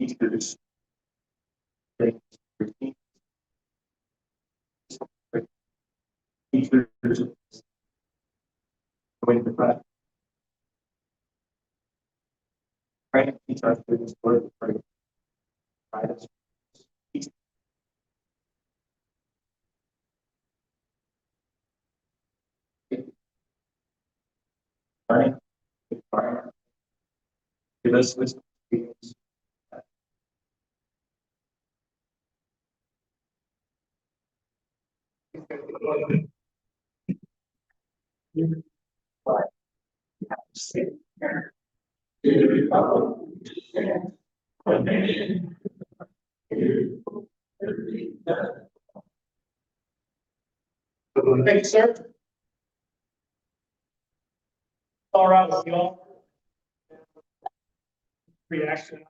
Teachers, teachers, going to class, trying to teach our students what is right. Give us this experience. Thank you, sir. All right, with y'all. Reaction.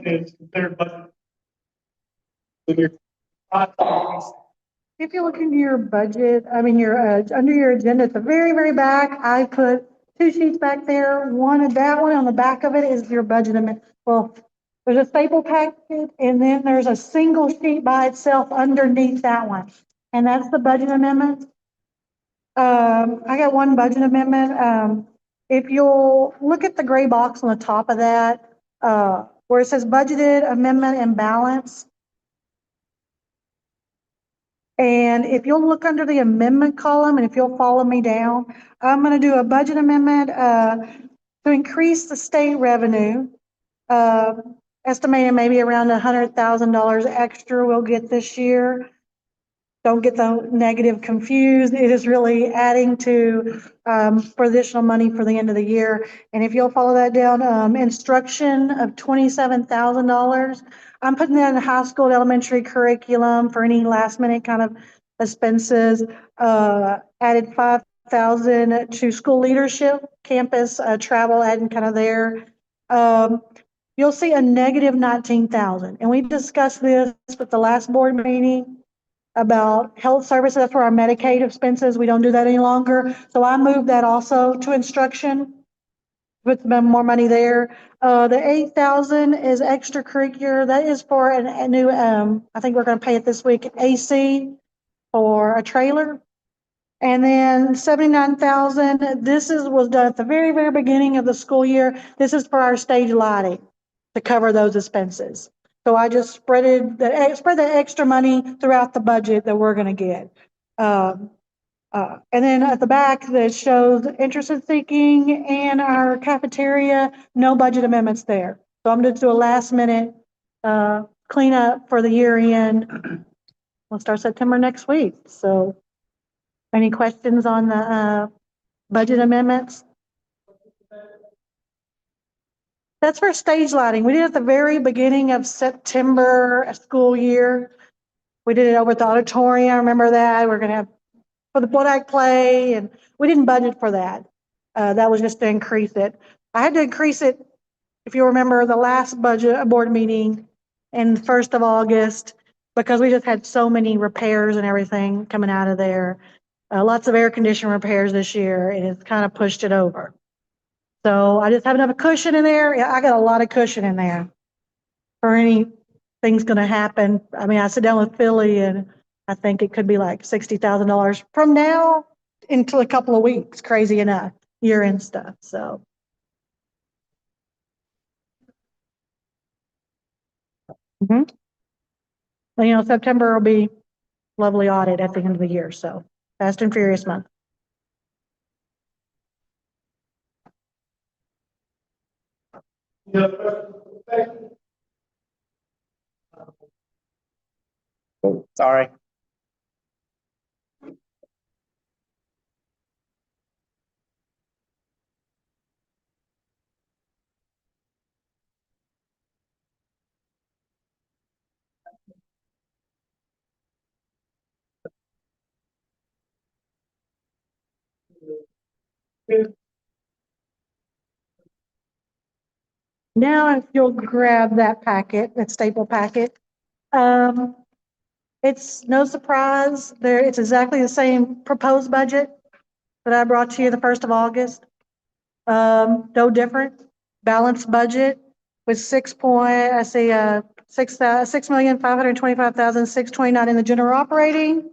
Is their budget. If you look into your budget, I mean, your, under your agenda, at the very, very back, I put two sheets back there. That one on the back of it is your budget amendment. Well, there's a staple packet and then there's a single sheet by itself underneath that one. And that's the budget amendment. I got one budget amendment. If you'll look at the gray box on the top of that, where it says budgeted amendment and balance. And if you'll look under the amendment column and if you'll follow me down, I'm going to do a budget amendment to increase the state revenue, estimated maybe around $100,000 extra we'll get this year. Don't get the negative confused. It is really adding to for additional money for the end of the year. And if you'll follow that down, instruction of $27,000. I'm putting that in the high school and elementary curriculum for any last minute kind of expenses. Added 5,000 to school leadership, campus travel, adding kind of there. You'll see a negative 19,000. And we discussed this with the last board meeting about health services. That's for our Medicaid expenses. We don't do that any longer. So I moved that also to instruction. Put more money there. The 8,000 is extracurricular. That is for a new, I think we're going to pay it this week, AC for a trailer. And then 79,000, was done at the very, very beginning of the school year. This is for our stage lighting to cover those expenses. So I just spread the extra money throughout the budget that we're going to get. And then at the back that shows interest seeking and our cafeteria, no budget amendments there. So I'm going to do a last minute cleanup for the year end. We'll start September next week. So any questions on the budget amendments? That's for stage lighting. We did it at the very beginning of September school year. We did it over at the auditorium. Remember that? We're going to have for the Blood Act play, and we didn't budget for that. That was just to increase it. I had to increase it, if you remember, the last budget board meeting in 1st of August, because we just had so many repairs and everything coming out of there. Lots of air conditioning repairs this year, and it's kind of pushed it over. So I just have enough cushion in there. Yeah, I got a lot of cushion in there for anything's going to happen. I mean, I sit down with Philly and I think it could be like $60,000 from now into a couple of weeks, crazy enough, year-end stuff. So Mhm. Well, you know, September will be lovely audit at the end of the year, so fast and furious month. Sorry. Now, if you'll grab that packet, that staple packet, um, it's no surprise there, it's exactly the same proposed budget that I brought to you the 1st of August. No different, balanced budget with 6,525,629 in the general operating.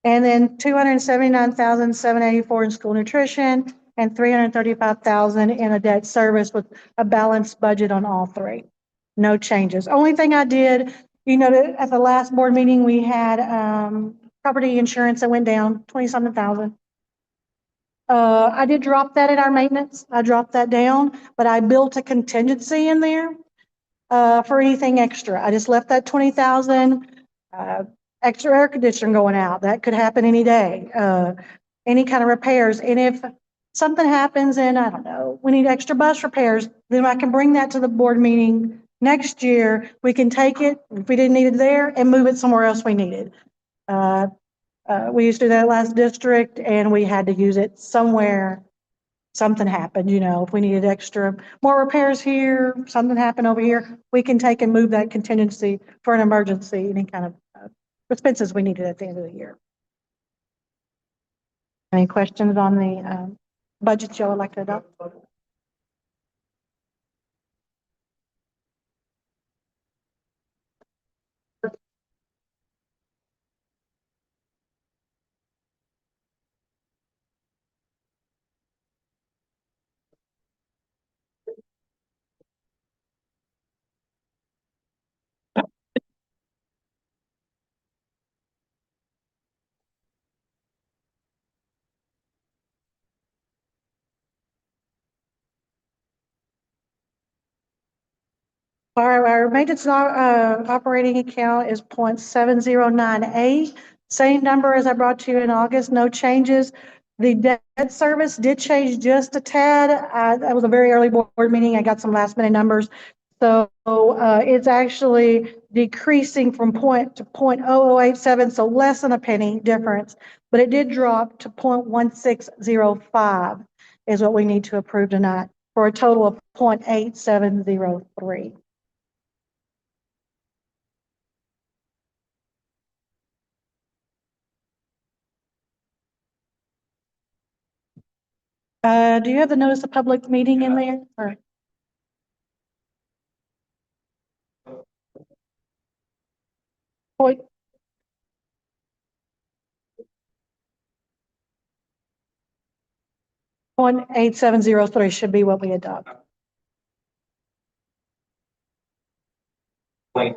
And then 279,784 in school nutrition and 335,000 in a debt service with a balanced budget on all three. No changes. Only thing I did, you know, at the last board meeting, we had, property insurance that went down 20-something thousand. I did drop that in our maintenance. I dropped that down, but I built a contingency in there, for anything extra. I just left that 20,000, extra air conditioner going out. That could happen any day. Any kind of repairs. And if something happens and I don't know, we need extra bus repairs, then I can bring that to the board meeting next year. We can take it, if we didn't need it there, and move it somewhere else we needed. We used to do that last district and we had to use it somewhere. Something happened, you know, if we needed extra, more repairs here, something happened over here, we can take and move that contingency for an emergency, any kind of expenses we needed at the end of the year. Any questions on the budget y'all would like to adopt? Our maintenance operating account is 0.7098, same number as I brought to you in August, no changes. The debt service did change just a tad. That was a very early board meeting. I got some last minute numbers. So it's actually decreasing from point to 0.0087, so less than a penny difference, but it did drop to 0.1605 is what we need to approve tonight for a total of 0.8703. Do you have the notice of public meeting in there? Or point, 0.8703 should be what we adopt. Wait.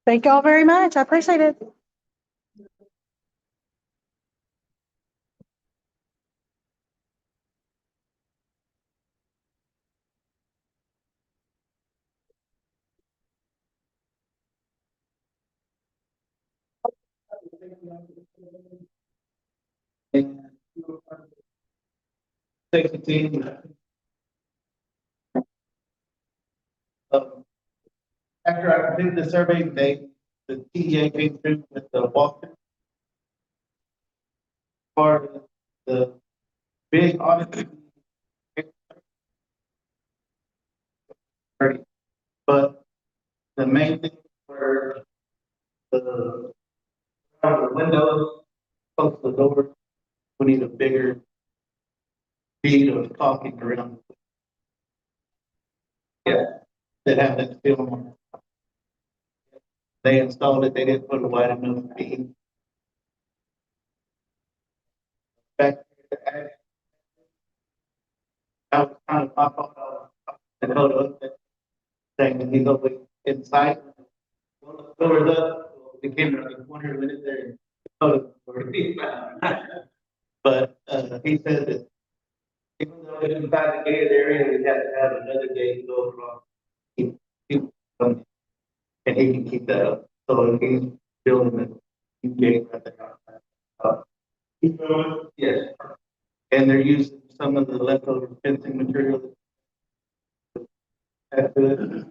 Thank you all very much. I appreciate it. Take the team. After I completed the survey, the TEA came through with the walk for the big audit. But the main thing for the the windows, close to the door, we need a bigger bead of caulking around. Yeah, that have that film on it. They installed it, they didn't put a wide enough bead. Back there, I was kind of pop up and hold up that thing, and he's always inside. Doors up, the camera, like 100 minutes there, and photo for me. But, he said that even though it's inside the gated area, we have to have another gate go across. Keep, and he can keep that up, so he's building a new gate right there. Keep going? Yes, and they're using some of the leftover fencing material. That's good.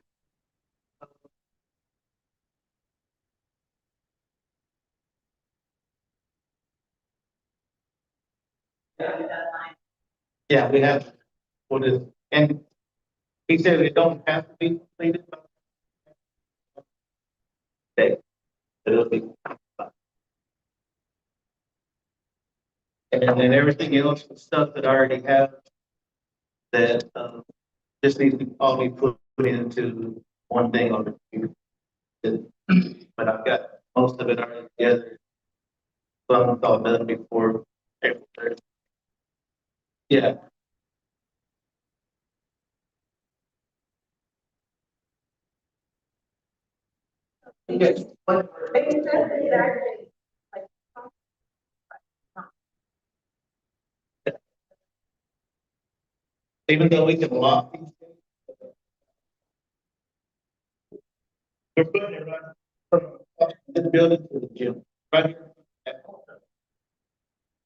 Yeah, we have, what is, and he said it don't have to be completed by today. It'll be. And then everything else, the stuff that I already have, that, just needs to all be put into one thing on the computer. But I've got most of it already together. So I'm all done before April 3rd. Yeah. Yes. Even though we can lock these things. We're putting it right from the building to the gym, right here.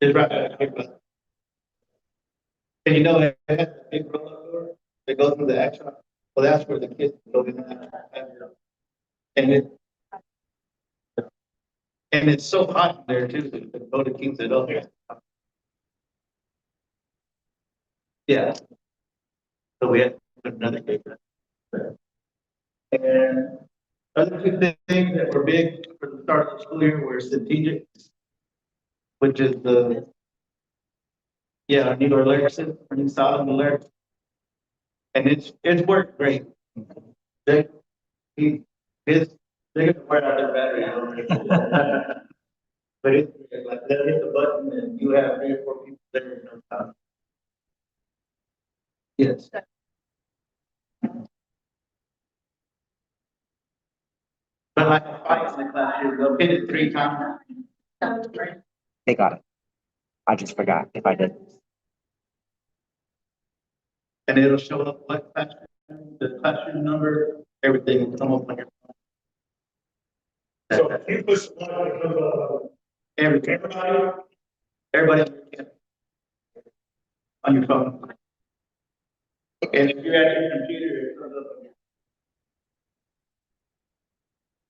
It's right there. And you know, it has a big roll-up door that goes through the action. Well, that's where the kids go in. And it, and it's so hot in there too, the motor keeps it up. Yeah. So we have to put another gate there. And other two things that were big for the start of the school year were strategic, which is the, yeah, new alert system, new solid alert. And it's worked great. They, he, his, they're gonna wear out their battery. I don't know. But it's like, they'll hit the button and you have 3 or 4 people there in no time. Yes. But like a fight in the classroom, they'll hit it 3 times. They got it. I just forgot if I did. And it'll show up what classroom, the classroom number, everything will come up on your phone. So if you push one, it comes up. Everything, everybody on your phone. And if you're at your computer, it comes up on your.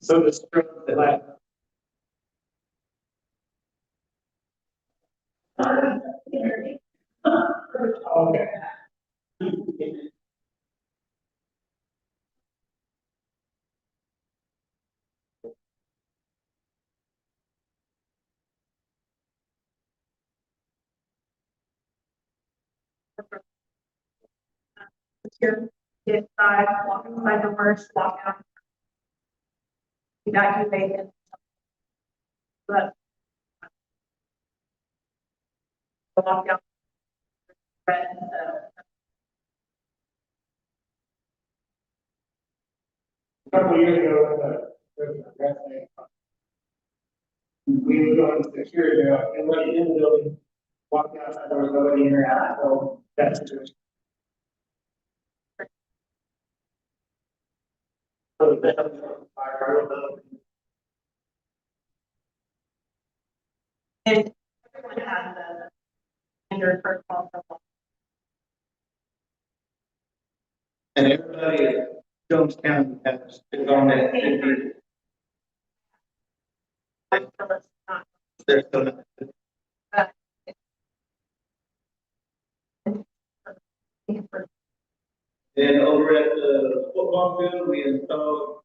So the stroke that like. Okay. Here, get inside, walk inside the worst, walk out. Evacuate it. But. Walk out. A couple years ago, we were going to security, and went in the building, walked outside, there was nobody in there, so that's just. So that's fire. And everyone has a standard protocol. And everybody at Jones County has, is on that. They're still not. And over at the football field, we installed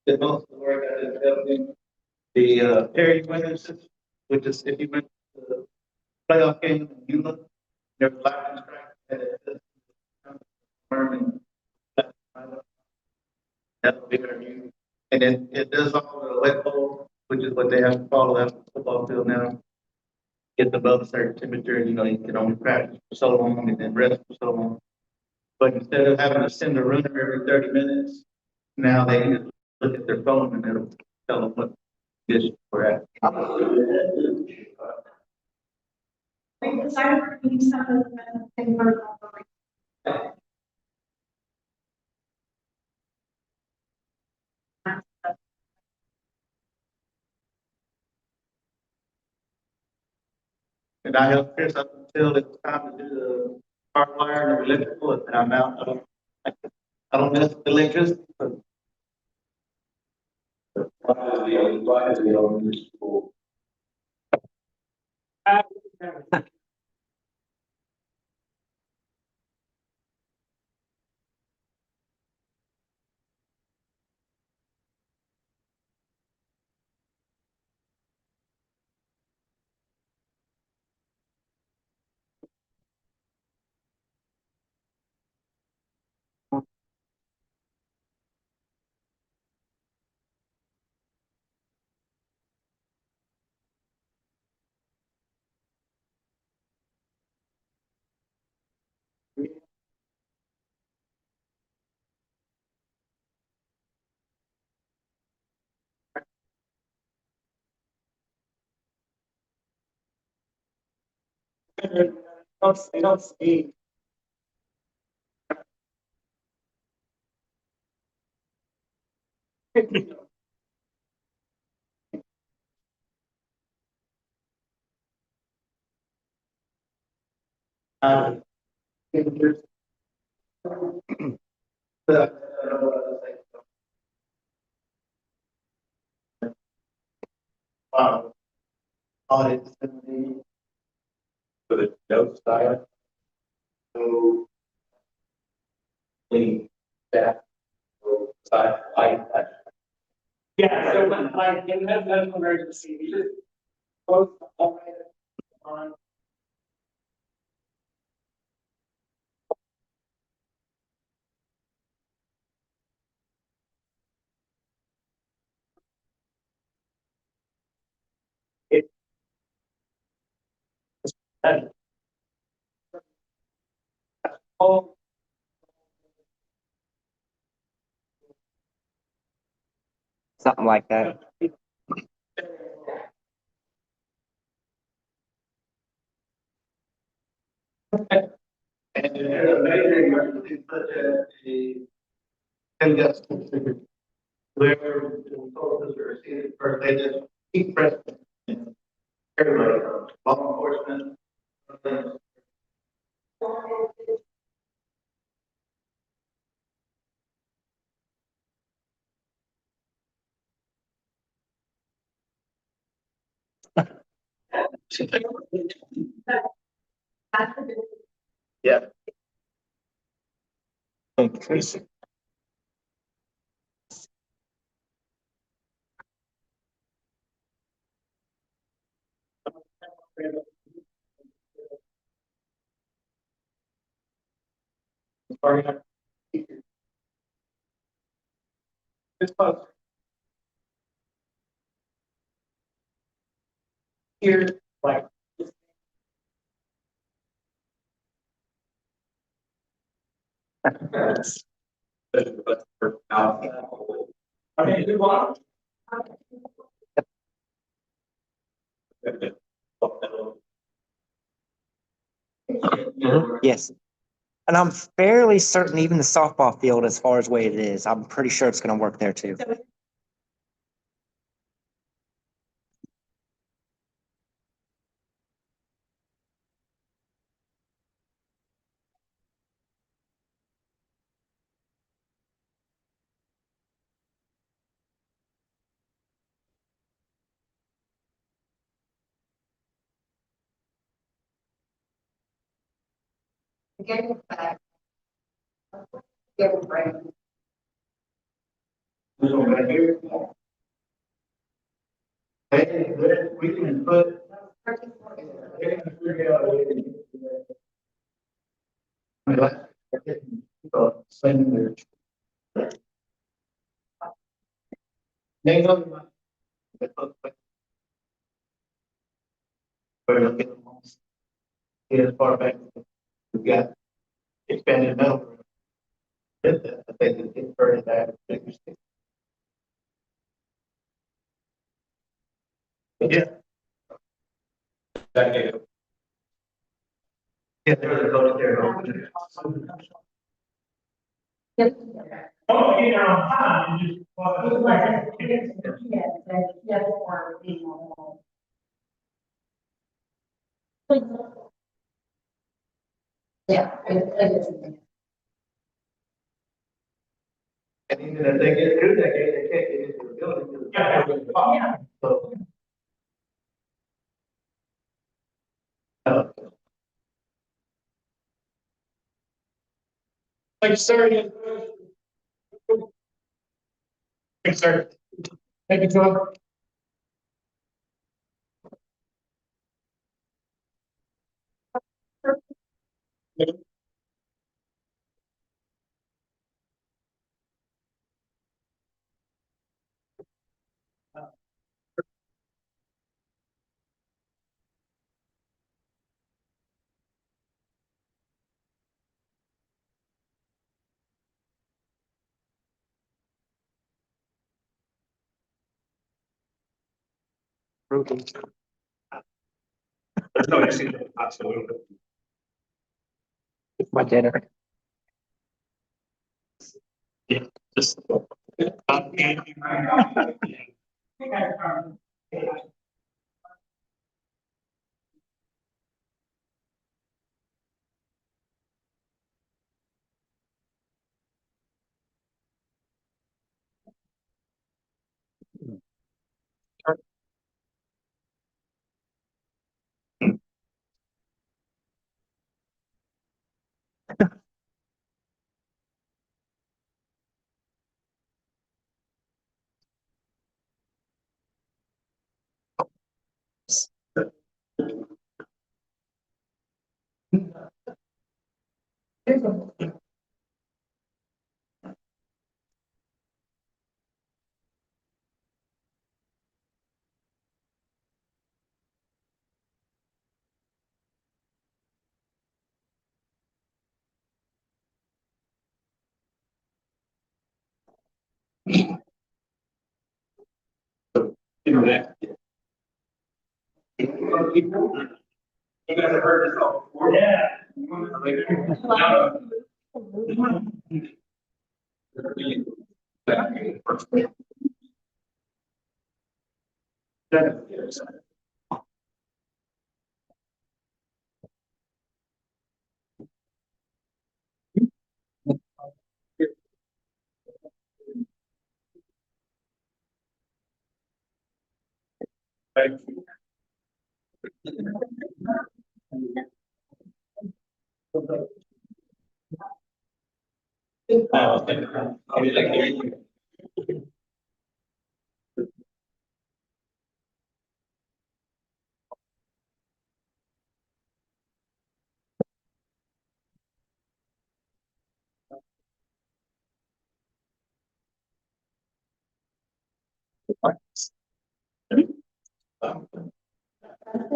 the most of the work I did helping The, Terry Williams, which is if you went to the playoff game in Eula, there's lightning strike. And it's burning. That'll be their new. And then it does all the wet bowl, which is what they have to follow that football field now. Get above a certain temperature, and you can only practice for so long and then rest for so long. But instead of having to send a runner every 30 minutes, now they can just look at their phone and it'll tell them what condition we're at. We decided to use some of the things for. And I helped Chris up until it was time to do the hardwire and the electrical, and I'm out. I don't mess with electricity, but Why is the elementary school? They don't speak. I think there's. But I don't know what to say. Audits and the. For the note side. So. Clean that. Side, Yeah, so when, like, in that medical emergency, we just both on. It. And. Oh. Something like that. and there's a major emergency such as a. And that's. Whoever told us or see it first, they just keep pressing. Everybody, law enforcement. Yeah. Thank you, Tracy. It's close. Here, like. I mean, who won? Yes. And I'm fairly certain even the softball field, as far as way it is, I'm pretty sure it's gonna work there too. Get it back. Get it right. This one right here. We can put. They're gonna figure out a way to get to that. Send their. They know. Where look at the most. Get as far back. We've got expanded metal. I think it's very bad. Yeah. Yeah, they're going there. Oh, you know, time, you just. Yeah. And even if they get through that gate, they can't get into the building. Because it's not Yeah. So. Like, sir. Thanks, sir. Thank you, Tom. No, absolutely. My dinner. Just. Internet. You guys have heard this all before? Yeah. Thank you. I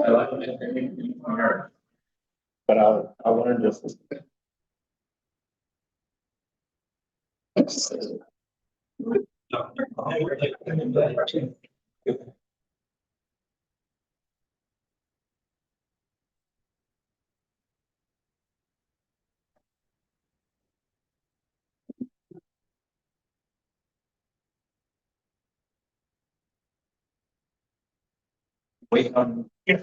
like it. But I wanted just. Wait on. We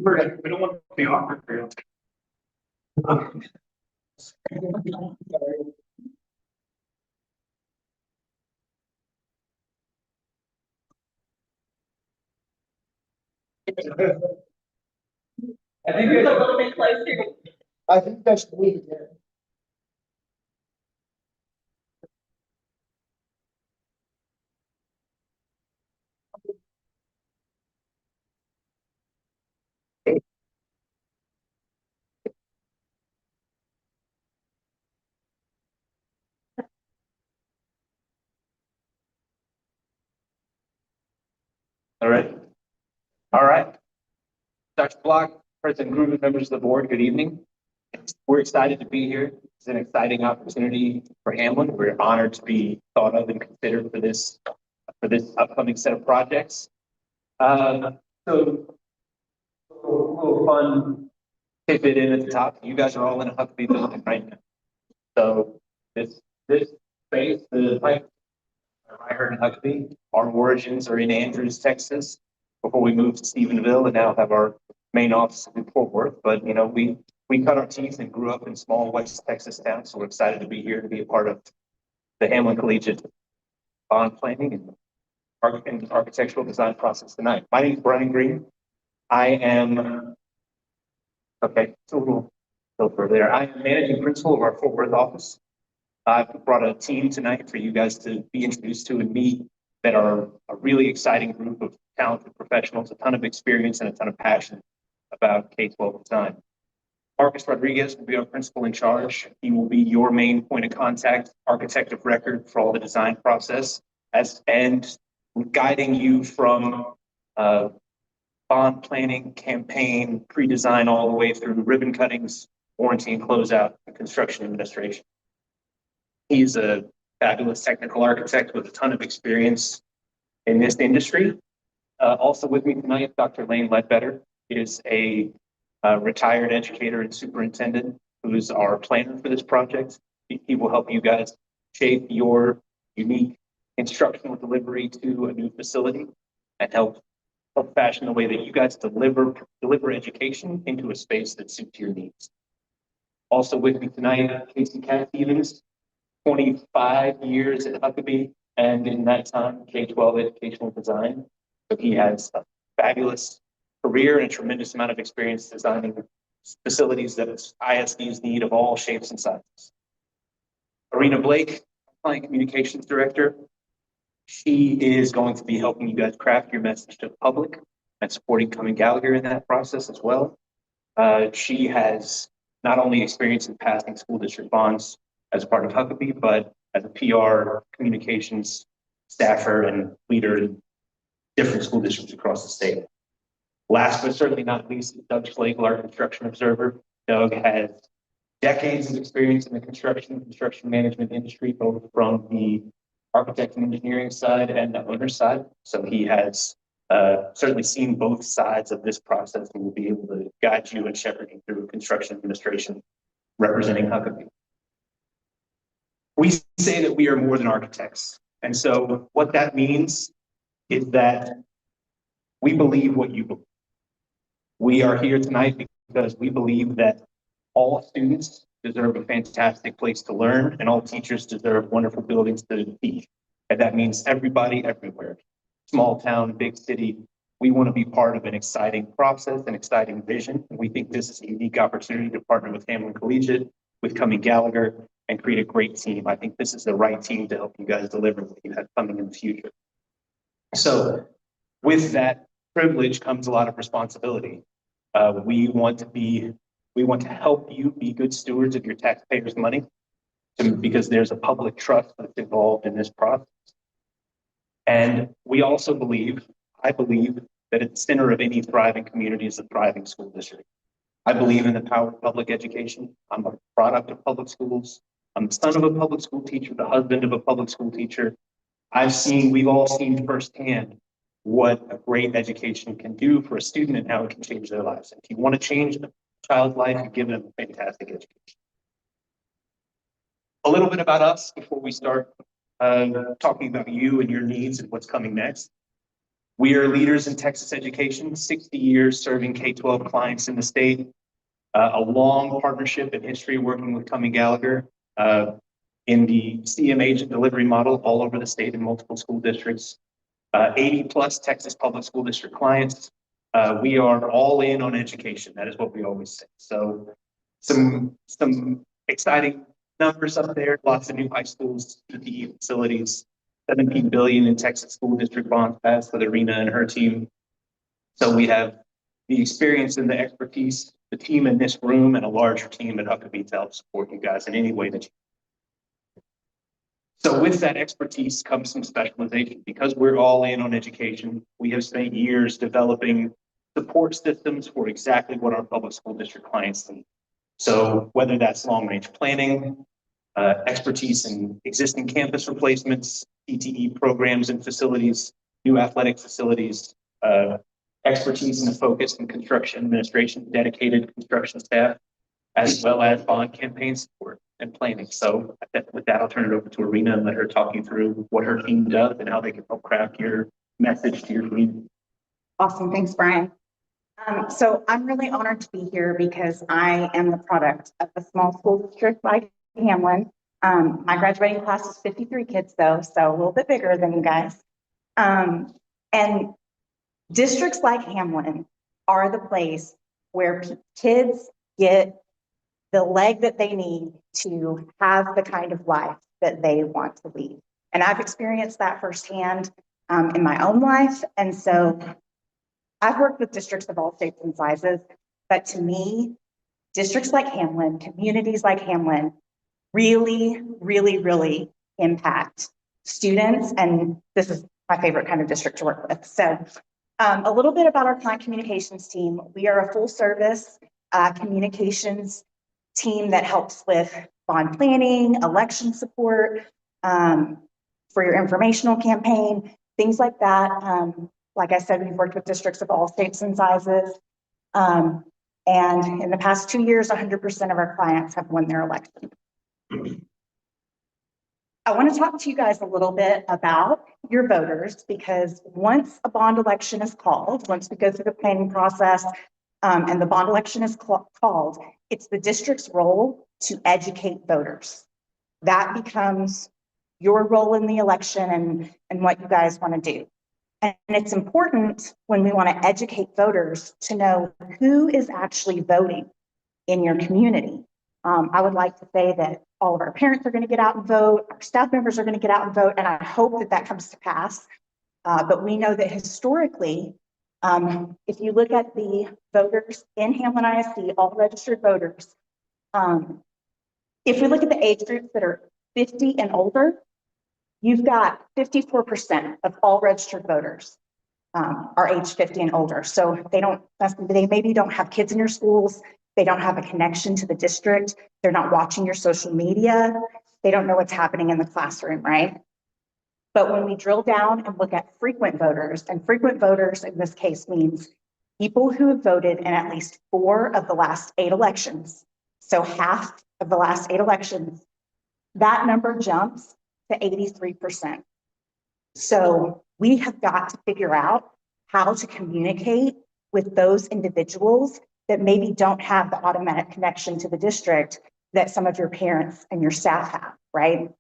don't want to be awkward for you. I think It's a it's little bit closer. I think that's the way to get it. All right. All right. Dr. Block, President Gruber, members of the board, good evening. We're excited to be here. It's an exciting opportunity for Hamlin. We're honored to be thought of and considered for this upcoming set of projects. So a little fun tidbit in at the top. You guys are all in a Huckabee building right now. So this space, the pipe, I heard in Huckabee, our origins are in Andrews, Texas, before we moved to Stephenville and now have our main office in Fort Worth. But you know, we cut our teeth and grew up in small West Texas towns, so we're excited to be here to be a part of the Hamlin Collegiate bond planning and architectural design process tonight. My name is Brian Green. I am it's a little further there. I am managing principal of our Fort Worth office. I've brought a team tonight for you guys to be introduced to and meet that are a really exciting group of talented professionals, a ton of experience and a ton of passion about K-12 design. Marcus Rodriguez will be our principal in charge. He will be your main point of contact, architect of record for all the design process, and guiding you from bond planning, campaign, pre-design, all the way through ribbon cuttings, warranty and closeout, and construction administration. He's a fabulous technical architect with a ton of experience in this industry. Also with me tonight, Dr. Lane Ledbetter is a retired educator and superintendent who is our planner for this project. He will help you guys shape your unique instructional delivery to a new facility and help fashion the way that you guys deliver education into a space that suits your needs. Also with me tonight, Casey Cat Stevens, 25 years at Huckabee, and in that time, K-12 educational design. So he has a fabulous career and a tremendous amount of experience designing facilities that ISDs need of all shapes and sizes. Arena Blake, Client Communications Director. She is going to be helping you guys craft your message to the public and supporting Cumming Gallagher in that process as well. She has not only experience in passing school district bonds as part of Huckabee, but as a PR communications staffer and leader in different school districts across the state. Last but certainly not least, Doug Schlegel, our construction observer. Doug has decades of experience in the construction management industry, both from the architect and engineering side and the owner side. So he has certainly seen both sides of this process and will be able to guide you and shepherd you through construction administration representing Huckabee. We say that we are more than architects. And so what that means is that we believe what you believe. We are here tonight because we believe that all students deserve a fantastic place to learn and all teachers deserve wonderful buildings to teach. And that means everybody everywhere, small town, big city. We want to be part of an exciting process, an exciting vision. And we think this is a unique opportunity to partner with Hamlin Collegiate, with Cumming Gallagher, and create a great team. I think this is the right team to help you guys deliver what you have coming in the future. So with that privilege comes a lot of responsibility. We want to help you be good stewards of your taxpayers' money because there's a public trust that's involved in this process. And we also I believe that at the center of any thriving community is a thriving school district. I believe in the power of public education. I'm a product of public schools. I'm the son of a public school teacher, the husband of a public school teacher. We've all seen firsthand what a great education can do for a student and how it can change their lives. If you want to change a child's life, you give them a fantastic education. A little bit about us before we start talking about you and your needs and what's coming next. We are leaders in Texas education, 60 years serving K-12 clients in the state, a long partnership and history working with Cumming Gallagher in the CM agent delivery model all over the state in multiple school districts, 80 plus Texas public school district clients, We are all in on education. That is what we always say. So some exciting numbers up there, lots of new high schools, PPE facilities, 17 billion in Texas school district bonds passed with Arena and her team. So we have the experience and the expertise, the team in this room and a larger team at Huckabee to help support you guys in any way that you. So with that expertise comes some specialization. Because we're all in on education, we have spent years developing support systems for exactly what our public school district clients need. So whether that's long-range planning, expertise in existing campus replacements, PTE programs and facilities, new athletic facilities, expertise in the focus in construction administration, dedicated construction staff, as well as bond campaign support and planning. So with that, I'll turn it over to Arena and let her talk you through what her team does and how they can help craft your message to your community. Awesome. Thanks, Brian. So I'm really honored to be here because I am the product of a small school district like Hamlin. My graduating class is 53 kids though, so a little bit bigger than you guys. And districts like Hamlin are the place where kids get the leg that they need to have the kind of life that they want to lead. And I've experienced that firsthand in my own life. And so I've worked with districts of all shapes and sizes, but to me, districts like Hamlin, communities like Hamlin, really, really, really impact students. And this is my favorite kind of district to work with. So a little bit about our client communications team. We are a full service communications team that helps with bond planning, election support, for your informational campaign, things like that. Like I said, we've worked with districts of all shapes and sizes. And in the past 2 years, 100% of our clients have won their election. I want to talk to you guys a little bit about your voters, because once a bond election is called, once we go through the planning process and the bond election is called, it's the district's role to educate voters. That becomes your role in the election and what you guys want to do. And it's important when we want to educate voters to know who is actually voting in your community. I would like to say that all of our parents are going to get out and vote, our staff members are going to get out and vote, and I hope that that comes to pass. But we know that historically, if you look at the voters in Hamlin ISD, all registered voters, if we look at the age groups that are 50 and older, you've got 54% of all registered voters are age 50 and older. So they maybe don't have kids in your schools. They don't have a connection to the district. They're not watching your social media. They don't know what's happening in the classroom, right? But when we drill down and look at frequent voters, and frequent voters in this case means people who have voted in at least 4 of the last 8 elections, so half of the last 8 elections, that number jumps to 83%. So we have got to figure out how to communicate with those individuals that maybe don't have the automatic connection to the district that some of your parents and your staff have, right?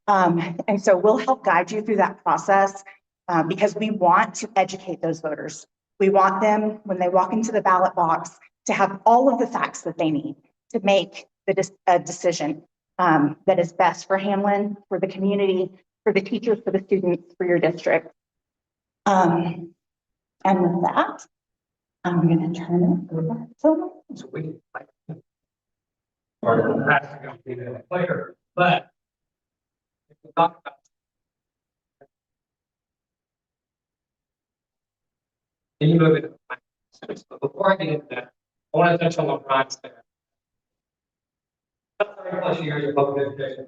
And so we'll help guide you through that process because we want to educate those voters. We want them, when they walk into the ballot box, to have all of the facts that they need to make a decision that is best for Hamlin, for the community, for the teachers, for the students, for your district. And with that, I'm going to turn it over to So we or that's going to be the player, but if we talk about can you move it? But before I get into that, I want to touch on what Brian said. 30+ years of public education,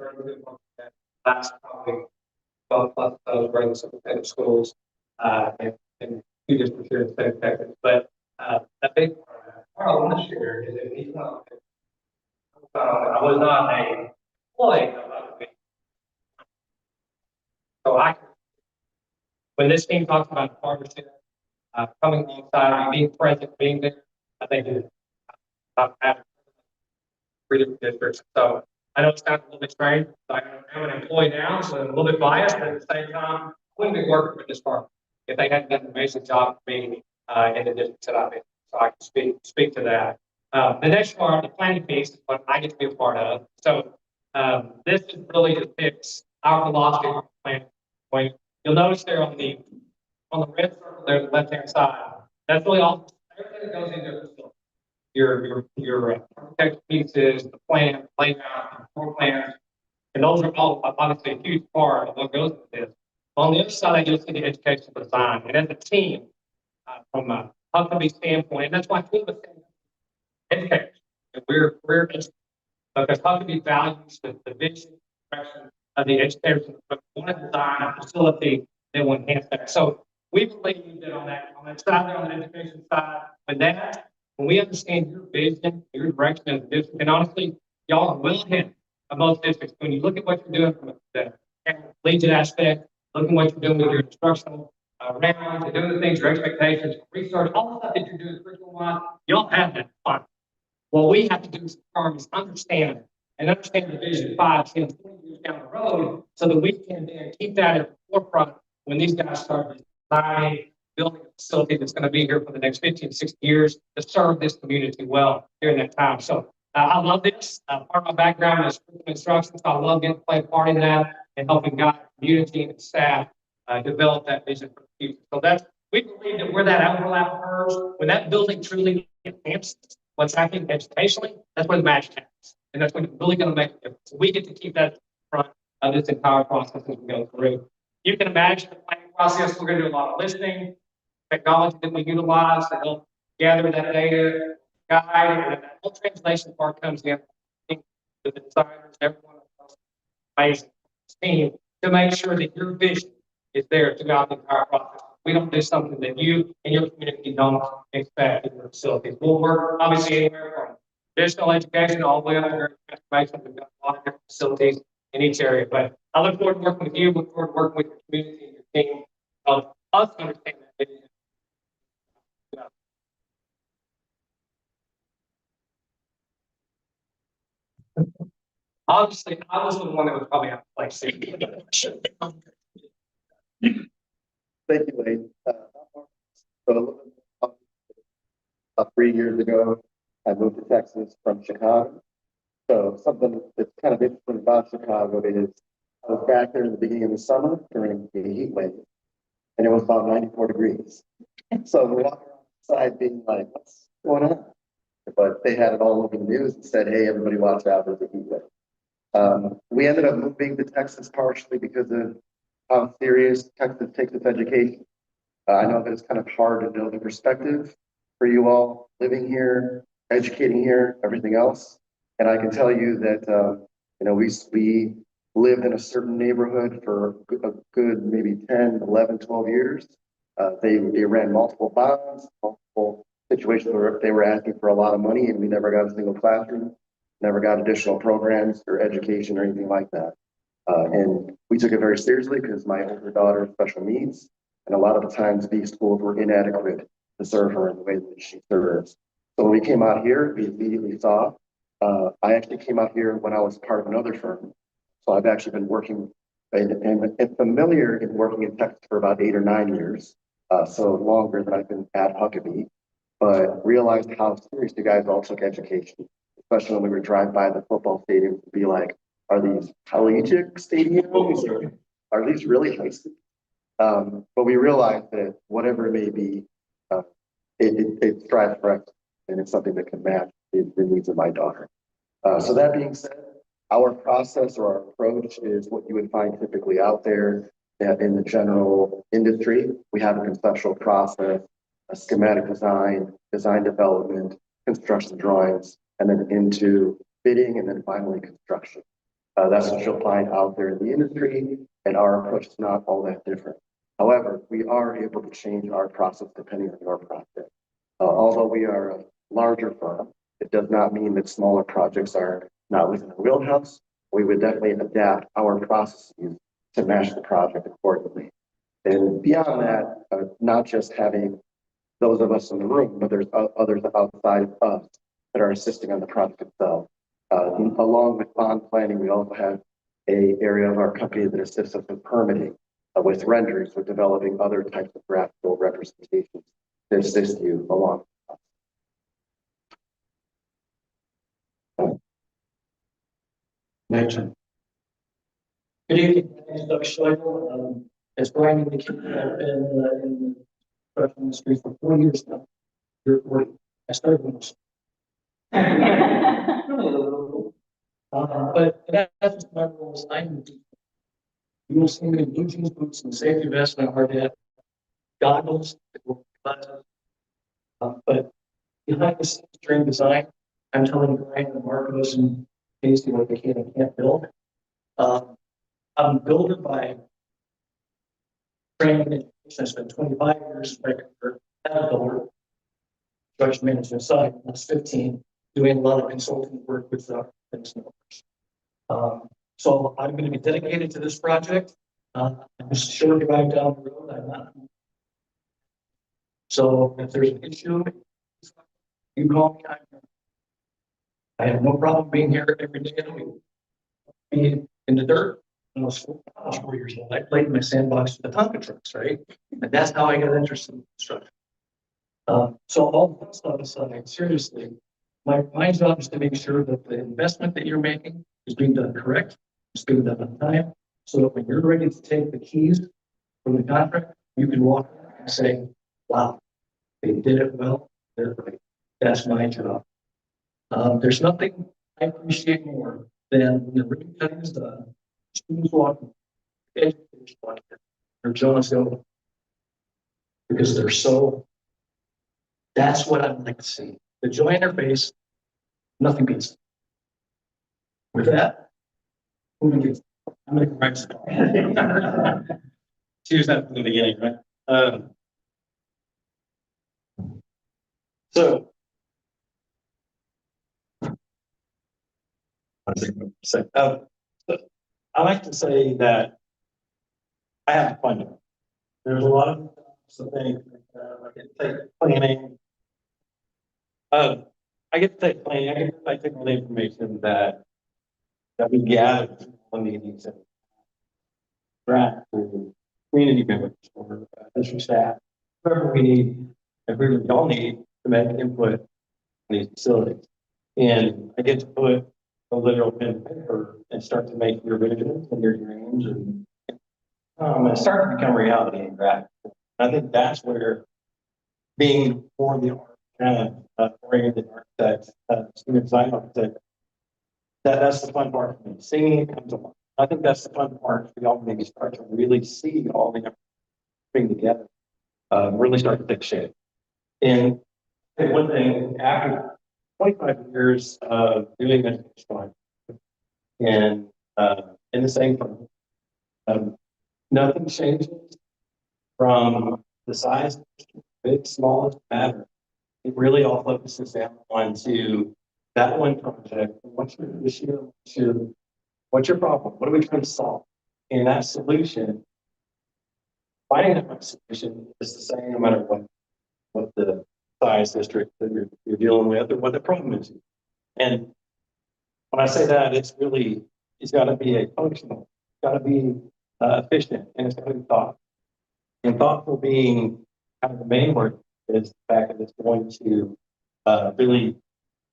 last probably 12+ of those were in some kind of schools and 2 districts here in the state of Texas. But a big part I want to share is that he's not. I was not a employee of other people. So when this team talks about partnership, coming alongside, being present, being there, I think it's having 3 different districts. So I know it sounds a little bit strange, but I'm an employee now, so I'm a little bit biased, but at the same time, I wouldn't be working for this firm if they hadn't done an amazing job for me in the districts that I'm in. So I can speak to that. The next part, the planning piece, is what I get to be a part of. So this is really depicts our philosophy of planning. Point. You'll notice there on the red circle there, the left-hand side, that's really all, everything that goes into the facility. Your architecture pieces, the plan, layout, floor plans, and those are all obviously a huge part of what goes with this. On the other side, you'll see the educational design, and as a team, from a Huckabee standpoint, and that's why we was educators. And we're because Huckabee values the vision, direction of the educators, but want to design a facility that will enhance that. So we believe that on that side, on the education side, when we understand your vision, your direction as a district, and honestly, y'all are well ahead of most districts. When you look at what you're doing from the collegiate aspect, look at what you're doing with your instructional rounds, and doing the things, your expectations, research, all the stuff that you're doing curriculum-wise, y'all have that fun. What we have to do is understand the vision 5, 10, 20 years down the road so that we can then keep that at the forefront when these guys start designing, building a facility that's going to be here for the next 15, 60 years to serve this community well during that time. So I love this. Part of my background is instruction, so I love getting to play a part in that and helping guide the community and staff develop that vision for the future. So we believe that where that overlap occurs, when that building truly enhances what's happening educationally, that's where the magic happens. And that's when it's really going to make a difference. We get to keep that in front of this entire process as we go through. You can imagine the planning process. We're going to do a lot of listening, technology that we utilize to help gather that data, guide, and that whole translation part comes in. The designers, everyone else, amazing team to make sure that your vision is there throughout the entire process. We don't do something that you and your community don't expect in your facilities. We'll work obviously anywhere from additional education all the way up to transformation. We've got a lot of different facilities in each area. But I look forward to working with you, look forward to working with your community and your team of us understand that vision. Obviously, I was the one that was probably out of place. Thank you, Wade. So, about 3 years ago, I moved to Texas from Chicago. So something that's kind of interesting about Chicago is I was back there in the beginning of the summer during the heat wave, and it was about 94 degrees. So we're walking outside being like, what's going on? But they had it all over the news and said, hey, everybody watch out, there's a heat wave. We ended up moving to Texas partially because of how serious Texas takes its education. I know that it's kind of hard to know the perspective for you all living here, educating here, everything else. And I can tell you that, we lived in a certain neighborhood for a good maybe 10, 11, 12 years. They ran multiple bonds, multiple situations where they were asking for a lot of money and we never got a single classroom, never got additional programs or education or anything like that. And we took it very seriously because my older daughter has special needs. And a lot of the times these schools were inadequate to serve her in the way that she serves. So when we came out here, we immediately saw, I actually came out here when I was part of another firm. So I've actually been working and familiar in working in Texas for about 8 or 9 years. So longer than I've been at Huckabee, but realized how serious you guys all took education, especially when we would drive by the football stadium to be like, are these collegiate stadiums or are these really high school? But we realized that whatever it may be, it strives for excellence, and it's something that can match the needs of my daughter. So that being said, our process or our approach is what you would find typically out there in the general industry. We have a conceptual process, a schematic design, design development, construction drawings, and then into bidding, and then finally construction. That's what you'll find out there in the industry, and our approach is not all that different. However, we are able to change our process depending on your project. Although we are a larger firm, it does not mean that smaller projects are not within the wheelhouse. We would definitely adapt our processes to match the project accordingly. And beyond that, not just having those of us in the room, but there's others outside of us that are assisting on the project itself. Along with bond planning, we also have an area of our company that assists us with permitting, with renderings, with developing other types of graphical representations to assist you along. Mention. Good evening, my name is Doug Schlegel. As Brian indicated, I've been in the construction industry for 4 years now. You're 40. I started when I was. But that's my role as I'm. You will see me in blue jeans boots and safety vest and a hard hat, goggles. But behind the scenes during design, I'm telling Brian and Marcos and Casey what they can and can't build. I'm a builder by training and education. I spent 25 years as a builder, construction management side, that's 15, doing a lot of consulting work with things. So I'm going to be dedicated to this project. I'm just a short drive down the road. I'm not. So if there's an issue, you call me. I have no problem being here every day of the week. Being in the dirt. I was 4 years old. I played in my sandbox with the Tonka trucks, right? And that's how I got interested in construction. So all that stuff aside, seriously, my job is to make sure that the investment that you're making is being done correct, it's being done on time, so that when you're ready to take the keys from the contract, you can walk in and say, wow, they did it well, they're right. That's my job. There's nothing I appreciate more than when the ribbon cutting is done, students walking, educators walking, their jaws go, because they're so, that's what I'd like to see. The joy in their face, nothing beats it. With that, I'm going to write some. Choose that from the beginning, right? So I like to say that I have fun. There's a lot of things I get to take planning. I get to take planning. I take all the information that we gather on meetings and track to community members or district staff, whoever we need, and really all need to make input in these facilities. And I get to put a literal pen and paper and start to make your visions and your dreams and start to become reality in graphic. I think that's where being more the art kind of oriented architect, student design architect, that's the fun part for me. Seeing it comes along. I think that's the fun part. We all maybe start to really see all the thing together, really start to take shape. And one thing, after 25 years of doing education and in the same firm, nothing changes from the size, big, small, doesn't matter. It really all focuses down onto that one project. What's your issue? What's your problem? What are we trying to solve? And that solution, finding that right solution is the same no matter what the size district that you're dealing with or what the problem is. And when I say that, it's got to be a functional, it's got to be efficient, and it's got to be thoughtful. And thoughtful being kind of the main word is the fact that it's going to really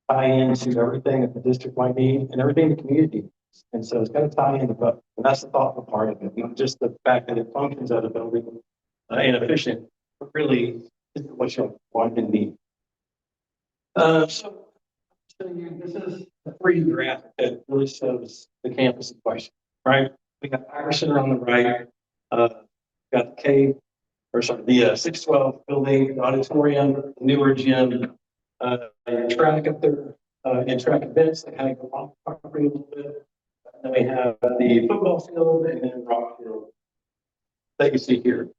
tie into everything that the district might need and everything the community needs. And so it's going to tie into both. And that's the thoughtful part of it, not just the fact that it functions as a building and efficient, but really what you want and need. So this is a 3D graphic that really shows the campus in question, right? We got Iverson on the right, got the cave, or sorry, the 612 building, the auditorium, the newer gym, track up there, and track events that kind of go off the property a little bit. And then we have the football field and then rock field that you see here.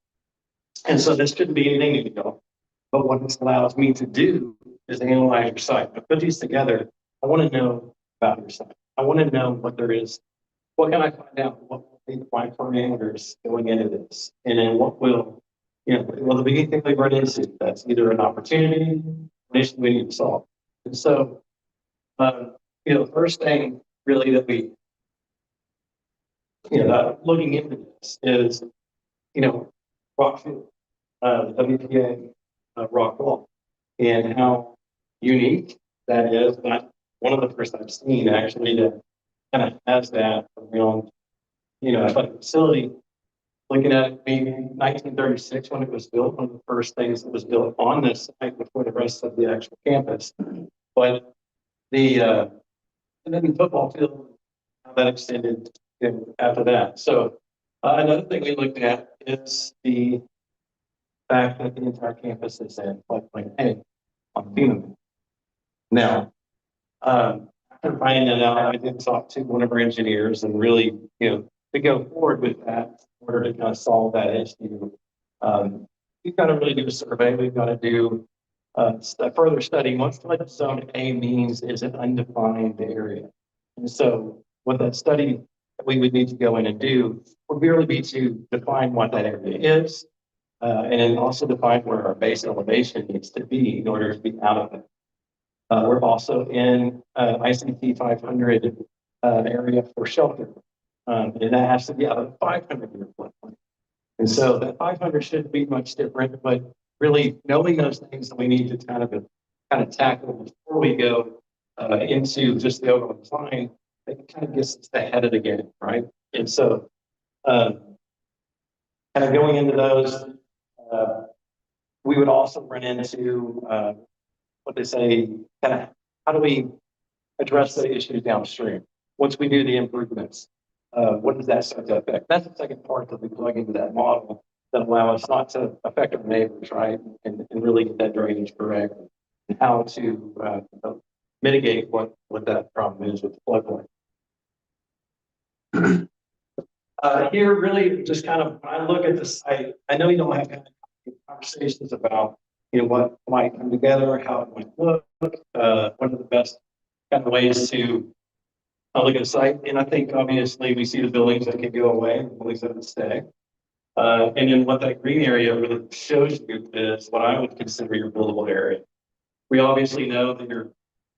And so this shouldn't be anything to go. But what this allows me to do is analyze your site. To put these together, I want to know about your site. I want to know what there is. What can I find out? What will be my parameters going into this? And then what will, will there be anything we run into that's either an opportunity or an issue we need to solve? And so, the first thing really that we, looking into this is, Rockfield, WPA, rock wall. And how unique that is, not one of the first I've seen actually that kind of has that around, athletic facility. Looking at it being 1936 when it was built, one of the first things that was built on this site before the rest of the actual campus. But and then the football field, how that extended after that. So another thing we looked at is the fact that the entire campus is in floodplain A on FEMA. Now, after finding that out, I did talk to one of our engineers and really, to go forward with that in order to kind of solve that issue. We've got to really do a survey. We've got to do a further study. What flood zone A means is an undefined area. And so what that study that we would need to go in and do would really be to define what that area is, and then also define where our base elevation needs to be in order to be out of it. We're also in ICT 500 area for shelter. And that has to be out of 500-year floodplain. And so that 500 shouldn't be much different, but really knowing those things that we need to kind of tackle before we go into just the overall design, it kind of gets us ahead of the game, right? And so kind of going into those, we would also run into what they say, kind of how do we address the issues downstream? Once we do the improvements, what does that start to affect? That's the second part that we plug into that model that allow us not to affect our neighbors, right? And really get that drainage correct and how to mitigate what that problem is with the floodplain. Here, really just kind of, when I look at the site, I know you don't have conversations about, what might come together, how it might look, what are the best kind of ways to look at the site. And I think obviously we see the buildings that can go away, the buildings that would stay. And then what that green area really shows you is what I would consider your buildable area. We obviously know that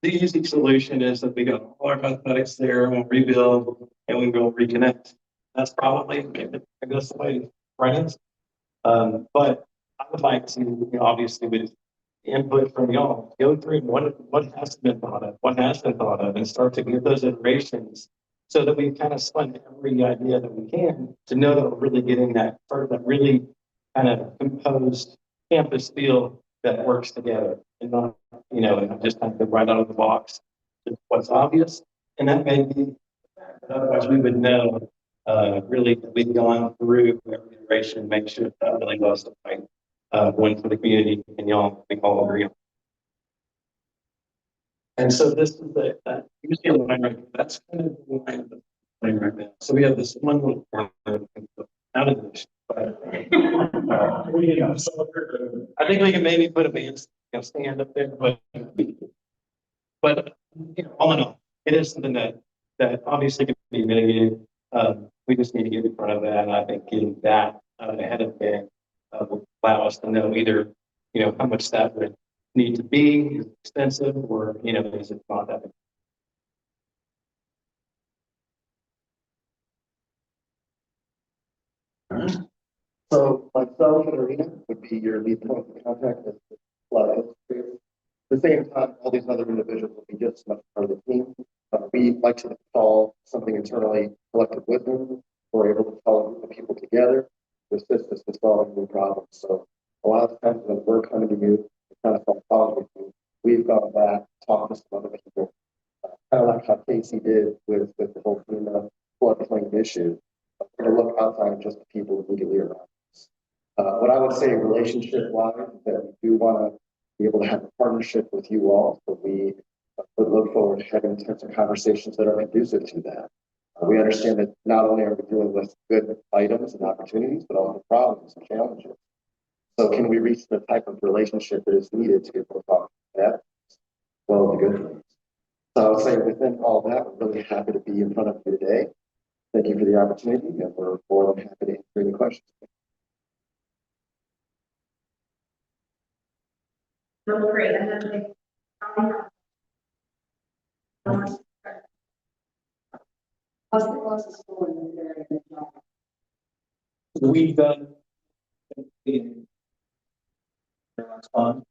the easy solution is that we got all our athletics there, we'll rebuild and we will reconnect. That's probably, I guess, the way right is. But I would like to, obviously with input from y'all, go through what has been thought of, what has been thought of, and start to give those iterations so that we kind of spun every idea that we can to know that we're really getting that really kind of composed campus feel that works together and not, and just kind of right out of the box, just what's obvious. And that may be, otherwise we would know, really that we've gone through every iteration, make sure that really was the right one for the community and y'all, we all agree on. And so this is you see the line right there. That's kind of the line of the plane right now. So we have this one little corner out of this. But, I think we can maybe put a band stand up there, but all in all, it is something that obviously can be mitigated. We just need to get in front of that. And I think getting that ahead of it will allow us to know either, how much that would need to be, is it expensive, or, is it not that? So myself and Arena would be your lead point of contact with at the same time, all these other individuals will be just much part of the team. We like to call something internally collective wisdom. We're able to call a group of people together to assist us in solving new problems. So a lot of times when we're coming to you, kind of follow with you, we've gone back, talked to some other people, kind of like how Casey did with the whole floodplain issue. We're going to look outside of just the people immediately around us. What I would say relationship-wise is that we do want to be able to have a partnership with you all, so we would look forward to having types of conversations that are conducive to that. We understand that not only are we dealing with good items and opportunities, but also problems and challenges. So can we reach the type of relationship that is needed to be able to talk about that? Well, the good things. So I would say within all that, we're really happy to be in front of you today. Thank you for the opportunity, and we're more than happy to answer any questions. Great. And then We've done Fund.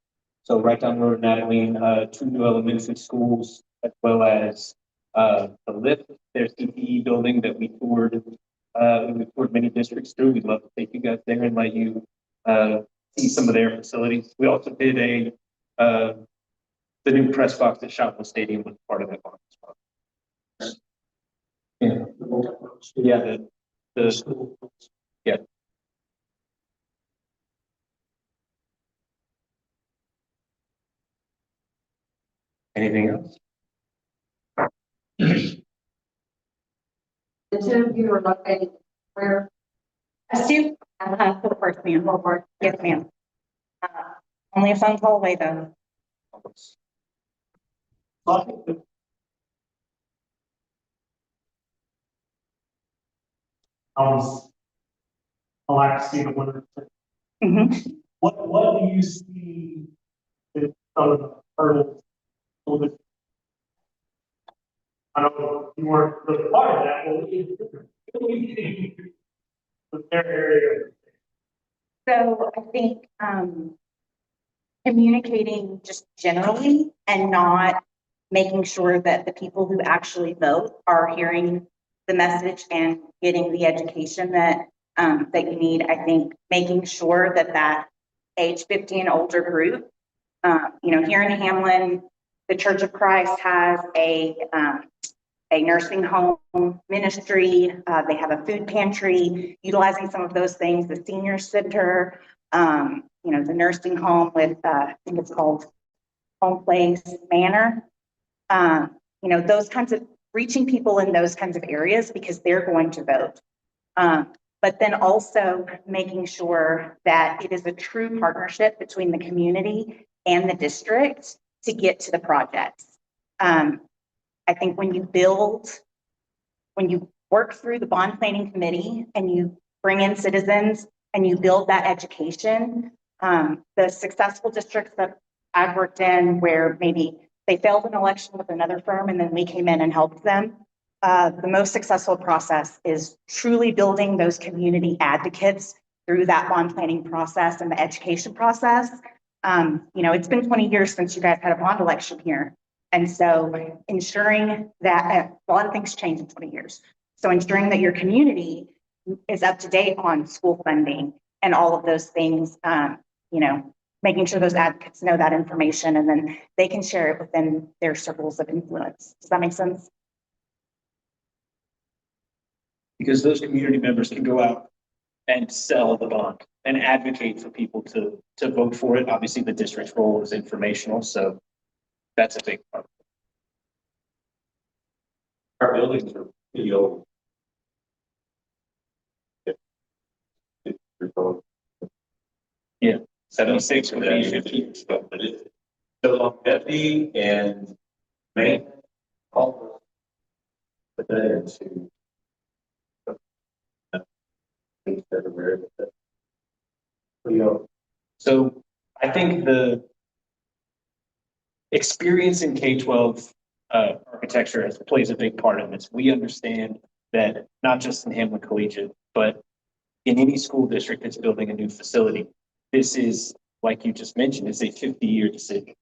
So right down the road in Abilene, 2 new elementary schools, as well as the lift, their CPE building that we toured many districts through. We'd love to take you guys there and let you see some of their facilities. We also did the new press box at Shotwell Stadium was part of that box as well. Yeah, the yeah. Anything else? The two of you are located where? Us two, for the first man, yes, ma'am. Uh, Only a phone call away though. I like to see the winner. Mhm. What do you see that some of the hurdles? I don't know, if you weren't really part of that, well, with their area. So I think, communicating just generally and not making sure that the people who actually vote are hearing the message and getting the education that, that you need. I think making sure that that age 50 and older group, here in Hamlin, the Church of Christ has a nursing home ministry. They have a food pantry, utilizing some of those things, the senior center, the nursing home with, I think it's called Home Place Manor. Those kinds of reaching people in those kinds of areas because they're going to vote. But then also making sure that it is a true partnership between the community and the district to get to the projects. I think when you work through the bond planning committee and you bring in citizens and you build that education, the successful districts that I've worked in where maybe they failed an election with another firm and then we came in and helped them. The most successful process is truly building those community advocates through that bond planning process and the education process. It's been 20 years since you guys had a bond election here. And so ensuring that a lot of things change in 20 years. So ensuring that your community is up to date on school funding and all of those things, making sure those advocates know that information and then they can share it within their circles of influence. Does that make sense? Because those community members can go out and sell the bond and advocate for people to vote for it. Obviously, the district's role is informational, so that's a big part. Our buildings are pretty old. Yeah, 76 would be 50. But it's so longevity and maintenance, all put that into things that are rare. So I think the experience in K-12 architecture plays a big part in this. We understand that not just in Hamlin Collegiate, but in any school district that's building a new facility, this is, like you just mentioned, it's a 50-year decision.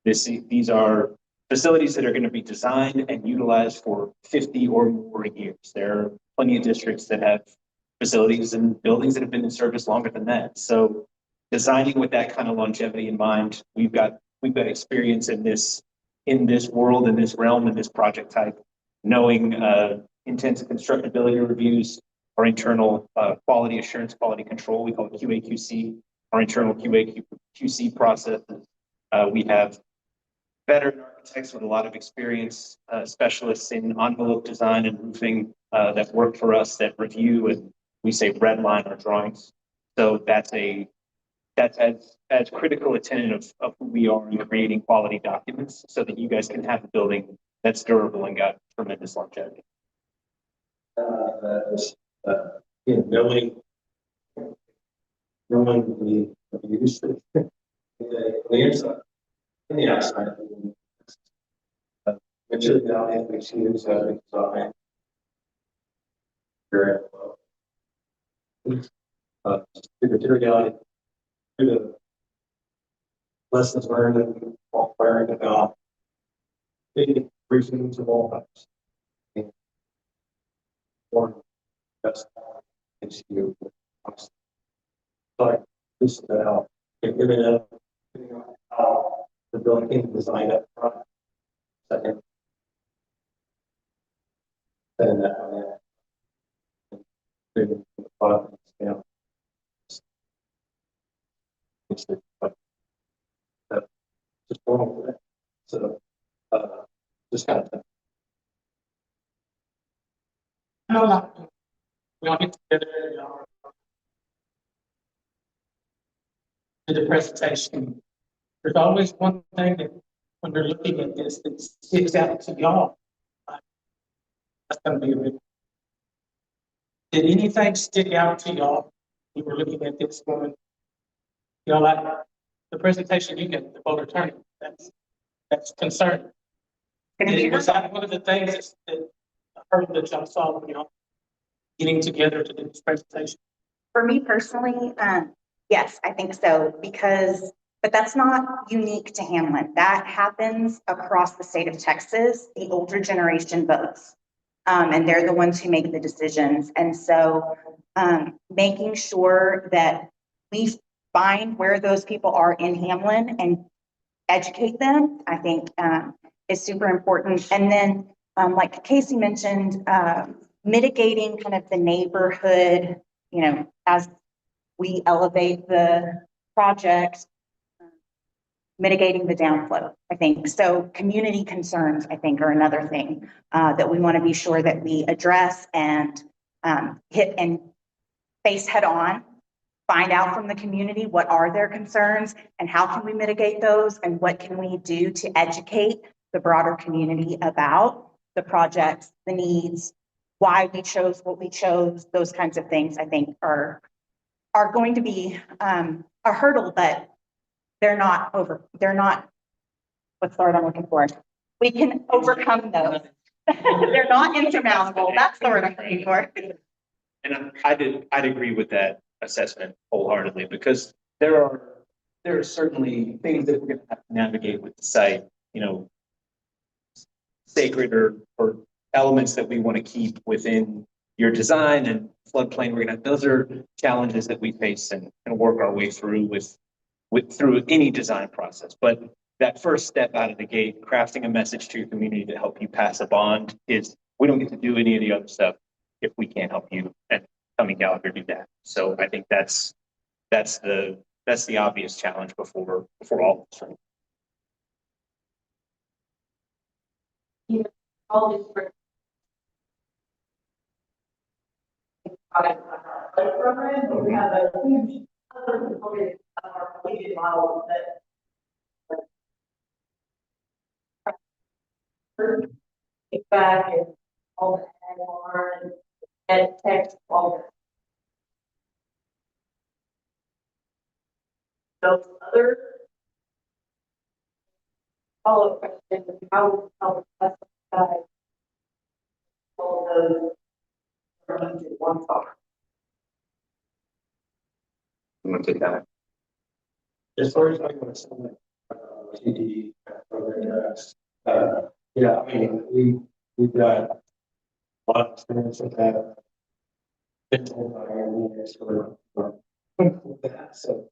These are facilities that are going to be designed and utilized for 50 or more years. There are plenty of districts that have facilities and buildings that have been in service longer than that. So designing with that kind of longevity in mind, we've got experience in this world, in this realm, in this project type, knowing intensive constructability reviews, our internal quality assurance, quality control, we call it QA/QC, our internal QA/QC processes. We have veteran architects with a lot of experience, specialists in envelope design and roofing that work for us, that review and we say redline our drawings. So that's as critical a tenet of who we are in creating quality documents so that you guys can have a building that's durable and got tremendous longevity. Knowing the use of the inside and the outside. Materiality we see is design. The materiality, the lessons learned and learned about big reasons of all types. Or best is you. But this is how it ended up, how the building came designed up front. Second. And that. You know. It's the, but just going with it. So, just kind of. No, we all get together, to the presentation. There's always one thing that, when you're looking at this, that sticks out to y'all. That's gonna be a big. Did anything stick out to y'all? You were looking at this one. Y'all like the presentation you get, the voter turnout, that's concerning. Was that one of the things that I heard that y'all saw when y'all getting together to do this presentation? For me personally, yes, I think so, but that's not unique to Hamlin. That happens across the state of Texas. The older generation votes, and they're the ones who make the decisions. And so, making sure that we find where those people are in Hamlin and educate them, I think, is super important. And then, like Casey mentioned, mitigating kind of the neighborhood, as we elevate the project, mitigating the downflow, I think. So community concerns, I think, are another thing that we want to be sure that we address and hit and face head on, find out from the community what are their concerns and how can we mitigate those and what can we do to educate the broader community about the projects, the needs, why we chose what we chose. Those kinds of things, I think, are going to be a hurdle, but they're not, what's the word I'm looking for? We can overcome those. They're not insurmountable. That's the word I'm looking for. And I'd agree with that assessment wholeheartedly, because there are certainly things that we're going to have to navigate with the site, sacred or elements that we want to keep within your design and floodplain. Those are challenges that we face and work our way through through any design process. But that first step out of the gate, crafting a message to your community to help you pass a bond, is we don't get to do any of the other stuff if we can't help you and Tommy Gallagher do that. So I think that's the obvious challenge before all of this. All these program, but we have a huge other component of our completed model that back and all the and text, all those other follow-up questions, how us decide all those into one thought. I'm going to take that. As far as like what's on the TD programs, yeah, I mean, we've got a lot of experience with that. It's all by our years for that. So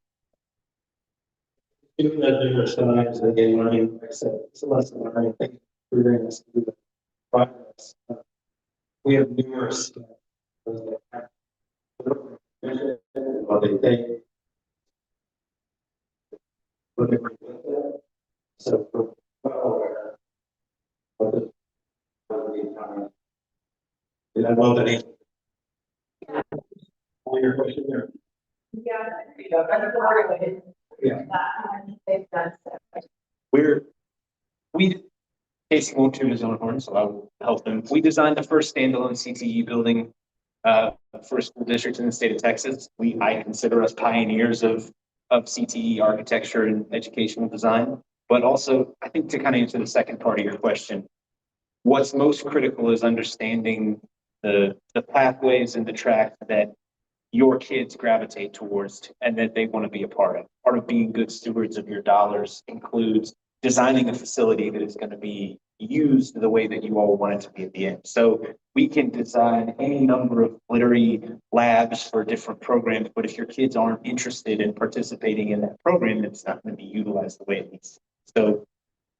given that there are times that they learning, like I said, it's a lesson learning. I think we're going to do the progress. We have numerous what they think. So we're well aware of the time. Did I love that answer? All your question there? Yeah, that's part of it. Yeah. Casey won't toot his own horn, so I will help him. We designed the first standalone CTE building for school districts in the state of Texas. I consider us pioneers of CTE architecture and educational design. But also, I think to kind of answer the second part of your question, what's most critical is understanding the pathways and the track that your kids gravitate towards and that they want to be a part of. Part of being good stewards of your dollars includes designing a facility that is going to be used the way that you all want it to be at the end. So we can design any number of glittery labs for different programs, but if your kids aren't interested in participating in that program, it's not going to be utilized the way it needs to. So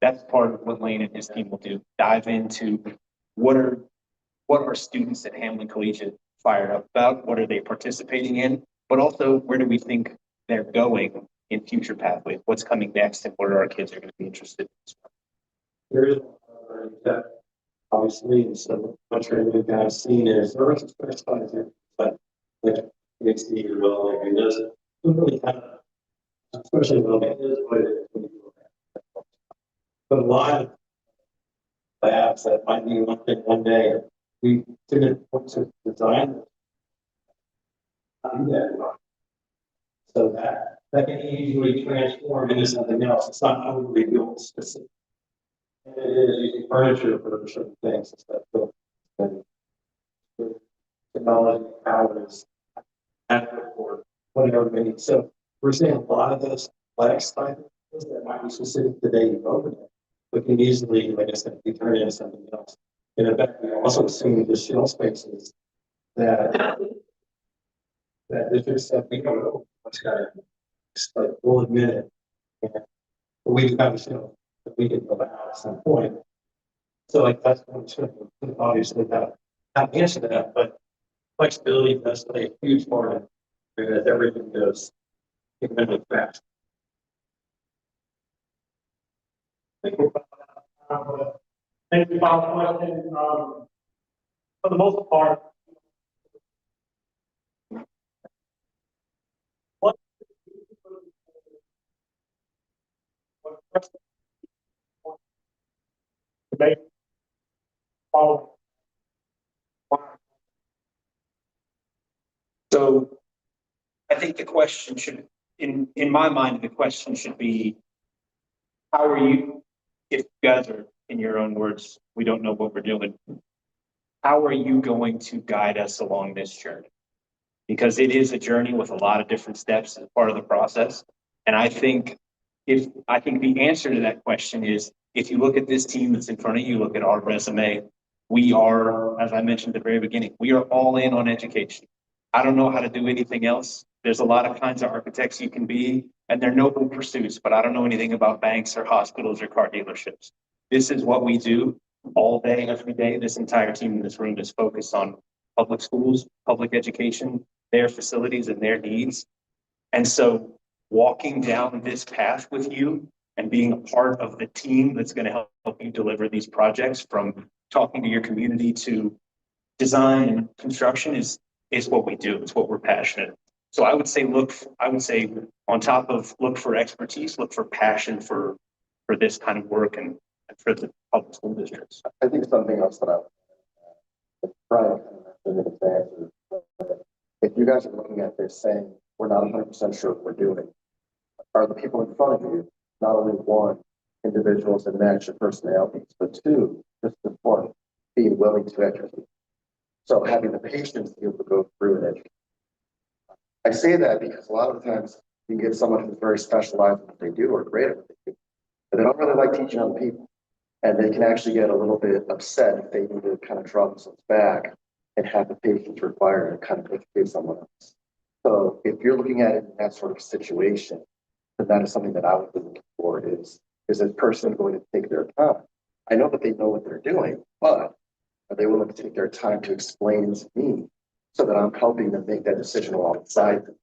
that's part of what Lane and his team will do. Dive into what are students at Hamlin Collegiate fired up about? What are they participating in? But also, where do we think they're going in future pathways? What's coming next, and what are our kids are going to be interested in? There is that obviously, and so much we've kind of seen is there are some specialized, but like PhD or well, like it doesn't really kind of, especially well, it is what it is when you look at it. But a lot of labs that might be one thing one day, we didn't want to design that. So that can easily transform into something else. It's not overly built specific. And it is using furniture for certain things and stuff. But technology powers adequate for whatever we need. So we're seeing a lot of those flex type of things that might be specific to daily opening, but can easily, like I said, be turned into something else. And in fact, we also seeing the shell spaces that districts that we don't know what's got it. It's like we'll admit it. And we've got to show that we can go out at some point. So like that's one should obviously have answer to that, but flexibility does play a huge part in it as everything goes incrementally fast. Thank you, Bob, for question. For the most part, what debate follow? So I think the question should, in my mind, the question should be, how are you, if you guys are, in your own words, we don't know what we're doing, how are you going to guide us along this journey? Because it is a journey with a lot of different steps as part of the process. And I think the answer to that question is, if you look at this team that's in front of you, look at our resume, we are, as I mentioned at the very beginning, we are all in on education. I don't know how to do anything else. There's a lot of kinds of architects you can be, and they're noble pursuits, but I don't know anything about banks or hospitals or car dealerships. This is what we do all day, every day. This entire team in this room is focused on public schools, public education, their facilities and their needs. And so walking down this path with you and being a part of the team that's going to help you deliver these projects, from talking to your community to design and construction, is what we do. It's what we're passionate. So I would say on top of look for expertise, look for passion for this kind of work and for the public school districts. I think something else that Brian kind of mentioned in his answer, if you guys are looking at this saying, we're not 100% sure what we're doing, are the people in front of you, not only one, individuals that match your personalities, but two, just as important, being willing to educate. So having the patience to be able to go through and educate. I say that because a lot of the times you can get someone who's very specialized in what they do or great at what they do, but they don't really like teaching other people. And they can actually get a little bit upset if they need to kind of draw themselves back and have the patience required to kind of educate someone else. So if you're looking at it in that sort of situation, then that is something that I would be looking for is this person going to take their time? I know that they know what they're doing, but are they willing to take their time to explain to me so that I'm helping them make that decision alongside them?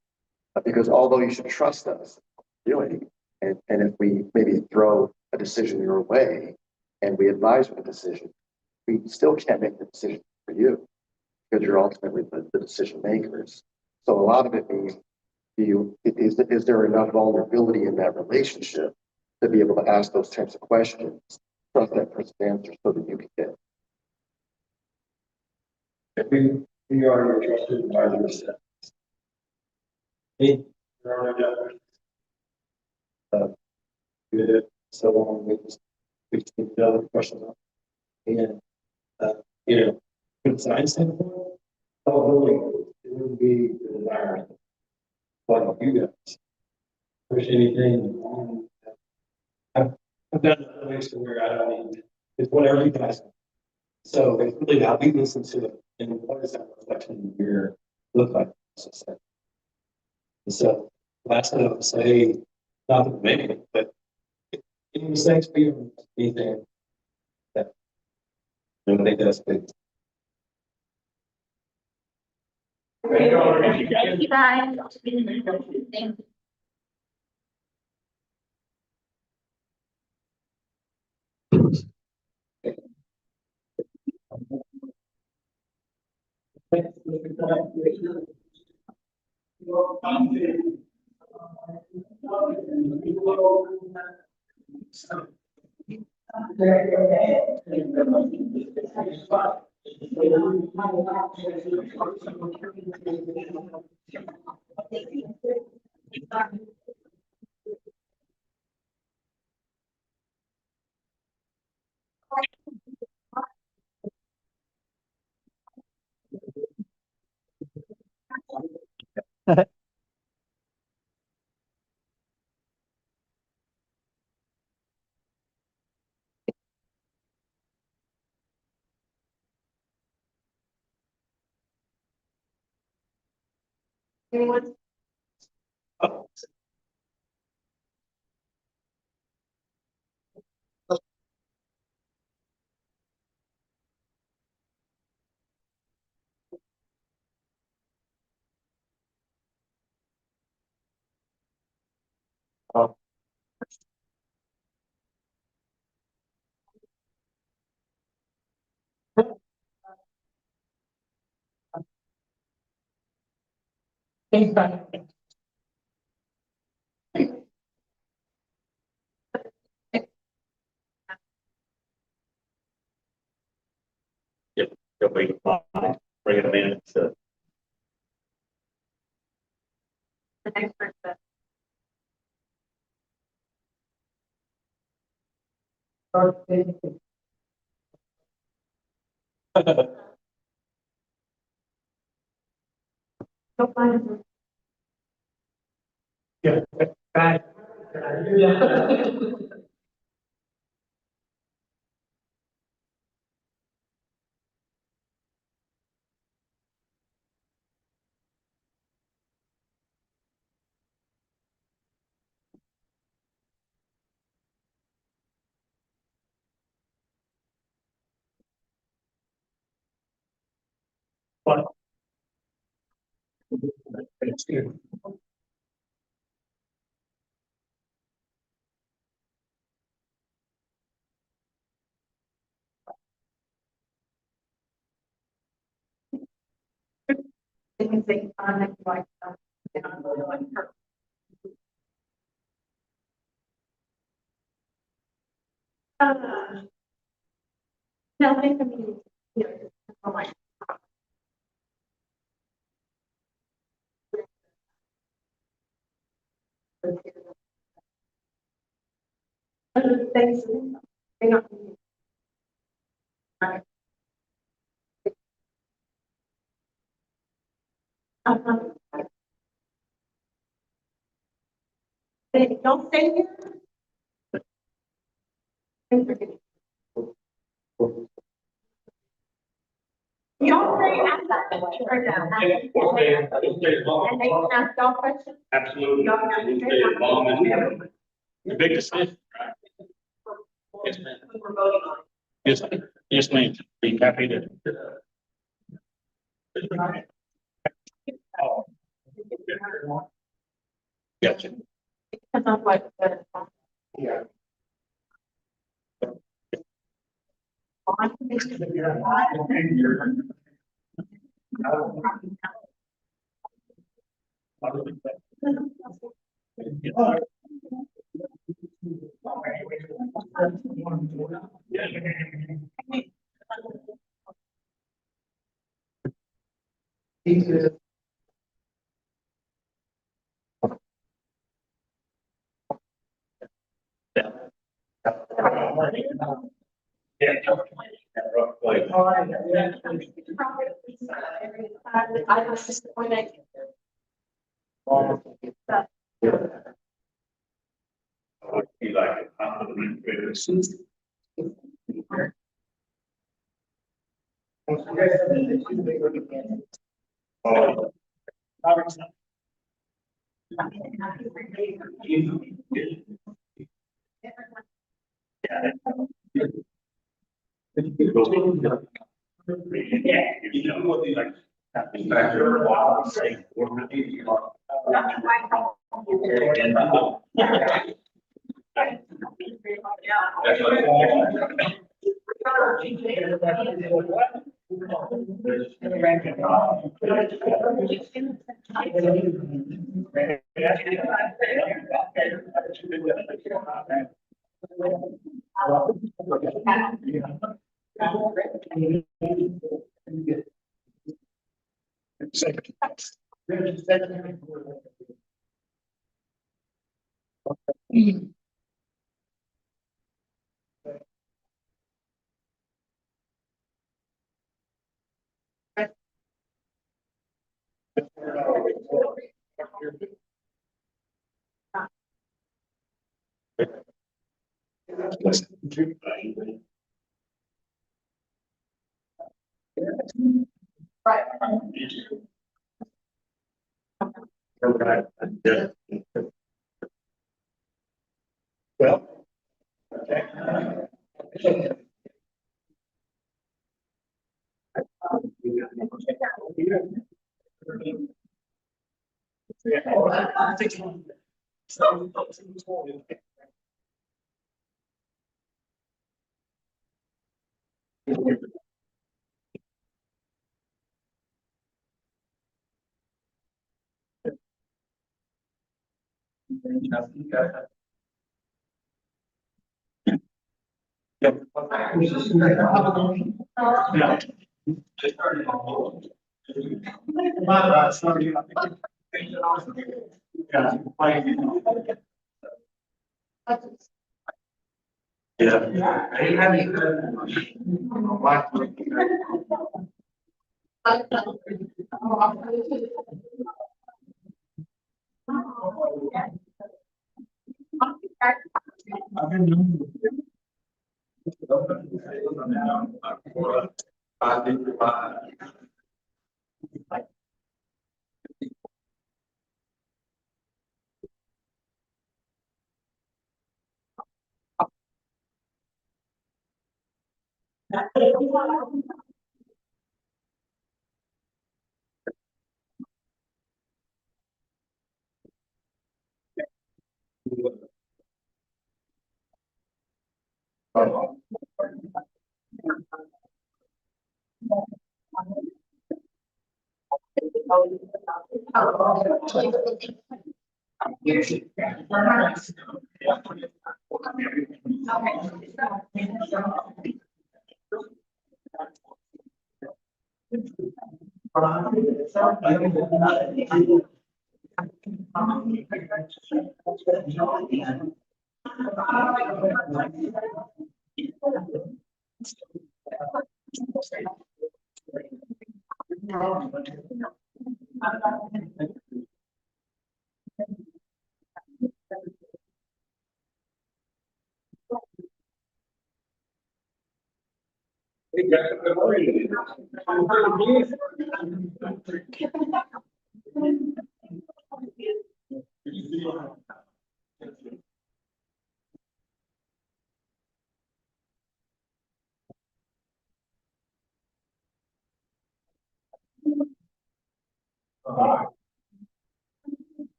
Because although you should trust us doing, and if we maybe throw a decision your way and we advise you the decision, we still can't make the decision for you because you're ultimately the decision makers. So a lot of it means, is there enough vulnerability in that relationship to be able to ask those types of questions, trust that person's answer so that you can get it. If we are your trusted advisors. Hey, there are no good. So long, we take the other questions up. And, from a design standpoint, all really would be the environment. Like you guys. Push anything. I've gotten to the place to where I don't need, it's whatever you guys. So it's really how we listen to it and what does that reflection in your look like? So last thing I would say, not that many, but any mistakes for you, anything that nobody does, but Thank you, guys. Thank you. Anyone? bring it in. So The next person. Don't mind. Yeah. Bye. Yeah. Thanks, dude. They can say, I'm not like, and I'm really like her. No, they can be, you know, like. Thanks. They don't. They don't stay here. Y'all stay at that right now. And they can ask y'all questions. absolutely. Y'all can We'll stay as long as we- The big decision, right? Yes, ma'am. We're voting on. Yes, ma'am. Yes, ma'am. Be happy to. Oh, gotcha. Because of what the. Yeah. Yeah. I was disappointed. Right. Well.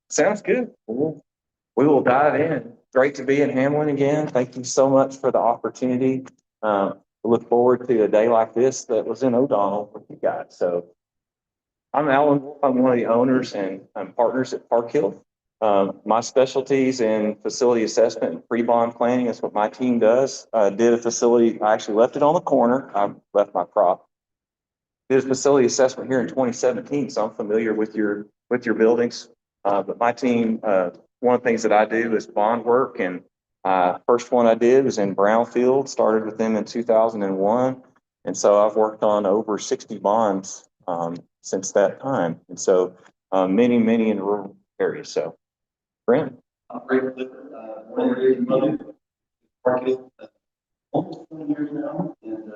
Sounds good. We will dive in. Great to be in Hamlin again. Thank you so much for the opportunity. We look forward to a day like this that was in O'Donnell with you guys. So I'm Alan Wolf. I'm one of the owners and I'm partners at Park Hill. My specialties in facility assessment and pre-bond planning is what my team does. Did a facility, I actually left it on the corner. I left my prop. Did a facility assessment here in 2017, so I'm familiar with your buildings. But my team, one of the things that I do is bond work, and first one I did was in Brownfield, started with them in 2001. And so I've worked on over 60 bonds since that time. And so many in rural areas. So, Brent. Great, one year in market, almost 20 years now, and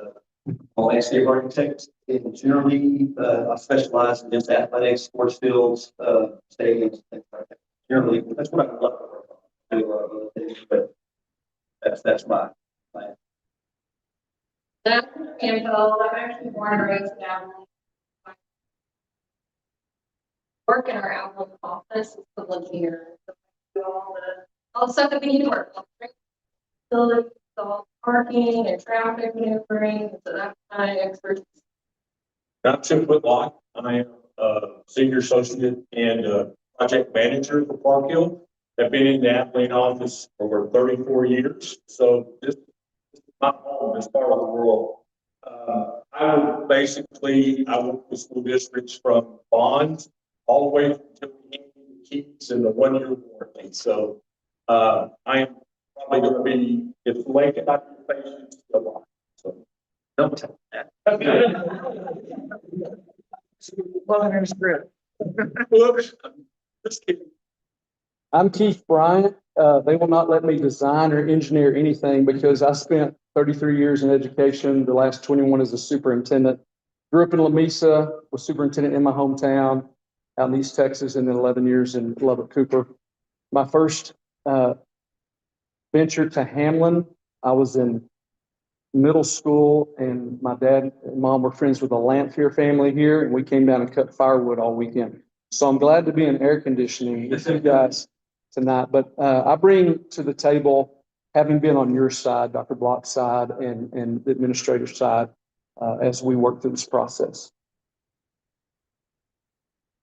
landscape architect. And generally, I specialize in just athletics, sports fields, stadiums, things like that. Generally, that's what I love to work on. I do a lot of other things, but that's my. That's Campbell. I'm actually born and raised down. Work in our outlook office is public here. Do all the stuff that we need to work on. Facilities, all parking and traffic maneuvering. So that's my expertise. I'm Tim Whitlock. I am a senior associate and project manager for Park Hill. I've been in the Abilene office for over 34 years. So this is my home, this part of the world. I work with school districts from bonds all the way to keys and the 1-year warranty. So I am probably going to be, it's late at patience a lot. So Don't tell that. Whoops. Just kidding. I'm Keith Bryant. They will not let me design or engineer anything because I spent 33 years in education, the last 21 as a superintendent. Grew up in Lamesa, was superintendent in my hometown out in East Texas, and then 11 years in Lubbock Cooper. My first venture to Hamlin, I was in middle school, and my dad and mom were friends with the Lamphere family here, and we came down and cut firewood all weekend. So I'm glad to be in air conditioning with you guys tonight. But I bring to the table, having been on your side, Dr. Block's side, and the administrator's side, as we work through this process.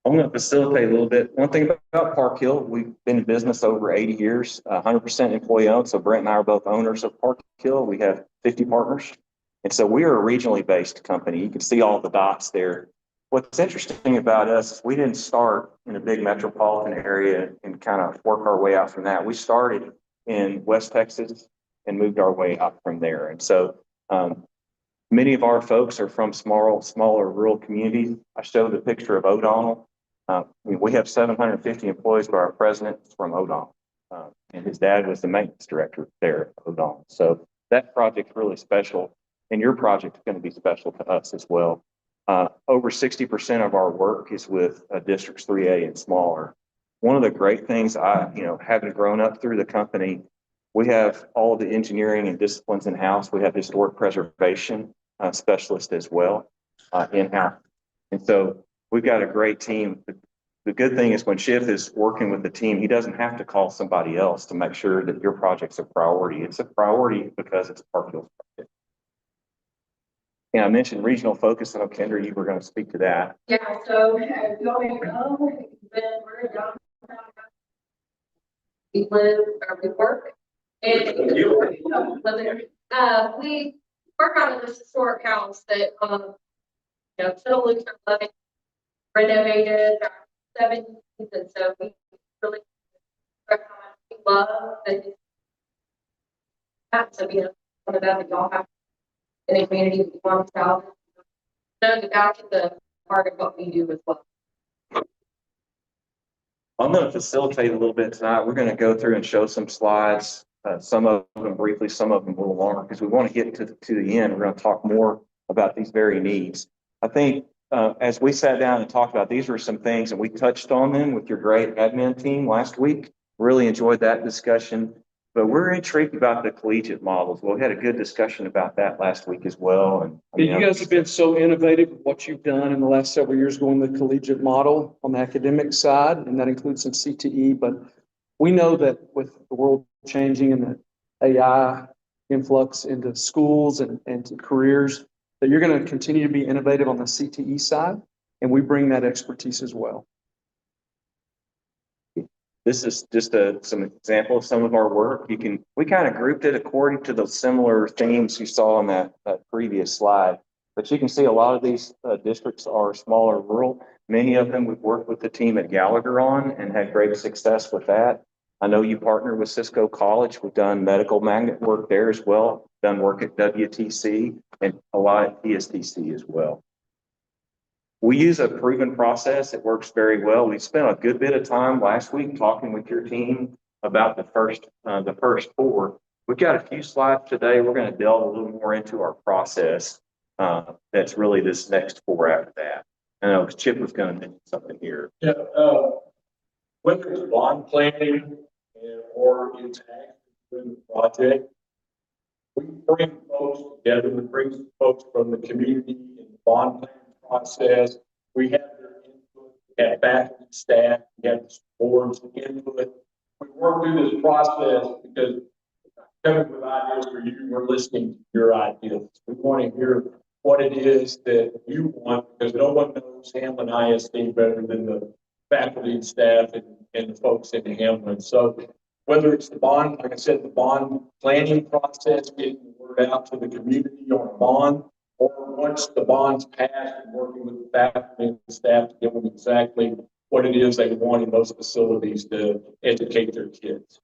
I'm going to facilitate a little bit. One thing about Park Hill, we've been in business over 80 years, 100% employee owned. So Brent and I are both owners of Park Hill. We have 50 partners. And so we are a regionally based company. You can see all the dots there. What's interesting about us is we didn't start in a big metropolitan area and kind of work our way out from that. We started in West Texas and moved our way up from there. And so many of our folks are from smaller rural communities. I showed a picture of O'Donnell. We have 750 employees, but our president is from O'Donnell. And his dad was the maintenance director there at O'Donnell. So that project's really special. And your project is going to be special to us as well. Over 60% of our work is with districts 3A and smaller. One of the great things having grown up through the company, we have all of the engineering and disciplines in-house. We have historic preservation specialists as well in-house. And so we've got a great team. The good thing is when Schiff is working with the team, he doesn't have to call somebody else to make sure that your project's a priority. It's a priority because it's Park Hill's project. And I mentioned regional focus. I know Kendra, you were going to speak to that. Yeah, so as you already know, we're in downtown. We live or we work. And we work out of this historic house that Phil Luther living renovated back in the 70s, and so we really love that. So one of that y'all have in the community that you want to tell. So that's the part of what we do as well. I'm going to facilitate a little bit tonight. We're going to go through and show some slides, some of them briefly, some of them a little longer, because we want to get to the end. We're going to talk more about these very needs. I think as we sat down and talked about, these were some things, and we touched on them with your great admin team last week. Really enjoyed that discussion. But we're intrigued about the collegiate models. Well, we had a good discussion about that last week as well. And You guys have been so innovative with what you've done in the last several years going the collegiate model on the academic side, and that includes some CTE. But we know that with the world changing and the AI influx into schools and to careers, that you're going to continue to be innovative on the CTE side, and we bring that expertise as well. This is just some example of some of our work. We kind of grouped it according to the similar themes you saw on that previous slide. But you can see a lot of these districts are smaller rural. Many of them we've worked with the team at Gallagher on and had great success with that. I know you partner with Cisco College. We've done medical magnet work there as well, done work at WTC and a lot at PSTC as well. We use a proven process. It works very well. We spent a good bit of time last week talking with your team about the first four. We've got a few slides today. We're going to delve a little more into our process. That's really this next four after that. I know Chip was going to mention something here. Yeah, whether it's bond planning or it's actually the project, we bring folks together. We bring folks from the community in the bond planning process. We have their input, we have faculty, staff, we have the board's input. We work through this process because coming with ideas for you, we're listening to your ideas. We want to hear what it is that you want, because no one knows Hamlin ISD better than the faculty and staff and the folks in Hamlin. So whether it's the bond, like I said, the bond planning process, getting the word out to the community on a bond, or once the bond's passed and working with the faculty and staff to give them exactly what it is they want in those facilities to educate their kids.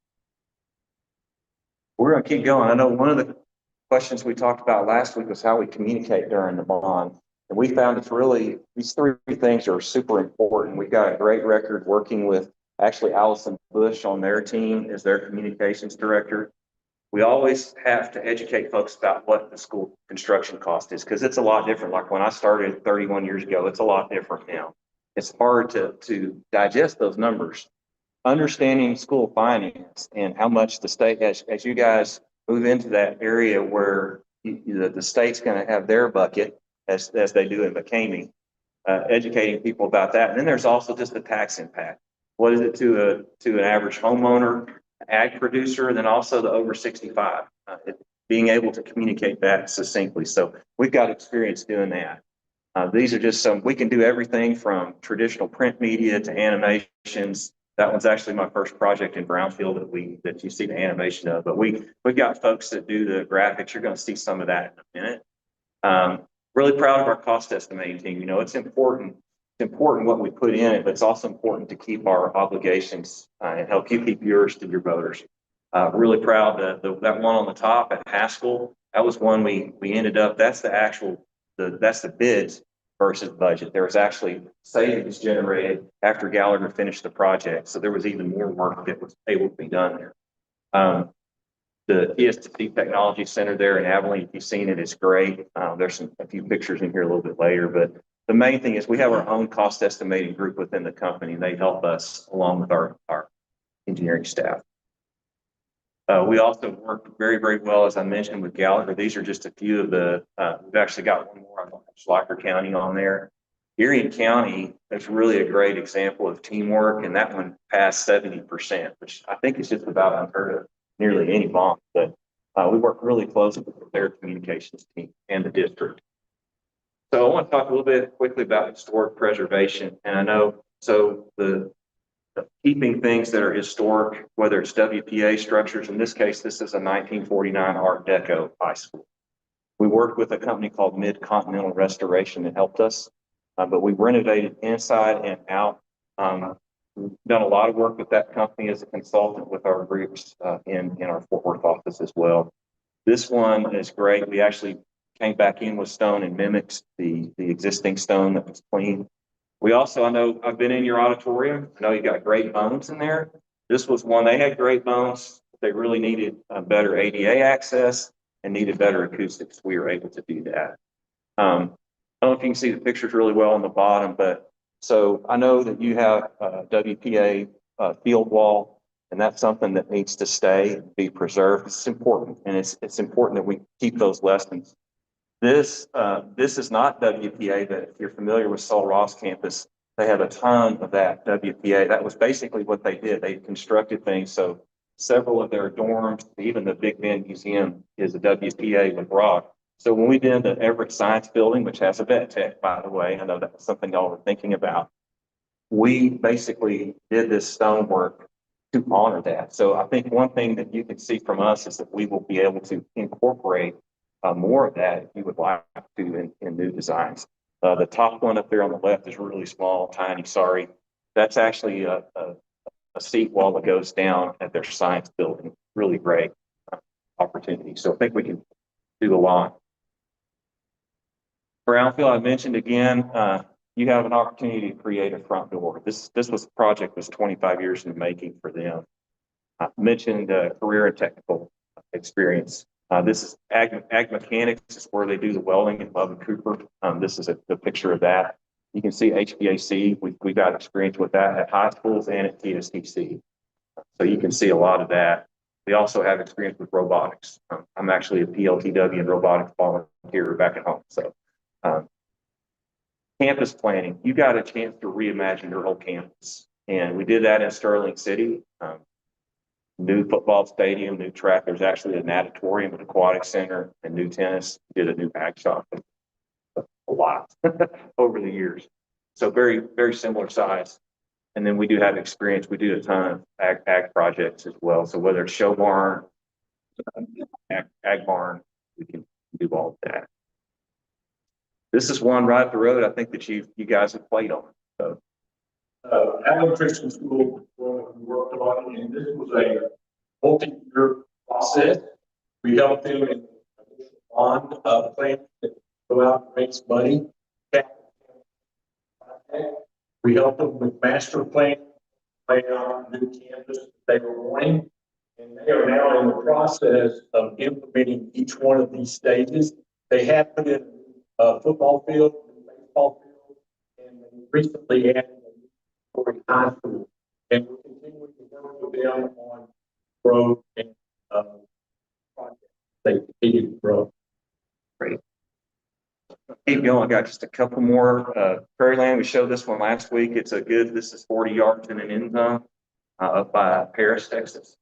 We're going to keep going. I know one of the questions we talked about last week was how we communicate during the bond. And we found it's really, these three things are super important. We've got a great record working with actually Allison Bush on their team as their communications director. We always have to educate folks about what the school construction cost is, because it's a lot different. Like when I started 31 years ago, it's a lot different now. It's hard to digest those numbers. Understanding school finance and how much the state, as you guys move into that area where the state's going to have their bucket, as they do in McCamey, educating people about that. And then there's also just the tax impact. What is it to an average homeowner, ag producer, and then also the over 65, being able to communicate that succinctly. So we've got experience doing that. These are just some, we can do everything from traditional print media to animations. That one's actually my first project in Brownfield that you see the animation of, but we've got folks that do the graphics. You're going to see some of that in a minute. Really proud of our cost estimating team. You know, it's important what we put in it, but it's also important to keep our obligations and help you keep yours to your voters. Really proud that that one on the top at Haskell, that was one we ended up, that's the bids versus budget. There was actually savings generated after Gallagher finished the project. So there was even more work that was able to be done there. The ESTC Technology Center there in Abilene, if you've seen it, it's great. There's a few pictures in here a little bit later, but the main thing is we have our own cost estimating group within the company. They help us along with our engineering staff. We also work very, very well, as I mentioned, with Gallagher. These are just a few of the, we've actually got one more on Schleicher County on there. Erie County is really a great example of teamwork, and that one passed 70%, which I think is just about unheard of nearly any bond. But we work really closely with their communications team and the district. So I want to talk a little bit quickly about historic preservation. And I know, so the keeping things that are historic, whether it's WPA structures, in this case, this is a 1949 Art Deco high school. We worked with a company called Mid-Continental Restoration that helped us, but we renovated inside and out. We've done a lot of work with that company as a consultant with our groups in our Fort Worth office as well. This one is great. We actually came back in with stone and mimicked the existing stone that was clean. We also, I know, I've been in your auditorium. I know you got great bones in there. This was one, they had great bones. They really needed better ADA access and needed better acoustics. We were able to do that. I don't know if you can see the pictures really well on the bottom, but so I know that you have WPA field wall, and that's something that needs to stay and be preserved. It's important, and it's important that we keep those lessons. This is not WPA, but if you're familiar with Sol Ross campus, they have a ton of that WPA. That was basically what they did. They constructed things. So several of their dorms, even the Big Bend Museum is a WPA with rock. So when we did the Everett Science Building, which has a vet tech, by the way, I know that's something y'all were thinking about. We basically did this stonework to honor that. So I think one thing that you can see from us is that we will be able to incorporate more of that if you would like to in new designs. The top one up there on the left is really small, tiny, sorry. That's actually a seat wall that goes down at their science building. Really great opportunity. So I think we can do a lot. Brownfield, I mentioned again, you have an opportunity to create a front door. This was a project that was 25 years in the making for them. I mentioned career and technical experience. This is ag mechanics. This is where they do the welding in Love and Cooper. This is the picture of that. You can see HVAC. We got experience with that at high schools and at TSTC. So you can see a lot of that. We also have experience with robotics. I'm actually a PLTW and robotics volunteer back at home. So campus planning, you got a chance to reimagine your whole campus. And we did that in Sterling City. New football stadium, new track. There's actually a natatorium, an aquatic center, and new tennis. We did a new ag shop. A lot over the years. So very, very similar size. And then we do have experience. We do a ton of ag projects as well. So whether it's show barn, ag barn, we can do all of that. This is one right up the road, I think that you guys have played on. So. Allen Christian School, we worked on, and this was a multi-year process. We helped them in on plan that go out and raise money. We helped them with master plan, lay out a new campus they were wanting, and they are now in the process of implementing each one of these stages. They have put in a football field, a baseball field, and they recently added for high school, and we're continuing to work with them on growth and projects. They continue to grow. Great. Keep going. I got just a couple more. Prairie Land, we showed this one last week. It's a good, this is 40 yards in an end zone up by Paris, Texas.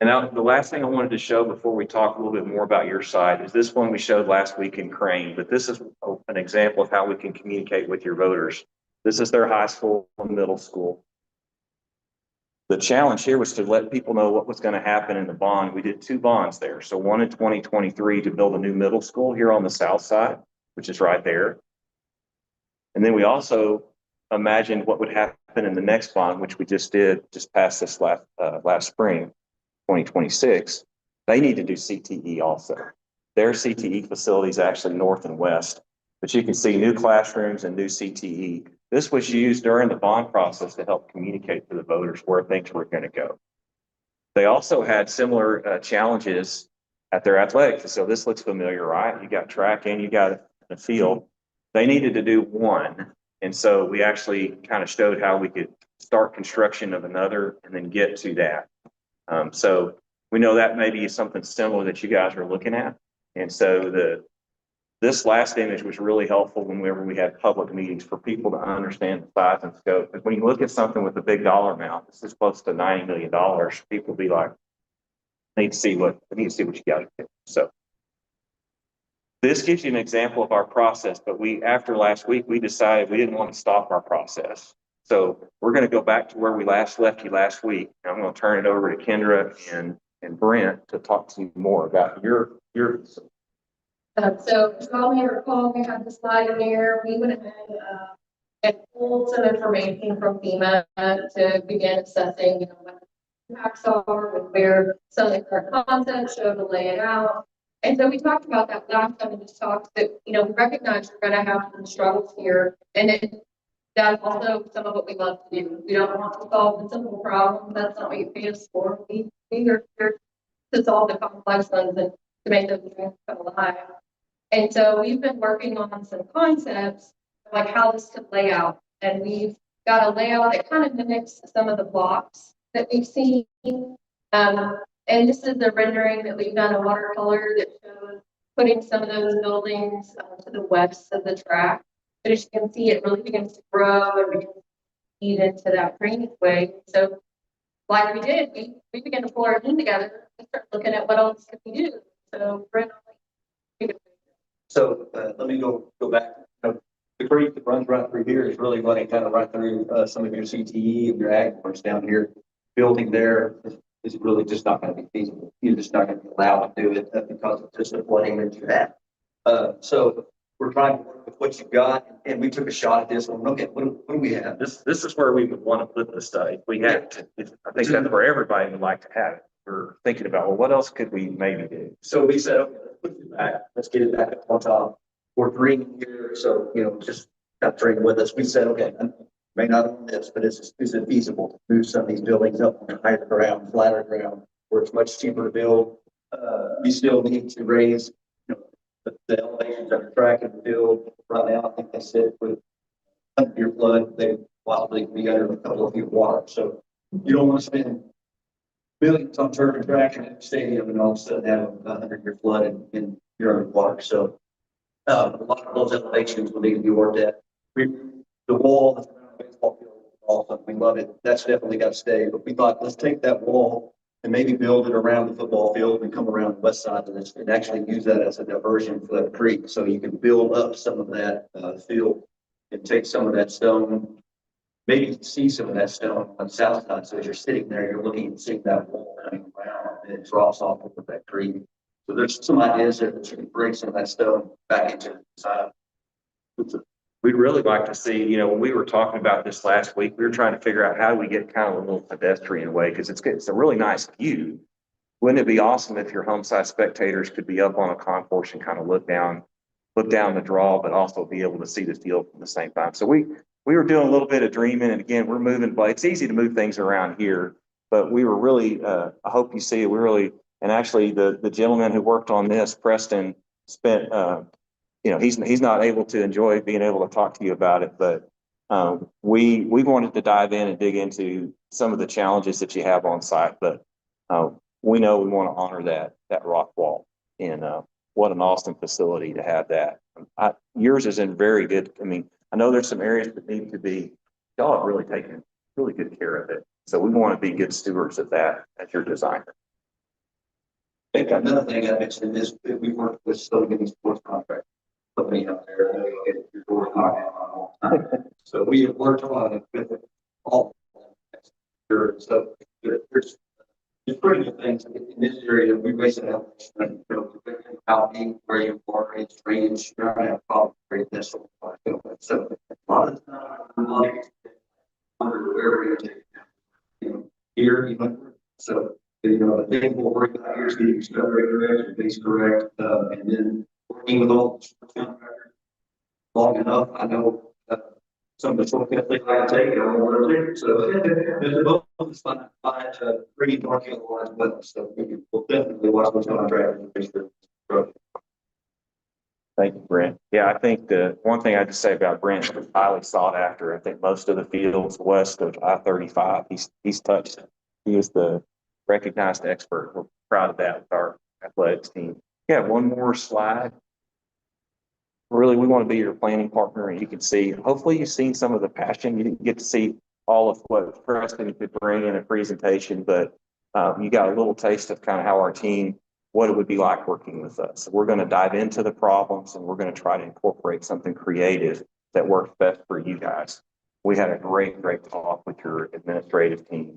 And now the last thing I wanted to show before we talk a little bit more about your side is this one we showed last week in Crane, but this is an example of how we can communicate with your voters. This is their high school and middle school. The challenge here was to let people know what was going to happen in the bond. We did 2 bonds there. So one in 2023 to build a new middle school here on the south side, which is right there. And then we also imagined what would happen in the next bond, which we just did, just passed this last spring, 2026. They need to do CTE also. Their CTE facilities actually north and west, but you can see new classrooms and new CTE. This was used during the bond process to help communicate to the voters where things were going to go. They also had similar challenges at their athletic facility. This looks familiar, right? You got track and you got the field. They needed to do one. And so we actually kind of showed how we could start construction of another and then get to that. So we know that maybe is something similar that you guys are looking at. And so this last image was really helpful whenever we had public meetings for people to understand the size and scope. Because when you look at something with a big dollar amount, this is close to $90 million, people be like, I need to see what you got to do. So this gives you an example of our process, but after last week, we decided we didn't want to stop our process. So we're going to go back to where we left you last week. I'm going to turn it over to Kendra and Brent to talk to you more about your So as you all may recall, we had the slide in there. We went ahead and pulled some information from FEMA to begin assessing, what the impacts are, and where some of the current concepts show to lay it out. And so we talked about that last time in this talk that, we recognize you're gonna have some struggles here. And that's also some of what we love to do. We don't want to solve the simple problems. That's not what you pay us for. We are here to solve the complex ones and to make those dreams come alive. And so we've been working on some concepts, like how this could lay out. And we've got a layout that kind of mimics some of the blocks that we've seen. And this is the rendering that we've done a watercolor that shows putting some of those buildings to the west of the track. But as you can see, it really begins to grow and begins to feed into that drainage way. So like we did, we began to pull our team together and start looking at what else could we do. So Brent, So, let me go back. The creek that runs right through here is really running kind of right through, some of your CTE and your ag parts down here. Building there is really just not going to be feasible. You're just not going to be allowed to do it because of just the flooding that you have. So we're trying to work with what you've got, and we took a shot at this one. Okay, what do we have? This is where we would want to put the study. We have to, I think that's where everybody would like to have it. We're thinking about, well, what else could we maybe do? So we said, okay, let's put it back. Let's get it back up on top. We're dreaming here, so, just not dream with us. We said, okay, may not own this, but is it feasible to move some of these buildings up on higher ground, flatter ground, where it's much cheaper to build? We still need to raise, the elevations of the track and the field. Right now, I think they said with under flood, they possibly be under a couple of feet of water. So you don't want to spend millions on turf and track and a stadium and all of a sudden have a 100-year flood and you're underwater. So a lot of those elevations will need to be worked at. The wall that's around the baseball field, also, we love it. That's definitely got to stay. But we thought, let's take that wall and maybe build it around the football field and come around the west side of this and actually use that as a diversion for that creek. So you can build up some of that field and take some of that stone, maybe see some of that stone on the south side. So as you're sitting there, you're looking and seeing that wall coming around and it drops off of that creek. So there's some ideas there that you can bring some of that stone back into the side. We'd really like to see, when we were talking about this last week, we were trying to figure out how do we get kind of a little pedestrian way, because it's a really nice view. Wouldn't it be awesome if your home side spectators could be up on a concourse and kind of look down the draw, but also be able to see the field at the same time? So we were doing a little bit of dreaming, and again, we're moving, but it's easy to move things around here, but we were really, I hope you see it, and actually the gentleman who worked on this, Preston, spent, he's not able to enjoy being able to talk to you about it, but we wanted to dive in and dig into some of the challenges that you have on site, but we know we want to honor that rock wall, and what an awesome facility to have that. Yours is in very good. I mean, I know there's some areas that need to be. Y'all have really taken really good care of it, so we want to be good stewards of that as your designer. I think another thing I mentioned is that we work with so many sports contractors. Somebody out there, get your door knocking on all the time. So we have worked on it with all. So there's pretty good things in this area. We raise it out, out where you are, it's drainage, you're gonna have problems with this. So a lot of the time, under where we here, so. I think we'll work out here, getting stuff correct, things correct, and then working with all the contractors long enough. I know some of the shortcuts they like to take, I don't want to take. So there's both fun bringing market as well. So we'll definitely watch those contractors. Thank you, Brent. Yeah, I think the one thing I just say about Brent is highly sought after. I think most of the fields west of I-35, he's touched it. He is the recognized expert. We're proud of that with our athletics team. Yeah, one more slide. Really, we want to be your planning partner, and you can see, hopefully you've seen some of the passion. You didn't get to see all of what Preston could bring in a presentation, but you got a little taste of kind of how our team, what it would be like working with us. So we're going to dive into the problems, and we're going to try to incorporate something creative that works best for you guys. We had a great talk with your administrative team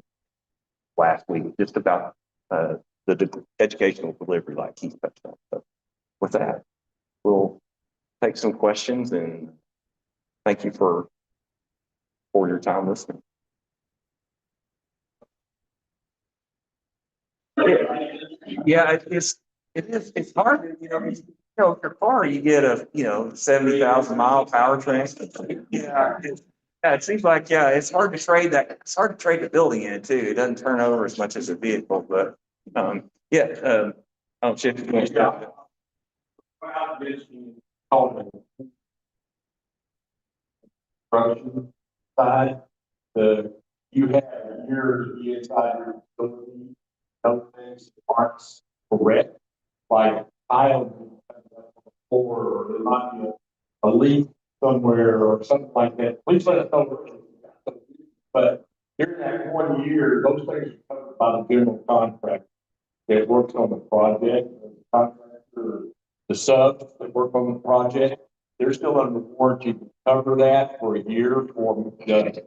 last week, just about the educational delivery, like Keith touched on. So with that, we'll take some questions, and thank you for your time listening. Yeah, It is, it's hard, if your car, you get a, 70,000 mile powertrain. Yeah. Yeah, it seems like, yeah, it's hard to trade that, it's hard to trade the building in too. It doesn't turn over as much as a vehicle, but, yeah, oh, Chip, you want to start? Construction side, you have years to be inside your facility, things, parts, correct, like tile, or there might be a leak somewhere or something like that, please let us know. But during that 1 year, those things are covered by the general contractor that works on the project, the contractor, the subs that work on the project. They're still under warranty to cover that for a year for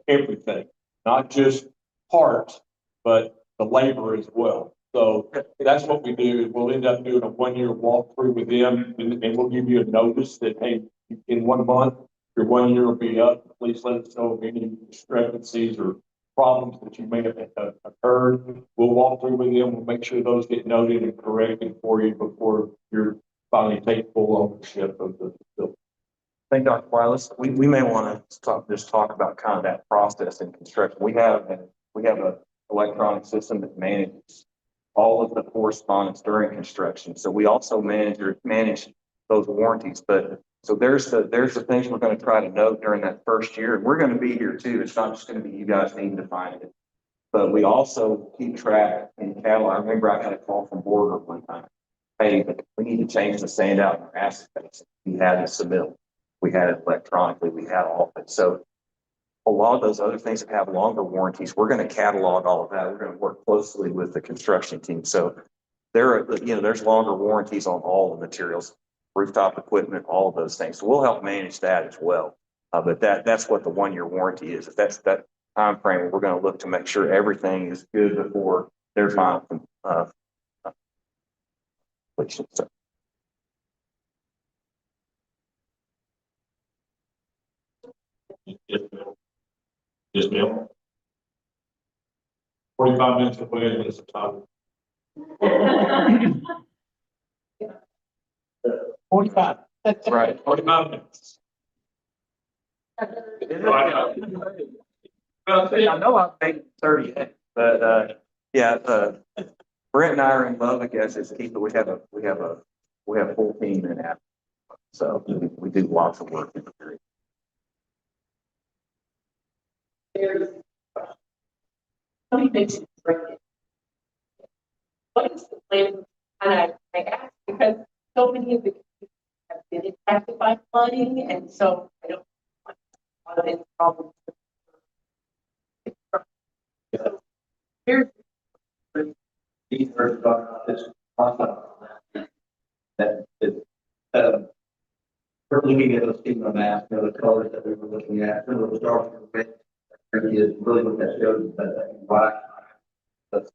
everything, not just parts, but the labor as well. So that's what we do. We'll end up doing a 1 year walkthrough with them, and we'll give you a notice that, hey, in 1 month, your 1 year will be up. Please let us know of any discrepancies or problems that you may have occurred. We'll walk through with them. We'll make sure those get noted and corrected for you before you're finally take full ownership of the facility. I think, Dr. Wireless, we may want to talk about kind of that process in construction. We have an electronic system that manages all of the correspondence during construction. So we also manage those warranties. But so there's the things we're going to try to note during that first year. And we're going to be here too. It's not just going to be you guys needing to find it. But we also keep track in catalog. I remember I had a call from Border one time. Hey, we need to change the sand out in our acid base. We had it submitted. We had it electronically. We had all of it. So a lot of those other things that have longer warranties, we're going to catalog all of that. We're going to work closely with the construction team. So there's longer warranties on all the materials, rooftop equipment, all of those things. So we'll help manage that as well. But that's what the 1 year warranty is. If that's that time frame, we're going to look to make sure everything is good before their final completion. So. Just Bill. 45 minutes away and it's a time. 45. That's right. 45 minutes. Well, I know I've made 30, but yeah, Brent and I are in love, I guess, is keep it. We have a full team in that. So we do lots of work in the period. There's something makes you break it. What is the plan? And I ask because so many of the communities have been impacted by flooding, and so I don't want a lot of these problems. So here's He heard about this process that we're looking at those things on that, the colors that we were looking at, some of those darker red. Is really what that shows is that black. That's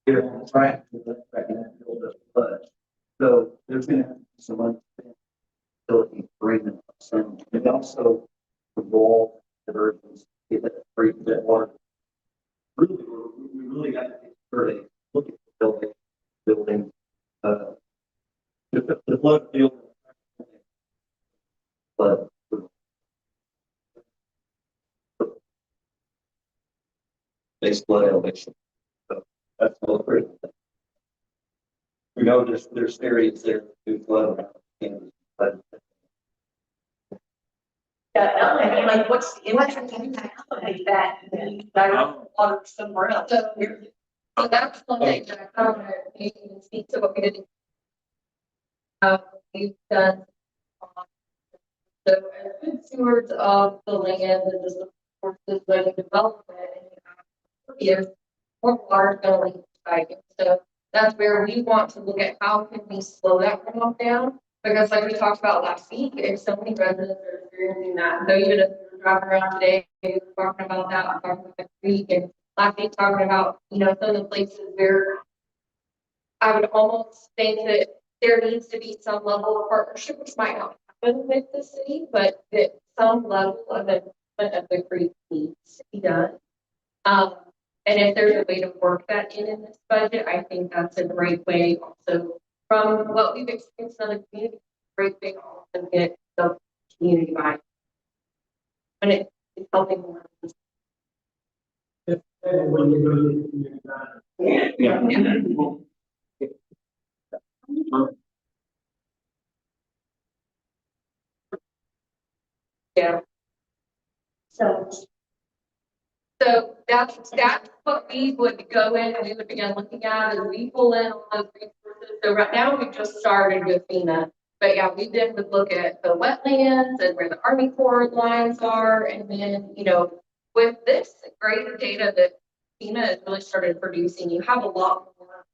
here on the track, back in that field of flood. So there's going to be some ability to bring them some, and also the wall diversions, get that free that water. Really, we really got to get early, look at the building, the flood field. But base flood elevation. So that's a little critical. We know there's areas there to flood around. But yeah, no, I mean, like, what's the impact like that? Direct water somewhere else. So that's something that I found that you can speak to what we did. We've done. So as good stewards of the land and just the forces like development and more water going to leak back. So that's where we want to look at how can we slow that runoff down. Because like we talked about last week, if so many residents are experiencing that. So even if we're driving around today, we were talking about that, we're talking about next week, and last week talking about, some of the places where I would almost think that there needs to be some level of partnership, which might not happen with the city, but that some level of the creek needs to be done. And if there's a way to work that in this budget, I think that's a great way also from what we've experienced in other communities, great way to also get the community buy. And it's helping more. Yeah. So that's what we would go in and we would begin looking at is we pull in all those resources. So right now we just started with FEMA, but yeah, we then would look at the wetlands and where the Army Corps lines are. And then, you know, with this great data that FEMA has really started producing, you have a lot more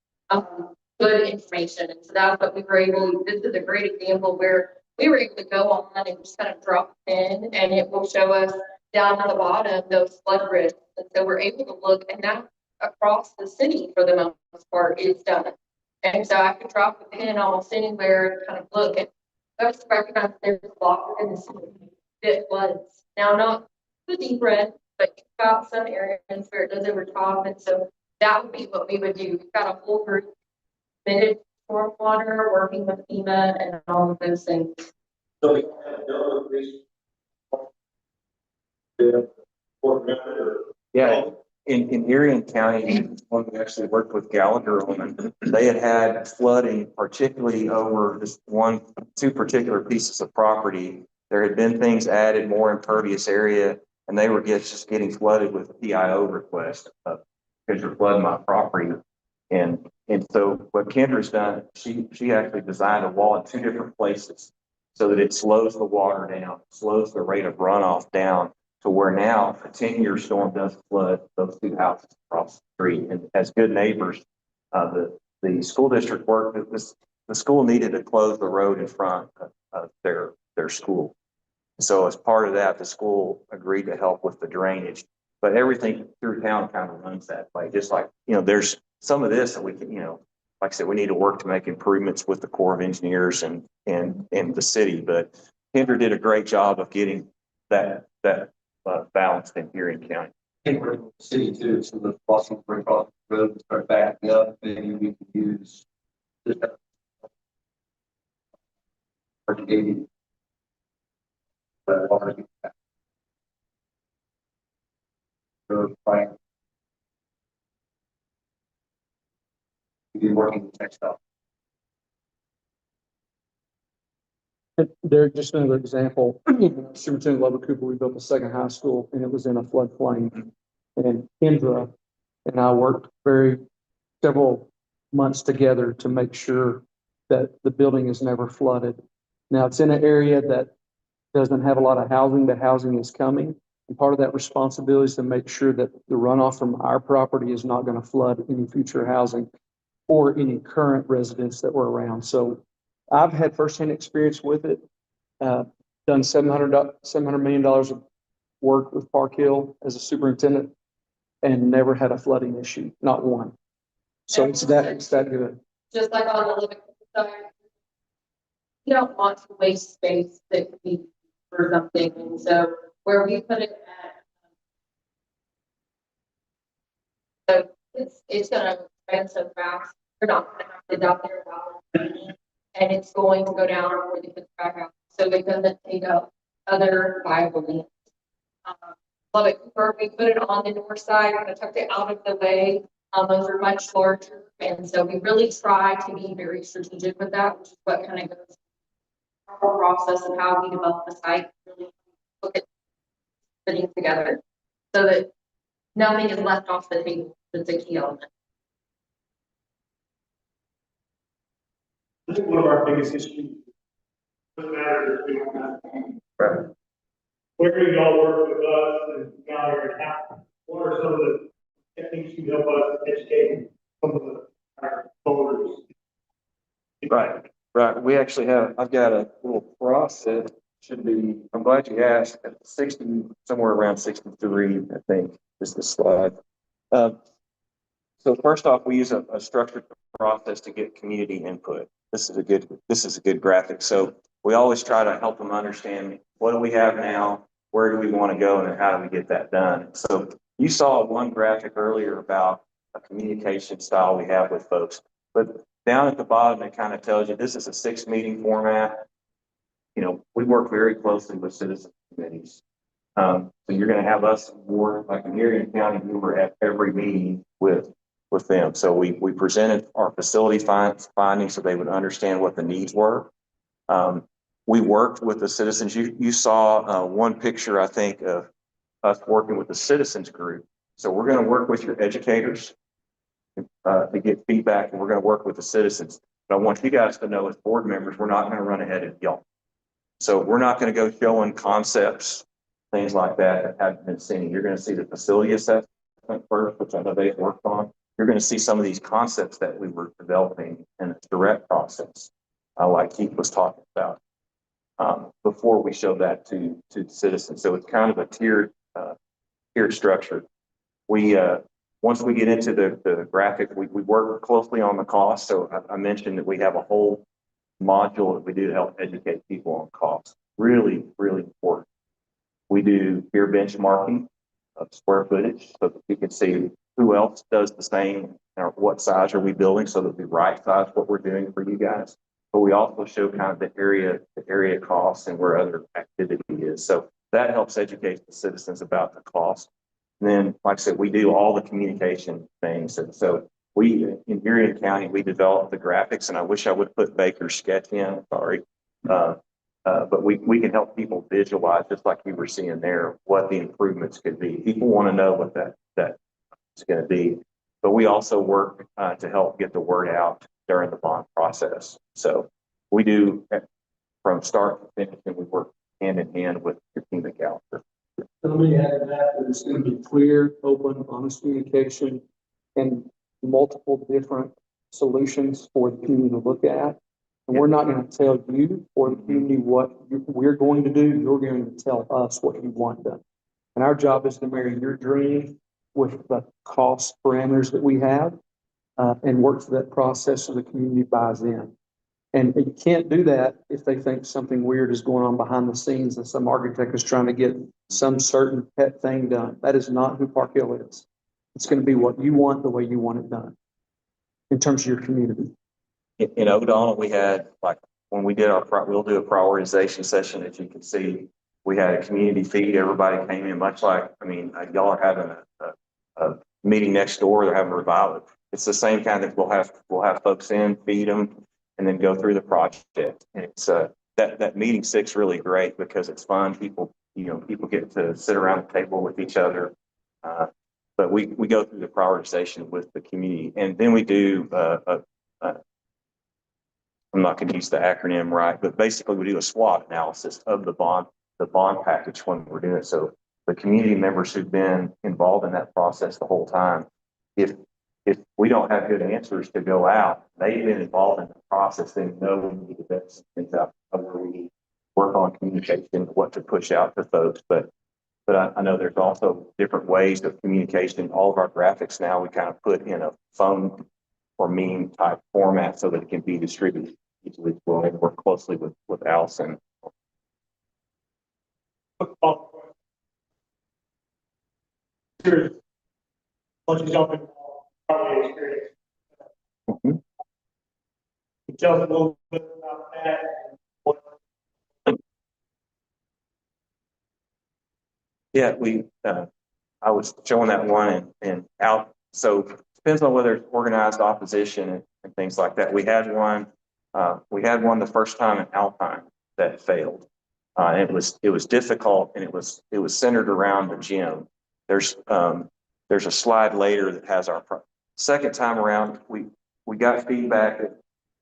good information. And so that's what we were able, this is a great example where we were able to go on and just kind of drop in and it will show us down at the bottom, those flood risks. And so we're able to look, and that across the city for the most part is done. And so I could drop a pin almost anywhere and kind of look and just recognize there's a block within the city that floods. Now, not the deep red, but you've got some areas where it does overtop. And so that would be what we would do. We've got a whole group committed stormwater, working with FEMA and all of those things. So we have no increase. Yeah, in Erie County, when we actually worked with Gallagher on, they had flooding, particularly over this two particular pieces of property. There had been things added, more impervious area, and they were just getting flooded with PIO requests because you're flooding my property. And so what Kendra's done, she actually designed a wall in two different places so that it slows the water down, slows the rate of runoff down. To where now a 10-year storm doesn't flood those two houses across the street. And as good neighbors, the school district worked. The school needed to close the road in front of their school. So as part of that, the school agreed to help with the drainage. But everything through town kind of runs that way. Just like, you know, there's some of this that we can, you know, like I said, we need to work to make improvements with the Corps of Engineers and the city. But Kendra did a great job of getting that balanced in Erie County. I think we're in the city too, so the Boston Spring Cross Road start backing up, maybe we can use this. Be working with tech stuff. They're just another example. Superintendent Lovell Cooper, we built a second high school and it was in a floodplain. And Kendra and I worked several months together to make sure that the building is never flooded. Now it's in an area that doesn't have a lot of housing. The housing is coming. And part of that responsibility is to make sure that the runoff from our property is not going to flood any future housing or any current residents that were around. So I've had firsthand experience with it. Done $700 million of work with Park Hill as a superintendent and never had a flooding issue, not one. So it's that good. Just like on the living side, you don't want to waste space that could be for something. And so where we put it at, so it's gonna spread so fast. We're not gonna have to dump there and it's going to go down where they put it back out. So it doesn't take up other viable lands. Love it. We put it on the north side, I took it out of the way. Those are much larger. And so we really try to be very strategic with that, which is what kind of goes our process of how we develop the site, really look at putting together so that nothing is left off the table. That's a key element. I think one of our biggest issues doesn't matter if we don't have. Right. Where do y'all work with us and Gallagher and how? What are some of the techniques you help us educate some of our voters? Right. We actually I've got a little process. Should be, I'm glad you asked, at 60, somewhere around 63, I think, is the slide. So first off, we use a structured process to get community input. This is a good graphic. So we always try to help them understand what do we have now, where do we want to go, and then how do we get that done. So you saw one graphic earlier about a communication style we have with folks, but down at the bottom, it kind of tells you this is a 6-meeting format. You know, we work very closely with citizen committees. So you're going to have us more like in Marion County, we were at every meeting with them. So we presented our facility findings so they would understand what the needs were. We worked with the citizens. You saw one picture, I think, of us working with the citizens group. So we're going to work with your educators to get feedback, and we're going to work with the citizens. But I want you guys to know as board members, we're not going to run ahead of y'all. So we're not going to go showing concepts, things like that haven't been seen. You're going to see the facility assessment first, which I know they've worked on. You're going to see some of these concepts that we were developing in a direct process, like Keith was talking about, before we show that to citizens. So it's kind of a tiered structure. We once we get into the graphic, we work closely on the cost. So I mentioned that we have a whole module that we do to help educate people on cost. Really, really important. We do peer benchmarking of square footage so that we can see who else does the same or what size are we building so that we right size what we're doing for you guys. But we also show kind of the area costs and where other activity is. So that helps educate the citizens about the cost. And then, like I said, we do all the communication things. And so we, in Marion County, we developed the graphics, and I wish I would put Baker's sketch in, sorry. But we can help people visualize, just like you were seeing there, what the improvements could be. People want to know what that is going to be. But we also work to help get the word out during the bond process. So we do from start to finish, and we work hand in hand with your team at Gallagher. Let me add to that, there's going to be clear, open, honest communication and multiple different solutions for the community to look at. And we're not going to tell you or the community what we're going to do. You're going to tell us what you want done. And our job is to marry your dream with the cost parameters that we have and work through that process so the community buys in. And you can't do that if they think something weird is going on behind the scenes and some architect is trying to get some certain pet thing done. That is not who Park Hill is. It's going to be what you want, the way you want it done in terms of your community. In O'Donnell, we had, like, when we did we'll do a prioritization session. As you can see, we had a community feed. Everybody came in, much like, I mean, y'all are having a meeting next door. They're having a revival. It's the same kind of, we'll have folks in, feed them, and then go through the project. And it's that meeting 6 really great because it's fun. People get to sit around the table with each other. But we go through the prioritization with the community, and then we do I'm not going to use the acronym right, but basically we do a SWOT analysis of the bond package when we're doing it. So the community members who've been involved in that process the whole time, if we don't have good answers to go out, they've been involved in the process, they know we need to vet some things out, where we need to work on communication, what to push out to folks. But I know there's also different ways of communication. All of our graphics now we kind of put in a phone or meme type format so that it can be distributed easily. We'll work closely with Allison. Sure. Once you jump in, probably experience. Mm-hmm. Tell us a little bit about that. Yeah, I was showing that one and out. So it depends on whether it's organized opposition and things like that. We had one the first time in Alpine that failed. It was difficult, and it was centered around the gym. There's a slide later that has our second time around. We got feedback.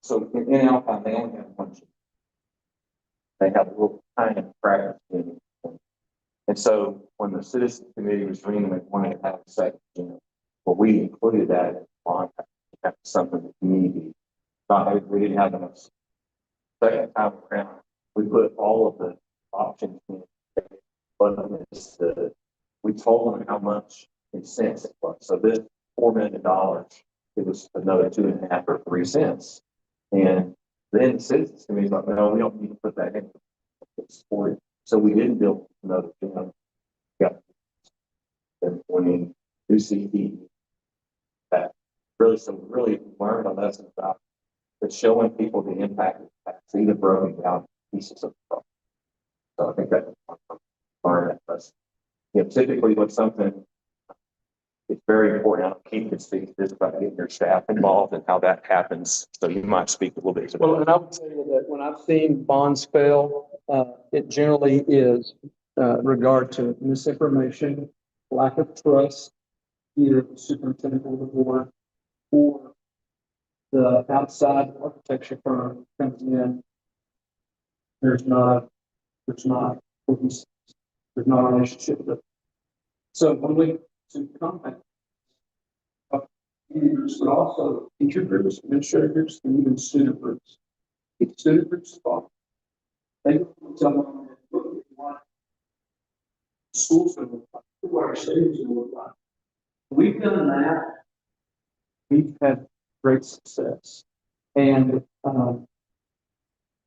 So in Alpine, they only have one gym. They have a little kind of practice gym. And so when the citizen committee was reading, they wanted to have a second gym. Well, we included that in the bond. That's something the community thought we didn't have enough. Second time around, we put all of the options in. But we told them how much in cents it was. So this $4 million, it was another 2.5 or 3 cents. And then the citizens committee was like, no, we don't need to put that in. It's for it. So we didn't build another gym. And when you do see that really learned a lesson about but showing people the impact of see the broken down pieces of the problem. So I think that's learn that lesson. You know, typically when something it's very important. I don't keep it speak this about getting your staff involved and how that happens. So you might speak a little bit to that. Well, and I would tell you that when I've seen bonds fail, it generally is regard to misinformation, lack of trust, either the superintendent or the board, or the outside architecture firm comes in. There's not a relationship with it. So when we to comment leaders, but also teacher groups, administrator groups, and even student groups. If student groups talk, they will tell them, look at what schools are look like, what our stadiums will look like. We've done that. We've had great success. And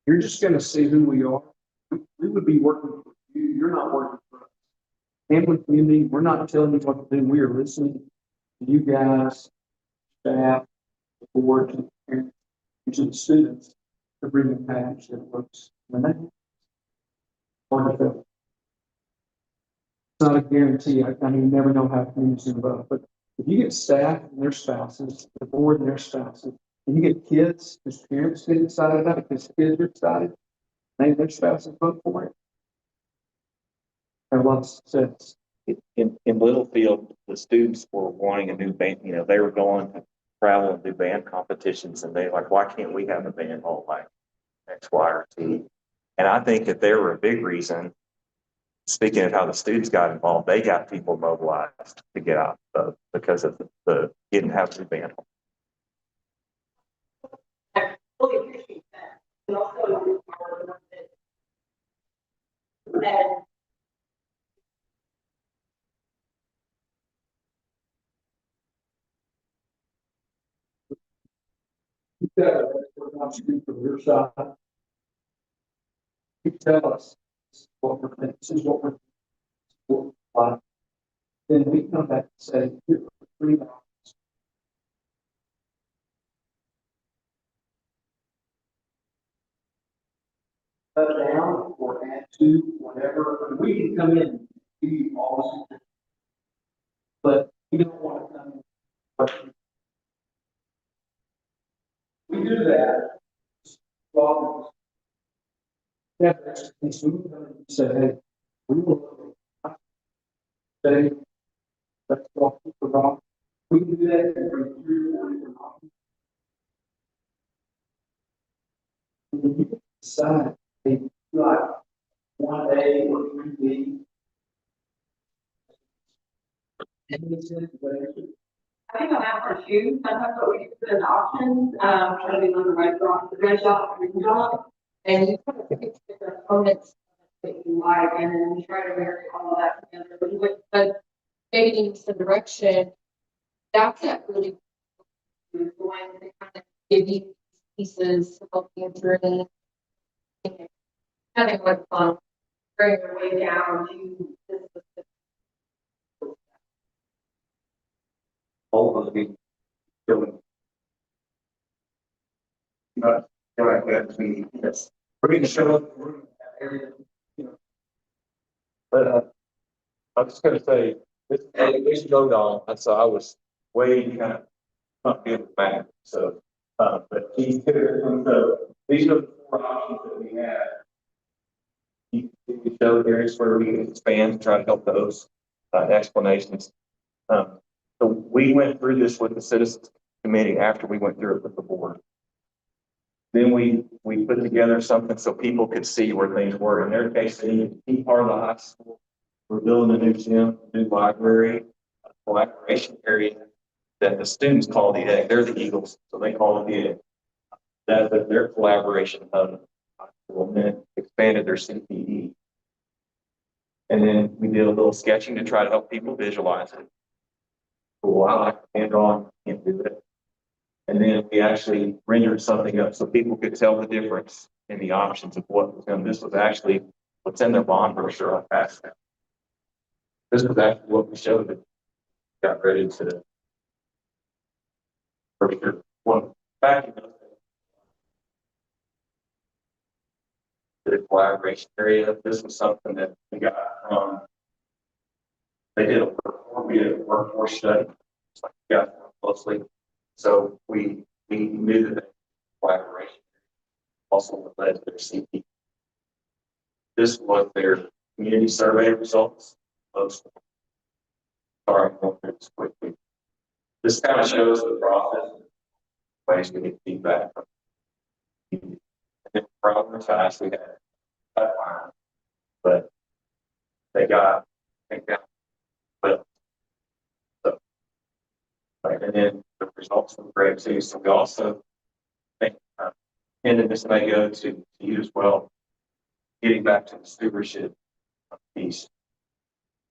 you're just going to see who we are. We would be working for you. You're not working for us. Hamlin community, we're not telling you what to do. We are listening to you guys, staff, the board, and parents, and to the students to bring a package that works. And that, it's not a guarantee. I mean, you never know how communities involved, but if you get staff and their spouses, the board and their spouses, and you get kids whose parents get excited about it because kids are excited, and their spouses vote for it, have a lot of success. In Littlefield, the students were wanting a new band, you know, they were going to travel and do band competitions and they like, why can't we have a band hall like X, Y, or T? And I think that they were a big reason, speaking of how the students got involved, they got people mobilized to get out because of the didn't have a band hall. I really appreciate that. And also, and We're speak from your side. You tell us this is what we're thinking, this is what we're like. Then we come back and say, here are 3 options. Cut down or add to whatever. We can come in and give you all this. But we don't want to come in. But we do that. Problems. Yeah, we say, hey, we will say, let's walk the rock. We can do that and bring 3 or 4 different options. And then you can decide if you like 1A or 3B. I think I'm out for shoes. Sometimes what we do put in options, try to be on the red job, green job, and you kind of pick different components that you like, and then you try to marry all of that together. But taking some direction, that's that really is going to kind of give you pieces to help you journey. Having like fun, bring your way down to this. Hopefully, doing. But like that, yes, we're going to show up. Area, you know. But I'm just going to say this go on, and so I was way kind of not good back. So, but these so these are the 4 options that we have. You show areas where we can expand, try to help those explanations. So we went through this with the citizens committee after we went through it with the board. Then we put together something so people could see where things were. In their case, they needed to keep part of the high school. We're building a new gym, new library, a collaboration area that the students call the egg. They're the Eagles, so they call it the egg. That's their collaboration hub. And then expanded their CPE. And then we did a little sketching to try to help people visualize it. Cool, I like hand drawing, can't do it. And then we actually rendered something up so people could tell the difference in the options of what was done. This was actually what's in their bond brochure. I passed that. This was actually what we showed that got ready to. For sure. One back in the collaboration area, this was something that we got from. They did a workforce study, it's like we got closely. So we knew that collaboration also led to their CP. This was their community survey results. Sorry, I'm going through this quickly. This kind of shows the process, ways to get feedback from community. And then prioritize, we had a pipeline, but they got, but so, right, and then the results were great too. So we also think, and then this may go to you as well, getting back to the stewardship piece.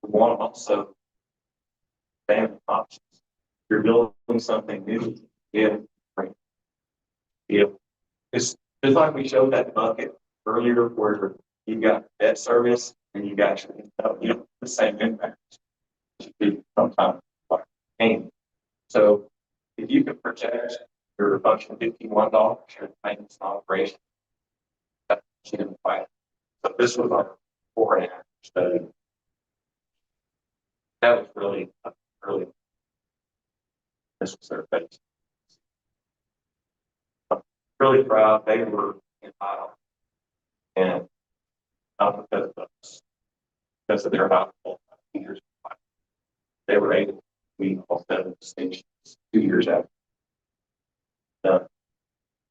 We want to also family options. If you're building something new, it's just like we showed that bucket earlier where you got debt service and you got the same impact. Sometimes like pain. So if you can project your function $51, your maintenance and operation, that's what you can fight. So this was our 4.5 study. That was really, this was their face. I'm really proud they were in aisle. And not because of us, because of their household years. They were able to meet all 7 distinctions 2 years after.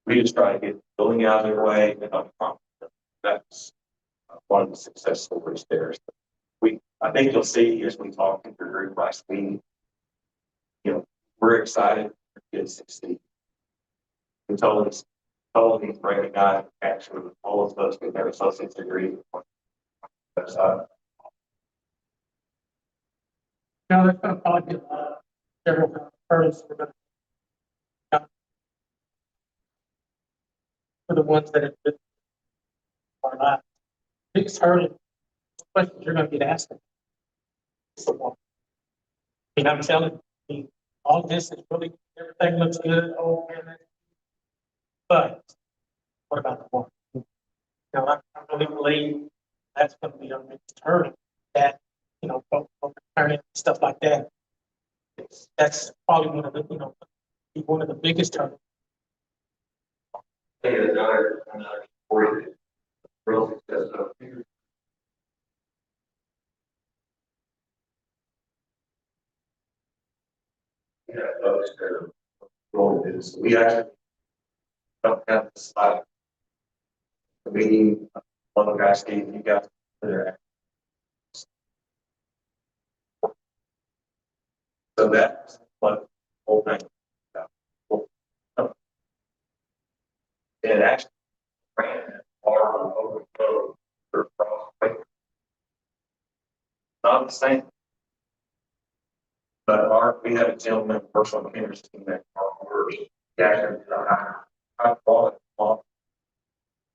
We just try to get the building out of their way, and I'm confident that's one of the success stories there. I think you'll see as we talk in your group last week, we're excited for kids to succeed. We totally recognize actually all of those with their associate's degree. Now, there's gonna probably be several hurdles for the ones that are not. Biggest hurdle, questions you're gonna get asked. I'm telling you, all this is really, everything looks good, oh, man. But what about the one? Now, I really believe that's gonna be our biggest hurdle, that, stuff like that. That's probably one of the, one of the biggest hurdles. Another story that real success of folks that are role is we actually don't have the slide. The meeting, one of the guys gave you guys their. So that's what the whole thing. And actually ran far overflow for cross. Not the same. But we had a gentleman, personal trainers team that worked. He actually did a high quality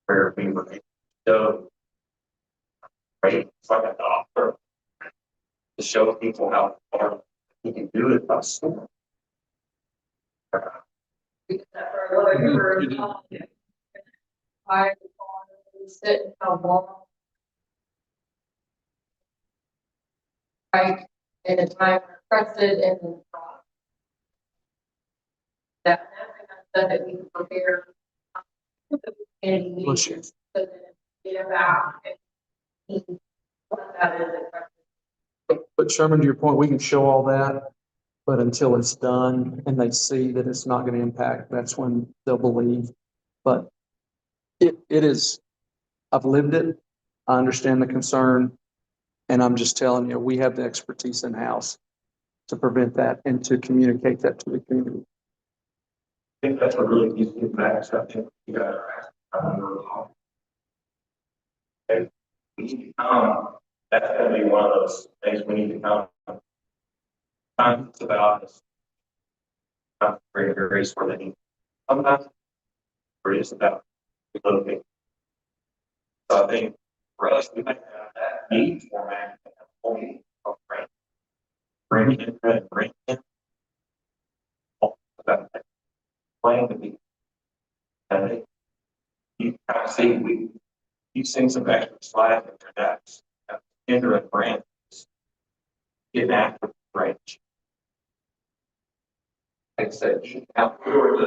where we were able to show, right? It's like a doctor to show people how far he can do it by storm. I sit how long. Right, in a time requested and then that that we can prepare. And Bless you. so that get back and what that is. But Sherman, to your point, we can show all that, but until it's done and they see that it's not going to impact, that's when they'll believe. But it is, I've lived it. I understand the concern. And I'm just telling you, we have the expertise in-house to prevent that and to communicate that to the community. I think that's a really easy impact. I think you guys are and we need to come. That's going to be one of those things we need to come. Sometimes it's about this. Very areas where they need. Sometimes it's about looking. So I think for us, we might have that meeting format only of friends. bringing in. About that plan to be. You kind of see, you've seen some extra slides in your decks. Enter a brand. Get after the range. Like I said, out the door,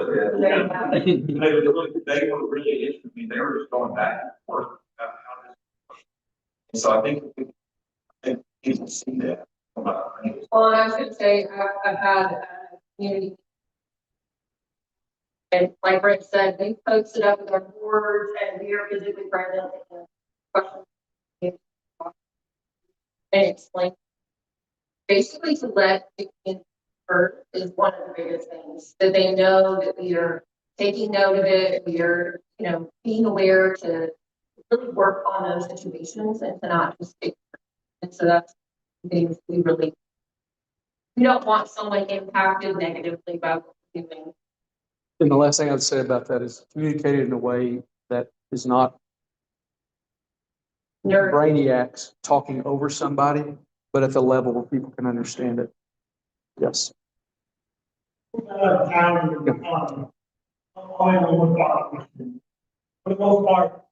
they were really interested. They were just going back and forth. And so I think you can see that. Well, and I was gonna say, I've had community. And like Rick said, we posted up with our boards and we are physically present and questions. And explain. Basically to let the community heard is one of the biggest things, that they know that we are taking note of it, we are, being aware to really work on those situations and to not just take. And so that's things we don't want someone impacted negatively by what we're doing. And the last thing I'd say about that is communicate it in a way that is not brainiacs talking over somebody, but at the level where people can understand it. Yes. Town, all in one part. For the most part,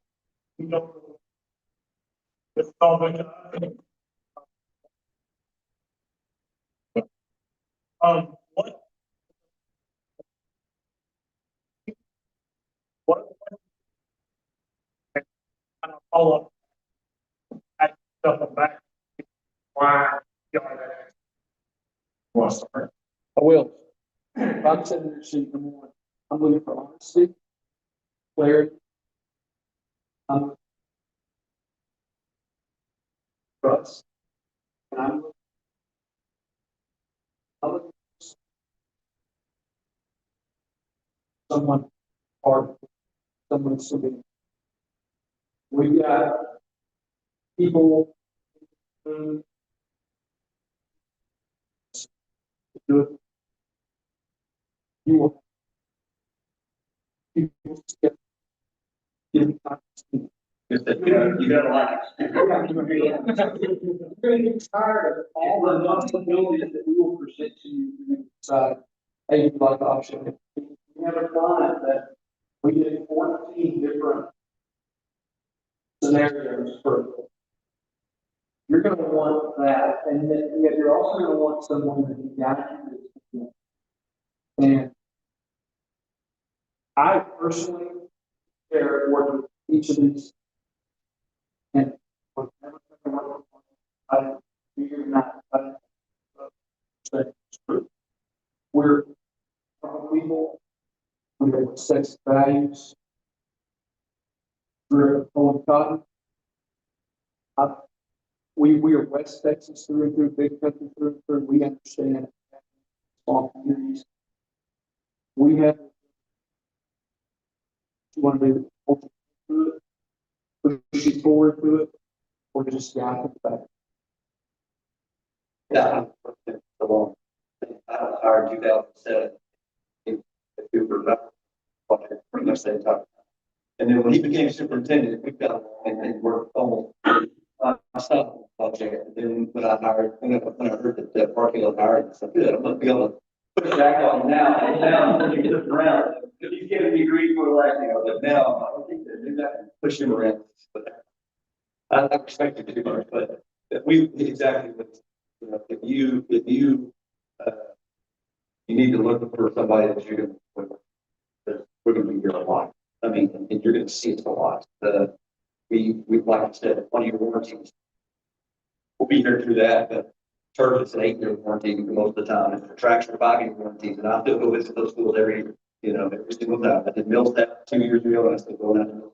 we don't. It's so much. What kind of follow up? I stuff back. Why? Want to start? I will. If I'm sitting there seeing number one, I'm looking for honesty, clarity. Trust. And I'm looking for someone hard, someone sitting. We've got people who do it. You will. People get time to speak. You got a lot. Really tired of all the possibilities that we will present to you and decide, hey, you like the option. We have a client that we did 14 different scenarios for. You're going to want that, and then yet you're also going to want someone that can guide you. And I personally care working with each of these. And whatever I figure not, we're people, we have sex values. We're on cotton. We are West Texas through and through, big country through and through. We understand small communities. We have want to do it, push it forward to it, or just gap it back. Yeah, I was hired 2007. We were pretty much same time. And then when he became superintendent, we got and worked almost myself project. And then when I heard that the parking lot hired, I said, good, I'm gonna be able to push back on him now. And now I'm gonna get this around. Because he's giving me grief for but now I don't think they do that and push him around. But I respect him too much, but we exactly what. If you need to look for somebody that you're going to, we're going to be here a lot. I mean, and you're going to see it a lot. We like I said, 20-year warranties. We'll be here through that, but turf is an 8-year warranty most of the time. And for tractor 5-year warranties, and I still go visit those schools every single time. I did Millsap 2 years ago, and I still go down to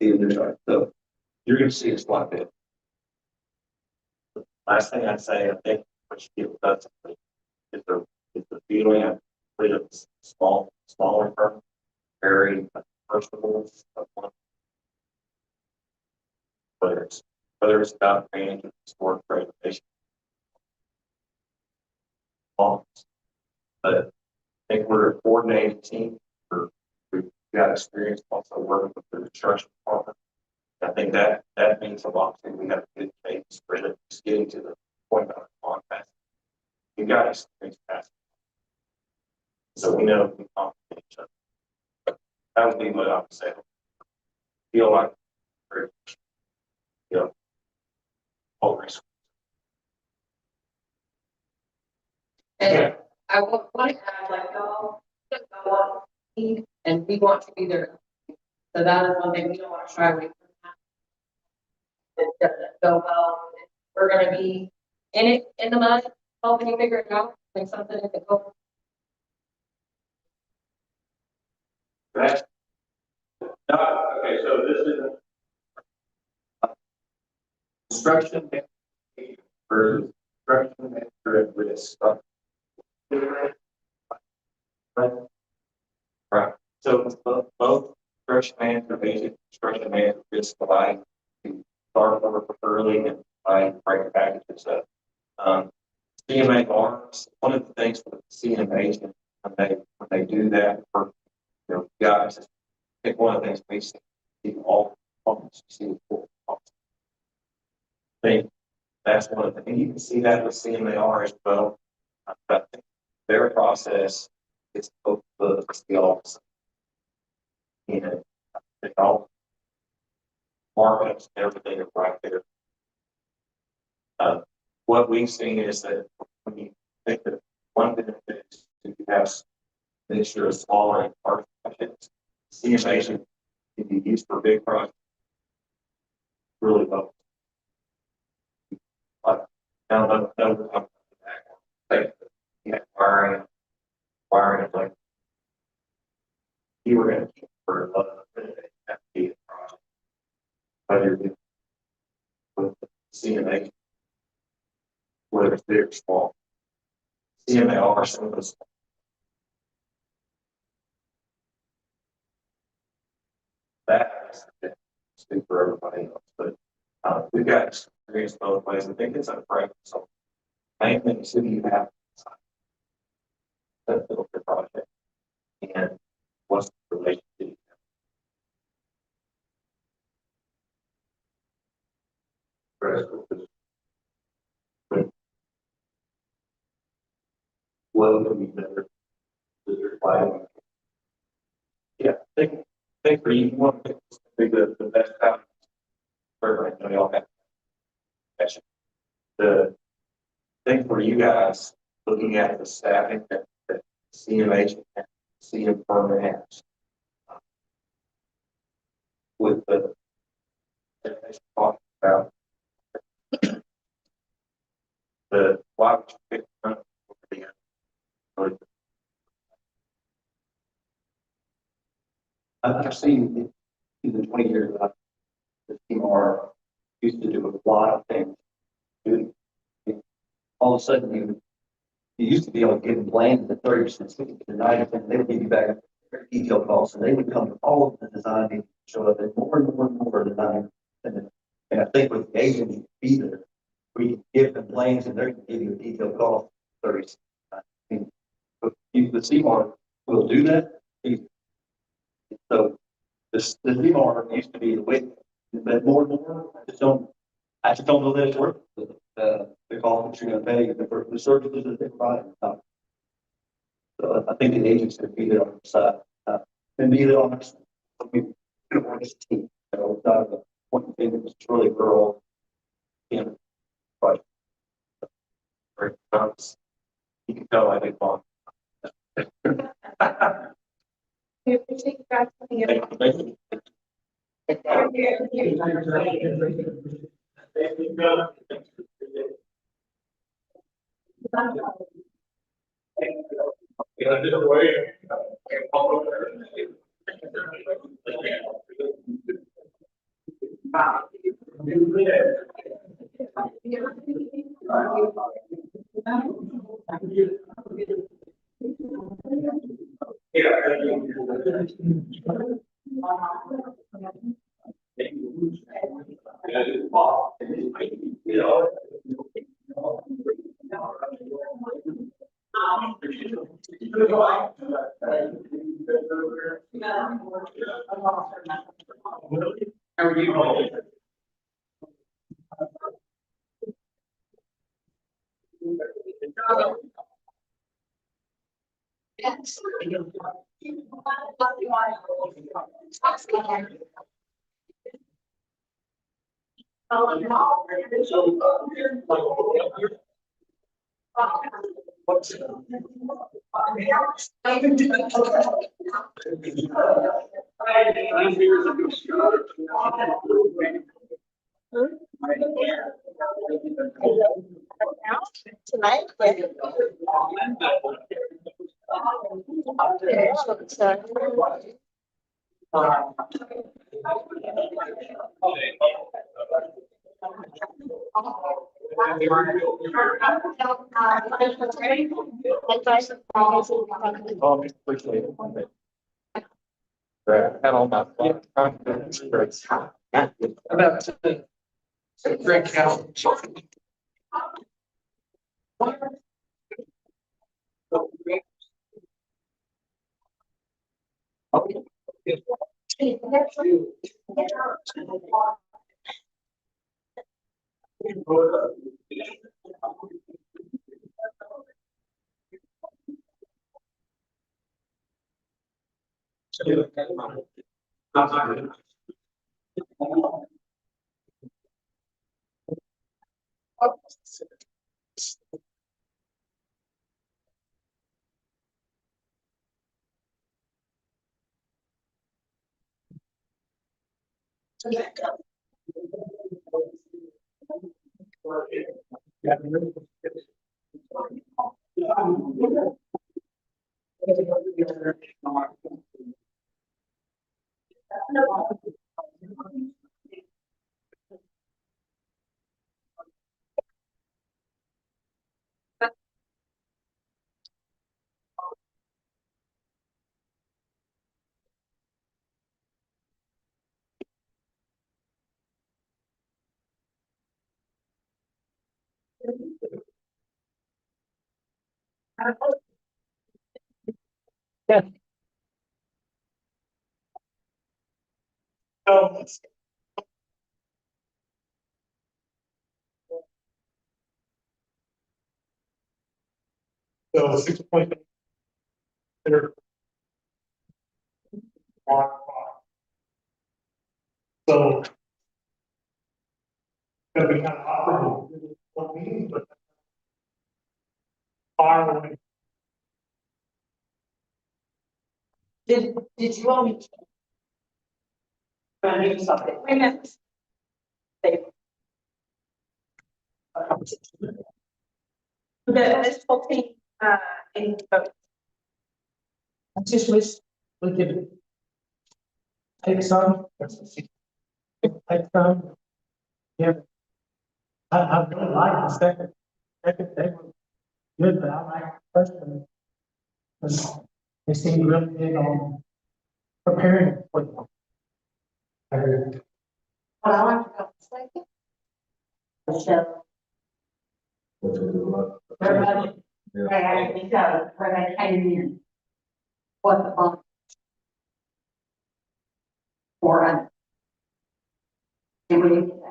see their chart. So you're going to see us quite a bit. Last thing I'd say, I think what you get with us is the feeling of smaller firm, very personable. Whether it's about training and sport presentation. But I think we're a coordinated team. We've got experience also working with the construction department. I think that means a lot. We have a good case for it, just getting to the point of contact. got experience past. So we know we complement each other. That would be what I would say. Feel like, you know, all resources. And I want to add, like, y'all, and we want to be there. So that is one thing we don't want to shy away from that. It doesn't go well. We're gonna be in it, in the mud, helping you figure it out, like something that can go. Right? Okay, so this is Construction versus construction manager at risk. Right. So both construction manager, basic construction manager risk provide to start over early and provide break packages. So, CMA arms, one of the things with CMA, when they do that for, you know, guys, I think one of the things we see all components, you see the full components. I think that's one of the, and you can see that with CMAR as well. But their process is both the office. And they all markups and everything are right there. What we've seen is that when you think that one benefit is to have mixture of smaller and large projects, CMA can be used for big projects really well. Like, now, no, like, yeah, wiring, like, you were going to keep for a lot of that be the project. But you're with CMA, whether it's big or small. CMA are some of those. That is speak for everybody else, but we've got experience both ways. I think it's a break. So, main thing is that you have that build your project and what's the relationship. What would be better? Yeah, I think for you, one thing to be the best out for I know y'all have passion. The thing for you guys looking at the staffing that CMH and CM firm has with the talking about the why would you pick one over the I've seen in the 20 years that the team are used to do a lot of things. All of a sudden, you used to be able to give plans at 30%, 60%, 90%. They would give you back detailed costs, and they would come to all of the design meetings, show up and more of the time. And I think with the agent, be there, we can give them plans, and they're going to give you a detailed cost. 30. I mean, but the CMAR will do that. So the CMAR used to be the way, but more and more, I just don't know that it's worth the cost that you're going to pay for the services that they provide. So I think the agents could be there on the side and be there on our side. We can work as a team. So not a one thing that was really rural. But you can tell I think fun. We appreciate you guys coming in. Thank you. How are you? Tonight. Oh, appreciate it. Had all my confidence. About to Greg Cal. So 6 point. They're on. So. Gonna be kind of awkward with one meeting, but. Far away. Did you want me to? I need something. Wait a minute. This whole team, in vote. I just wish we could take some. Take some. Yeah. I really like the second they were good, but I like the first one. Because they seem really big on preparing for them. Well, I like to go second. So. Everybody, I actually so, everybody came in. What the fuck? For a. And we did that.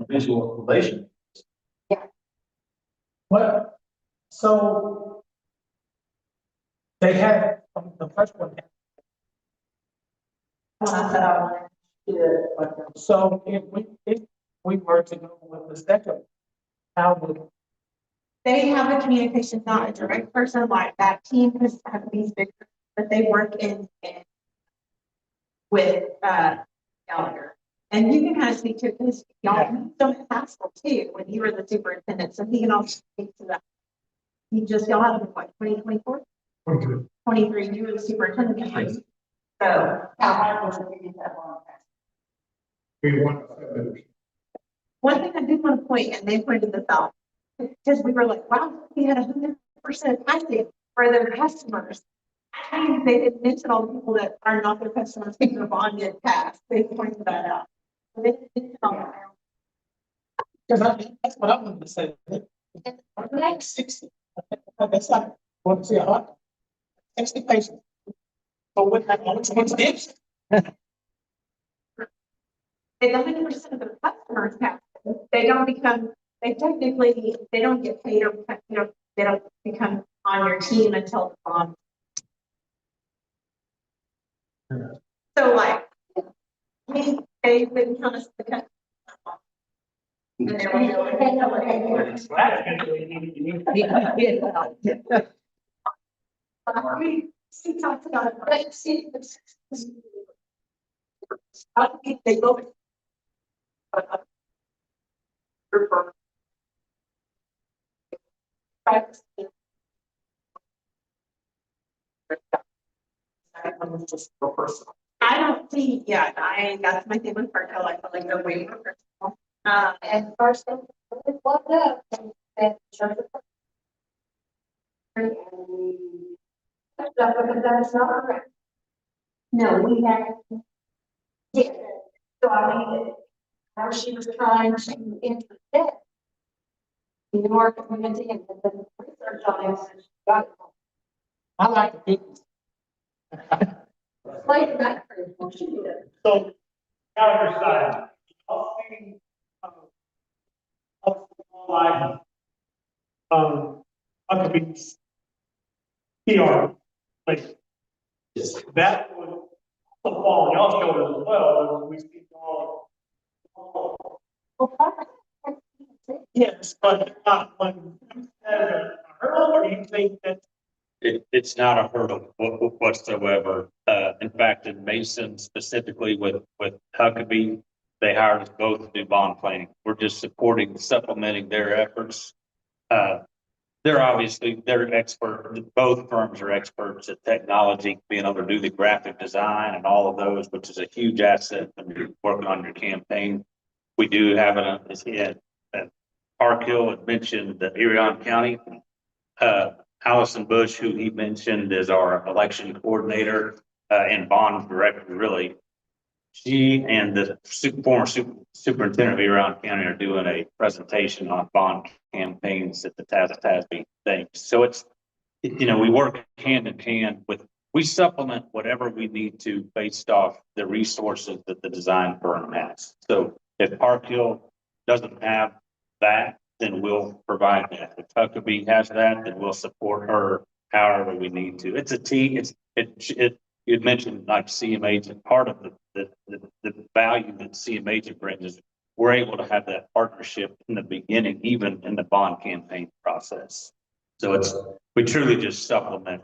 Visual relation. What, so they had, the first one. When I said I wanted to do it, but So if we were to go with the second, how would, They have a communication, not a direct person, like that team has have these big, but they work in with Gallagher. And you can kind of speak to it because y'all don't hassle too, when you were the superintendent, so he can also speak to that. He just, y'all had him, what, 2024? 23, you were the superintendent. So how hard was it to get that one? We want 5 minutes. one thing I did want to point, and they pointed this out, because we were like, wow, we had 100% pricing for their customers. I mean, they didn't mention all the people that are not their customers, because their bond did pass. They pointed that out. So they didn't mention all that. because that's what I wanted to say. Like 60. That's like, what is it, 60 patients. But with that, what's this? It's 100% of their customers pass. They don't become, they technically, they don't get paid or, they don't become on your team until the bond. So like, they wouldn't count us the cut. And they were she talks about it, but see, I think they go. I don't see, yeah, that's my thing with Parkdale, I feel like they're way more personal. And first, it's locked up and shows it. That's not correct. No, we had. Yeah, so I mean, how she was trying to intercept the market community and the research on it, and she got it. I like the people. Like that, well, she did. So, counter side, I'll see, like, I could be PR, like, that would also fall on y'all's shoulders as well, as we see y'all. Yes, but not when, as a hurdle, or you think that It's not a hurdle whatsoever. In fact, in Mason specifically with Huckabee, they hired us both to do bond planning. We're just supporting, supplementing their efforts. They're expert, both firms are experts at technology, being able to do the graphic design and all of those, which is a huge asset when you're working on your campaign. We do have Park Hill had mentioned the Irion County. Allison Bush, who he mentioned is our election coordinator and bond director, really. She and the former superintendent of Irion County are doing a presentation on bond campaigns at the TASB thing. So it's, we work hand in hand we supplement whatever we need to based off the resources that the design firm has. So if Park Hill doesn't have that, then we'll provide that. If Huckabee has that, then we'll support her however we need to. It's a team. You mentioned like CMH, and part of the value that CMH brings is we're able to have that partnership in the beginning, even in the bond campaign process. So we truly just supplement.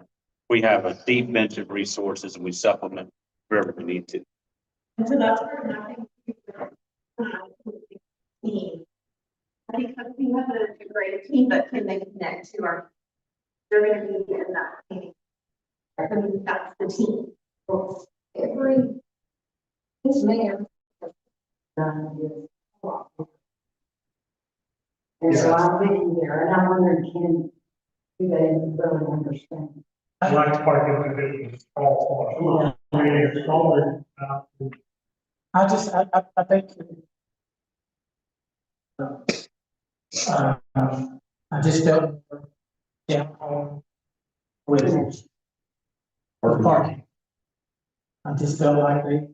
We have a deep bench of resources and we supplement wherever we need to. And so that's where nothing. I think we have a great team, but can they connect to our? They're gonna be in that team. I mean, that's the team. This man. And so I've been there and I wondered, do they really understand? I like to park in the business, all really smaller. I think. I just felt with the parking. I just felt like they,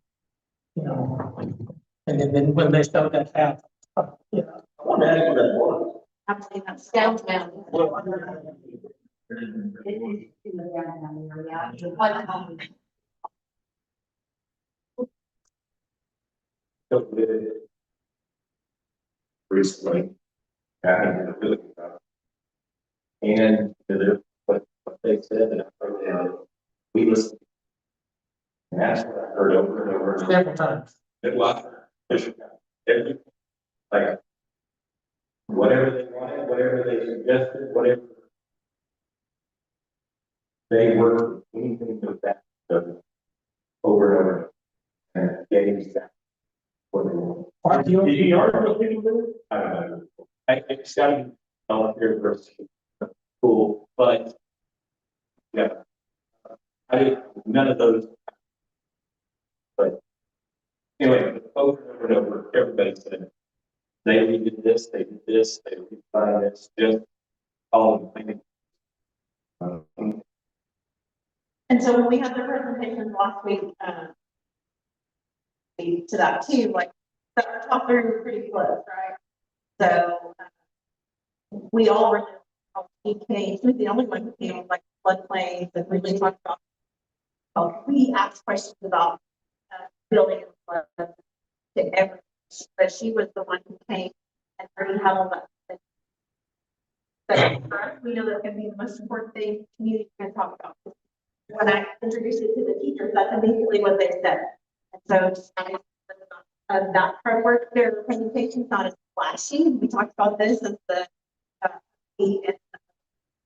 and then when they started that path, I want to add to that one. I'm saying that's downtown. Recently, happened in the and what they said, and I wrote down, we listen. And that's what I heard over and over. Several times. It was, like, whatever they wanted, whatever they suggested, whatever. They were anything but that, over and over. And getting that. What they want. Are you? I don't know. It's got to be volunteer versus cool, but yeah, none of those. But anyway, over and over, everybody said they did this, they did this, they redesigned this, just all of them. And so when we had the presentation last week, to that too, like, our top three were pretty close, right? So we all were, he was the only one who came like floodplains and really talked about we asked questions about building and flood to everyone, but she was the one who came and already held up. So for us, we know that's gonna be the most important thing community can talk about. When I introduced it to the teachers, that's immediately what they said. And so just that part work, their presentation's not as flashy. We talked about this as the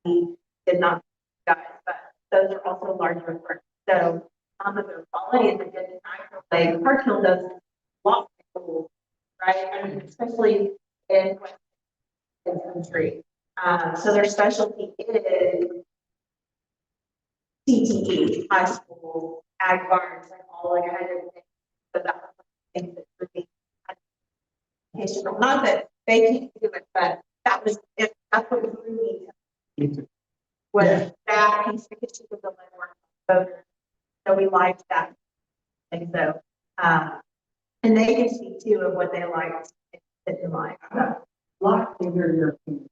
we did not guys, but those are also larger reports. So the quality is a good time. Like Park Hill does lots of schools, right? I mean, especially in the country. So their specialty is CTE, high school, ag barns, and all that kind of thing. So that's things that really, not that they can't do it, but that was it. That's what was really was that piece because she was a voter. So we liked that. And so, and they can speak too of what they liked and didn't like. So, Lot to hear your opinion.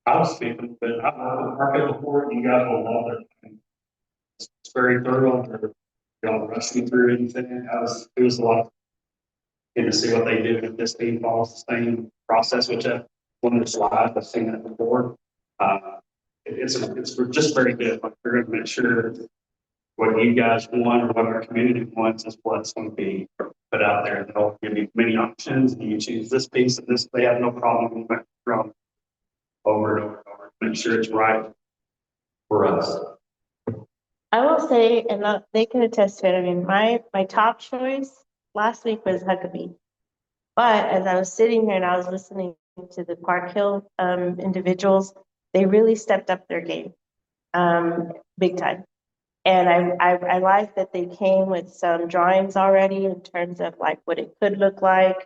I was speaking, but I've worked with Park Hill before, and you guys will love it. It's very thorough. They don't rush me through anything. It was a lot of getting to see what they do if this team follows the same process, which one of the slides I've seen that before. It's just very good. Like we're going to make sure what you guys want or what our community wants is what's going to be put out there. They'll give you many options, and you choose this piece and this. They have no problem going from over and over and over. Make sure it's right for us. I will say, and they can attest to it, I mean, my top choice last week was Huckabee. But as I was sitting here and I was listening to the Park Hill individuals, they really stepped up their game, big time. And I like that they came with some drawings already in terms of like what it could look like.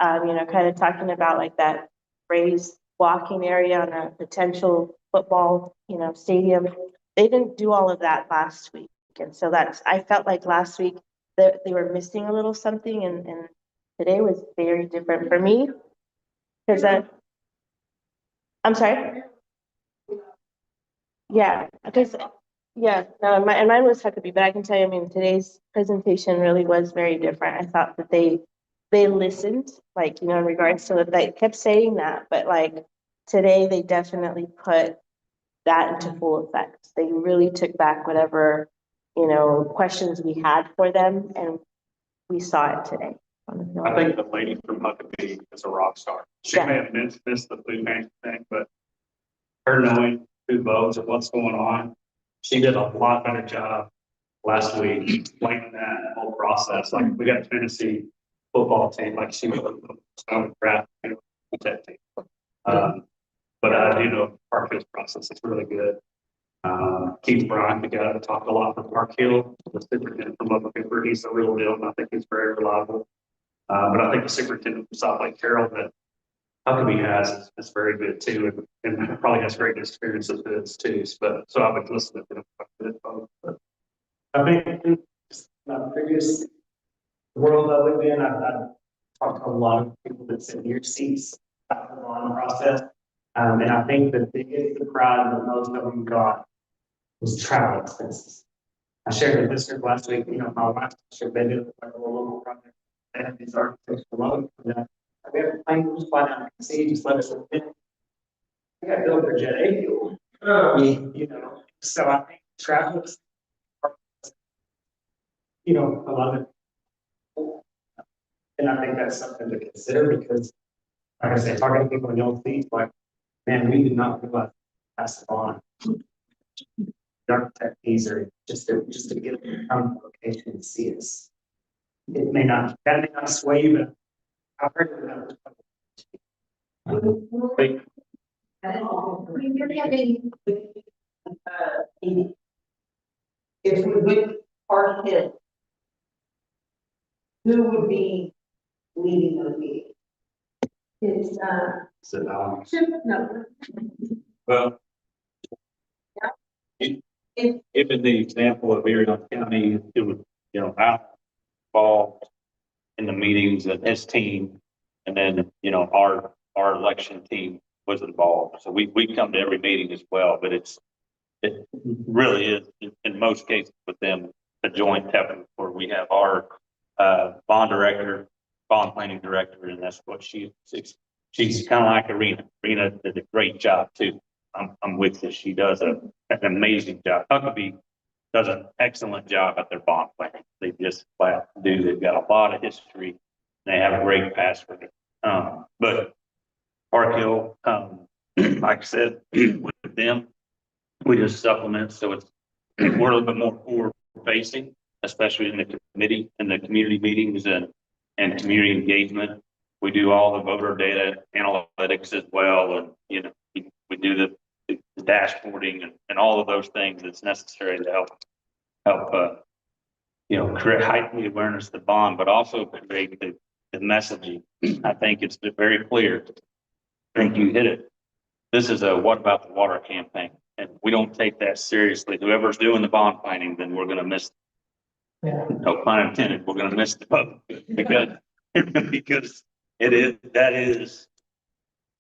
Kind of talking about like that raised walking area on a potential football, stadium. They didn't do all of that last week. And so I felt like last week that they were missing a little something, and today was very different for me. Because I'm sorry? Yeah, because, yeah, no, and mine was Huckabee, but I can tell you, I mean, today's presentation really was very different. I thought that they listened, like, in regards to it, they kept saying that, but like today they definitely put that into full effect. They really took back whatever, questions we had for them, and we saw it today. I think the lady from Huckabee is a rock star. She may have missed the food bank thing, but her knowing who votes and what's going on, she did a lot better job last week explaining that whole process. Like we got Tennessee football team, like she was draft that team. But I do know Park Hill's process is really good. Keith Bryant, the guy that talked a lot from Park Hill, the superintendent from Upper Cooper, he's a real deal, and I think he's very reliable. But I think the superintendent from South Lake Carroll that Huckabee has is very good too, and probably has great experience with this too. But so I would listen to them. But I think in my previous world I lived in, I've talked to a lot of people that sit in your seats about the bond process. And I think the biggest surprise that most of them got was travel expenses. I shared with listeners last week, my last district, they did like a local project. They had these architects alone. We have a plane, just fly down and see, just let us in. We got to build their jet A fuel. So I think travel is, a lot of it. And I think that's something to consider because, like I said, talking to people in your seats, like, man, we did not realize that's the bond. The architect fees are just to get them from the location and see us. That may not sway you, but I've heard of that. If we went Park Hill, who would be leading the meeting? It's, no. Well, given the example of Marion County, it was, out involved in the meetings and his team, and then, our election team was involved. So we come to every meeting as well, but it really is in most cases with them a joint effort where we have our, bond director, bond planning director, and that's what she's kind of like Arena. Arena did a great job too. I'm with you. She does an amazing job. Huckabee does an excellent job at their bond planning. They just flat do. They've got a lot of history. They have a great pass record. But Park Hill, like I said, with them, we just supplement. So we're a little bit more forward facing, especially in the committee and the community meetings and community engagement. We do all the voter data analytics as well. And, you know, we do the dashboarding and all of those things that's necessary to help, you know, create, heighten the awareness of the bond, but also create the messaging. I think it's very clear. I think you hit it. This is a what about the water campaign, and we don't take that seriously. Whoever's doing the bond planning, then we're going to miss. Yeah. No pun intended. We're going to miss the boat because that is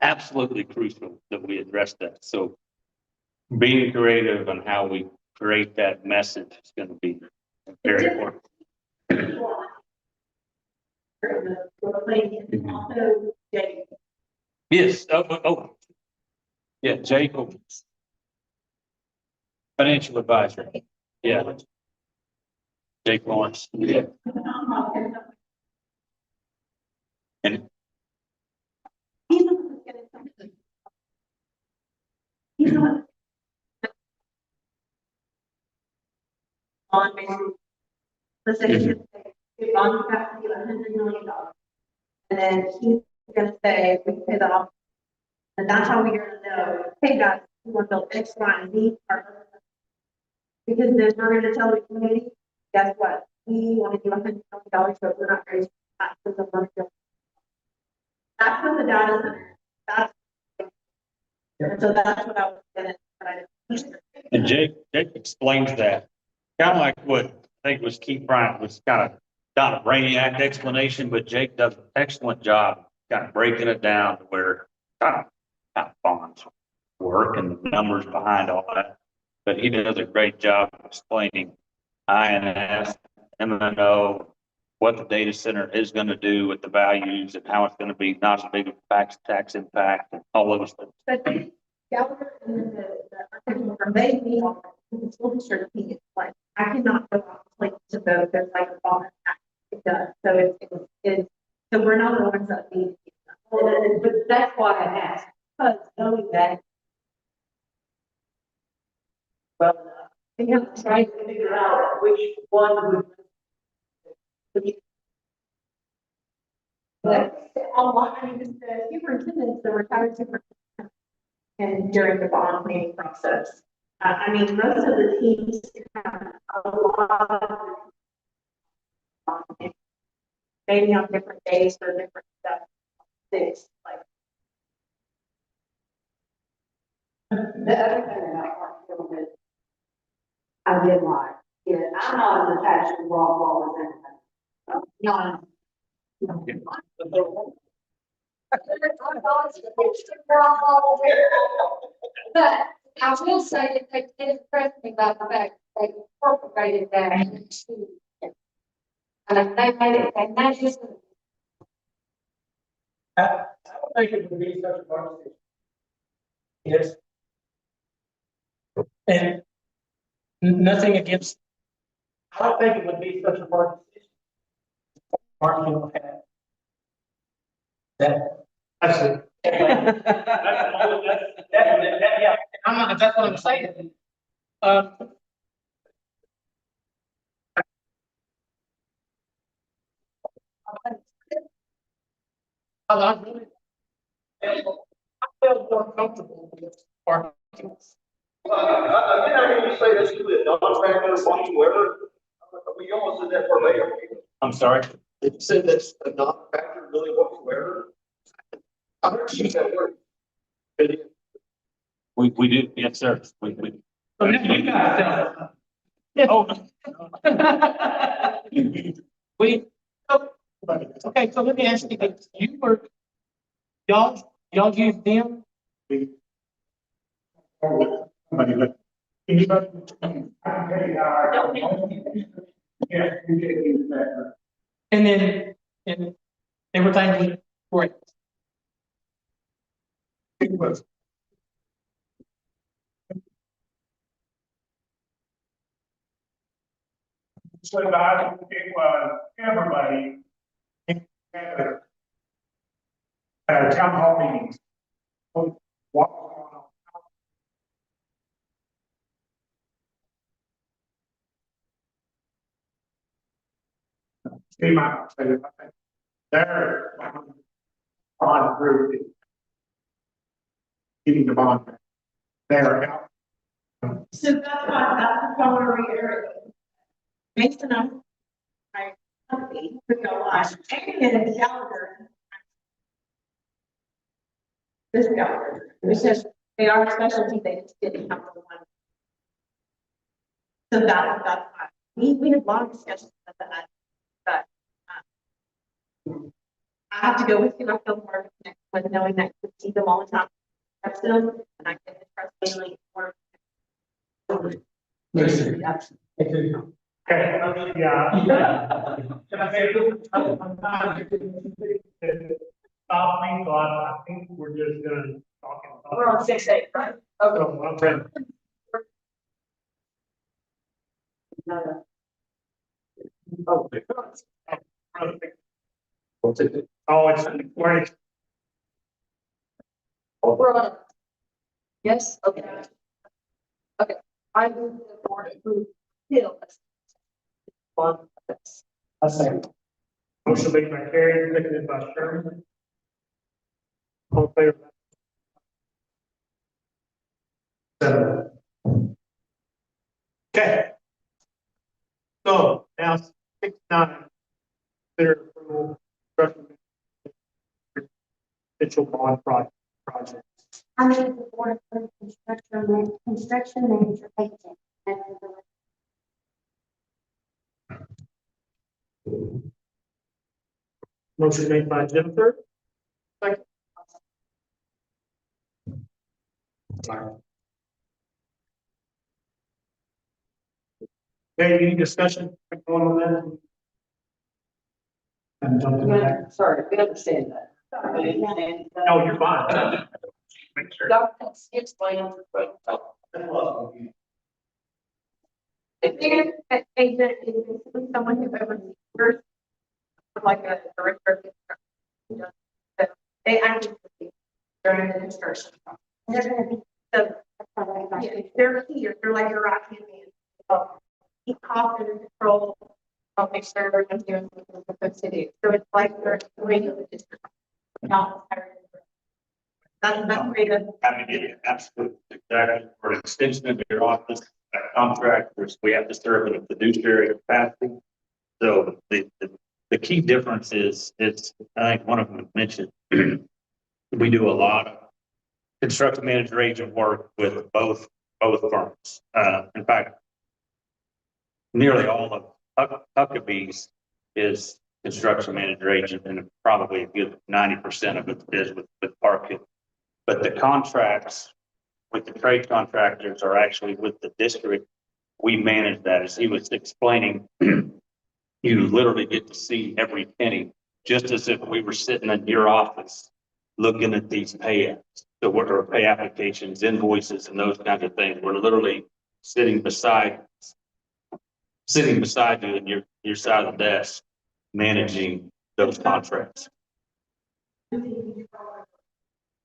absolutely crucial that we address that. So being creative on how we create that message is going to be very important. Yes. Oh. Yeah, Jake. Financial advisor. Yeah. Jake Lawrence. Yeah. And On let's say if bond got to be $100 million, and then he's gonna say we pay that off, and that's how we're gonna know. Hey guys, we want to build X, Y, and Z. Because then we're gonna tell the community, guess what? We want to do $100 million, but we're not raising taxes of $1 billion. That's what the data center. That's and so that's what I was gonna. And Jake explains that. Kind of like what I think was Keith Bryant was kind of not a brainiac explanation, but Jake does an excellent job kind of breaking it down to where kind of bonds work and the numbers behind all that. But he does a great job of explaining INS, MNO, what the data center is going to do with the values and how it's going to be not as big of a tax impact and all those things. But Gallagher and the architect firm, they meet all the school district opinions. Like I cannot go out like to vote. There's like a bond it does. So it's so we're not the ones that need. Well, but that's why I asked, because knowing that. Well, I have tried to figure out which one would. But a lot, I mean, the superintendents, the retired superintendent, and during the bond planning process, I mean, most of the teams have a lot of maybe on different days for different stuff. Things like The other thing about Park Hill that I did like is I'm not as attached to raw wall as anything. No. But I will say that they did impress me about the fact they incorporated that into. And they made it, and that is. I don't think it would be such a hard decision. Yes. And nothing against, I don't think it would be such a hard decision. Mark, you don't have. That. Absolutely. Yeah, I'm not, that's what I'm saying. I really, I feel more comfortable with parking. Well, I did not hear you say this to the non-factor whatsoever. We almost did that verbatim. I'm sorry. It said that's a non-factor really whatsoever. I heard you use that word. We do, yes, sir. We. So now you guys tell us. Oh. We, okay, so let me ask you this. You were, y'all use them? Yeah, you can use that. And then, and everything was great. It was. So I, it was everybody together. Town hall meetings. What was going on? Steve, I'll tell you, I think they're bond group is getting the bond back. They're out. So that's what we're reiterating. Mason, I company for the last, and Gallagher. This Gallagher, it says they are a specialty, they just didn't have the one. So that's why, we had long discussions about that, but, I have to go with you, I feel more connected with knowing that I see them all the time. Trust them, and I can trust daily work. Listen. Okay, yeah. Can I say, I'm not, stop me, but I think we're just gonna talk. We're on 6-8, right? So, my friend. Oh, What's it? Oh, it's where We're on. Yes, okay. Okay, I move the board approve Hill. On this. I say. Motion made by Carrie, seconded by Sherman. All in favor? 7. Okay. So now 6-9. Consider approval. Potential bond project. I move the board approve construction manager agent. Motion made by Jennifer. Second. Okay, any discussion going on that? And jumping back. Sorry, we understand that. No, you're fine. Make sure. Dr. Explain. If they're an agent is basically someone who oversees first, like a director of construction. So they actually during the construction. They're gonna be the, yeah, they're here, they're like your right hand man. So keep costs under control, help make sure everyone's doing what they're supposed to do. So it's like they're doing the district. Not that's great. Happy to give you absolute exactly for an extension of your office, contractors, we have to serve in a fiduciary capacity. So the key difference is, I think one of them mentioned, we do a lot of construction manager agent work with both firms. In fact, nearly all of Huckabee's is construction manager agent, and probably a good 90% of it is with Park Hill. But the contracts with the trade contractors are actually with the district. We manage that. As he was explaining, you literally get to see every penny, just as if we were sitting in your office looking at these pay apps. So what are pay applications, invoices, and those kinds of things. We're literally sitting beside you in your side of the desk, managing those contracts.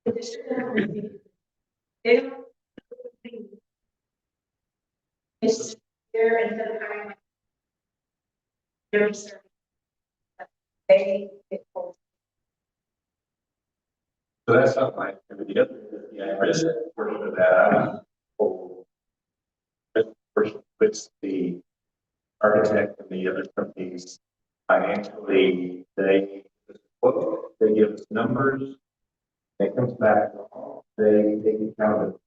The district. They don't. It's there instead of hiring. They're serving. They. So that's not my, the other, portion of that, first puts the architect and the other companies financially, they give us numbers, it comes back, they can count it.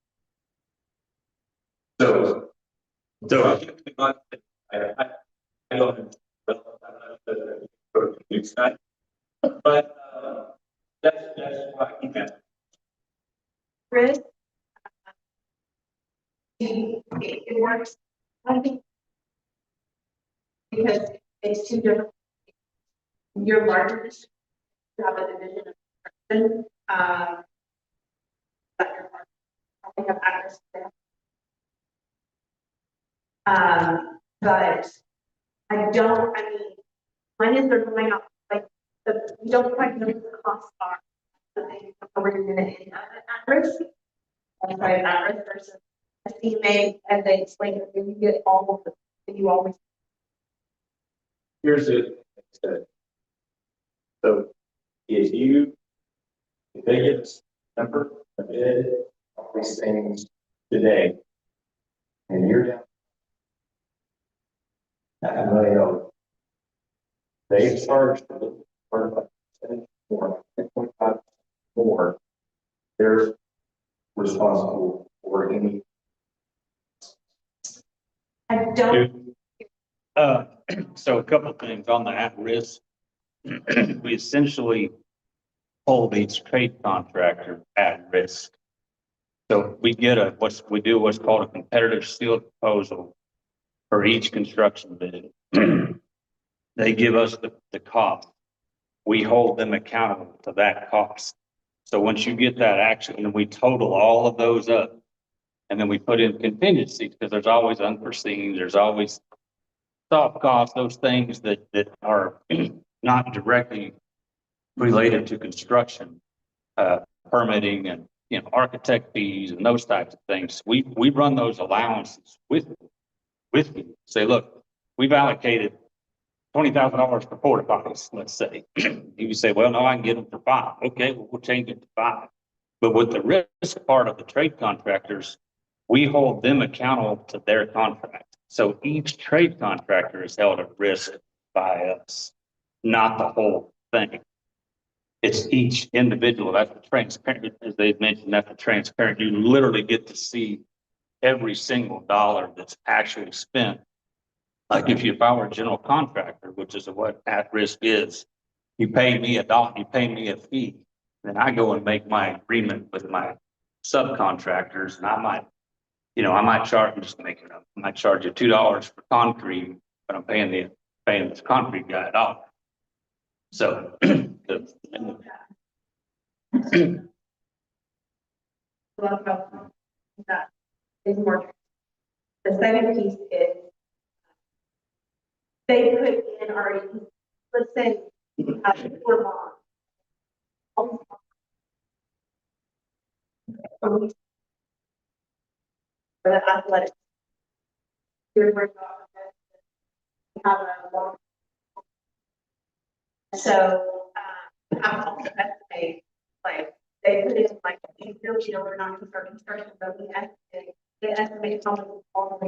So I don't but that's why I think Chris. It works. I think. because it's two different. You're larger district, you have a division of construction, that you're part of. They have access to that. But I mean, mine is they're going up, like, we don't quite know what the costs are. So they are going to end up at risk. That's right, at risk versus a CMA, as they explain it, you get all of the, you always. Here's it. So if they get a number, a bid, all these things today, and you're down $500,000, they charge for more, 6.5 more. They're responsible for any. I don't. So a couple of things on the at-risk. We essentially hold each trade contractor at risk. So we get what's called a competitive sealed proposal for each construction bid. They give us the cost. We hold them accountable to that cost. So once you get that action, and we total all of those up, and then we put in contingencies, because there's always unforeseen, there's always soft costs, those things that are not directly related to construction, permitting and, architect fees and those types of things. We run those allowances with you. Say, look, we've allocated $20,000 for porta potties, let's say. You say, well, no, I can get them for 5. Okay, well, we'll change it to 5. But with the risk part of the trade contractors, we hold them accountable to their contract. So each trade contractor is held at risk by us, not the whole thing. It's each individual. That's the transparent, as they've mentioned, that's the transparent. You literally get to see every single dollar that's actually spent. Like if I were a general contractor, which is what at risk is, you pay me you pay me a fee. Then I go and make my agreement with my subcontractors, and I might charge, I'm just making up, I might charge you $2 for concrete, but I'm paying this concrete guy $1. So That is more. The second piece is they put in already, let's say, for bond. For the athletic. Have a long. So, I'm also estimate, like, they put it in like, we're not to start construction, but they estimate how much all the.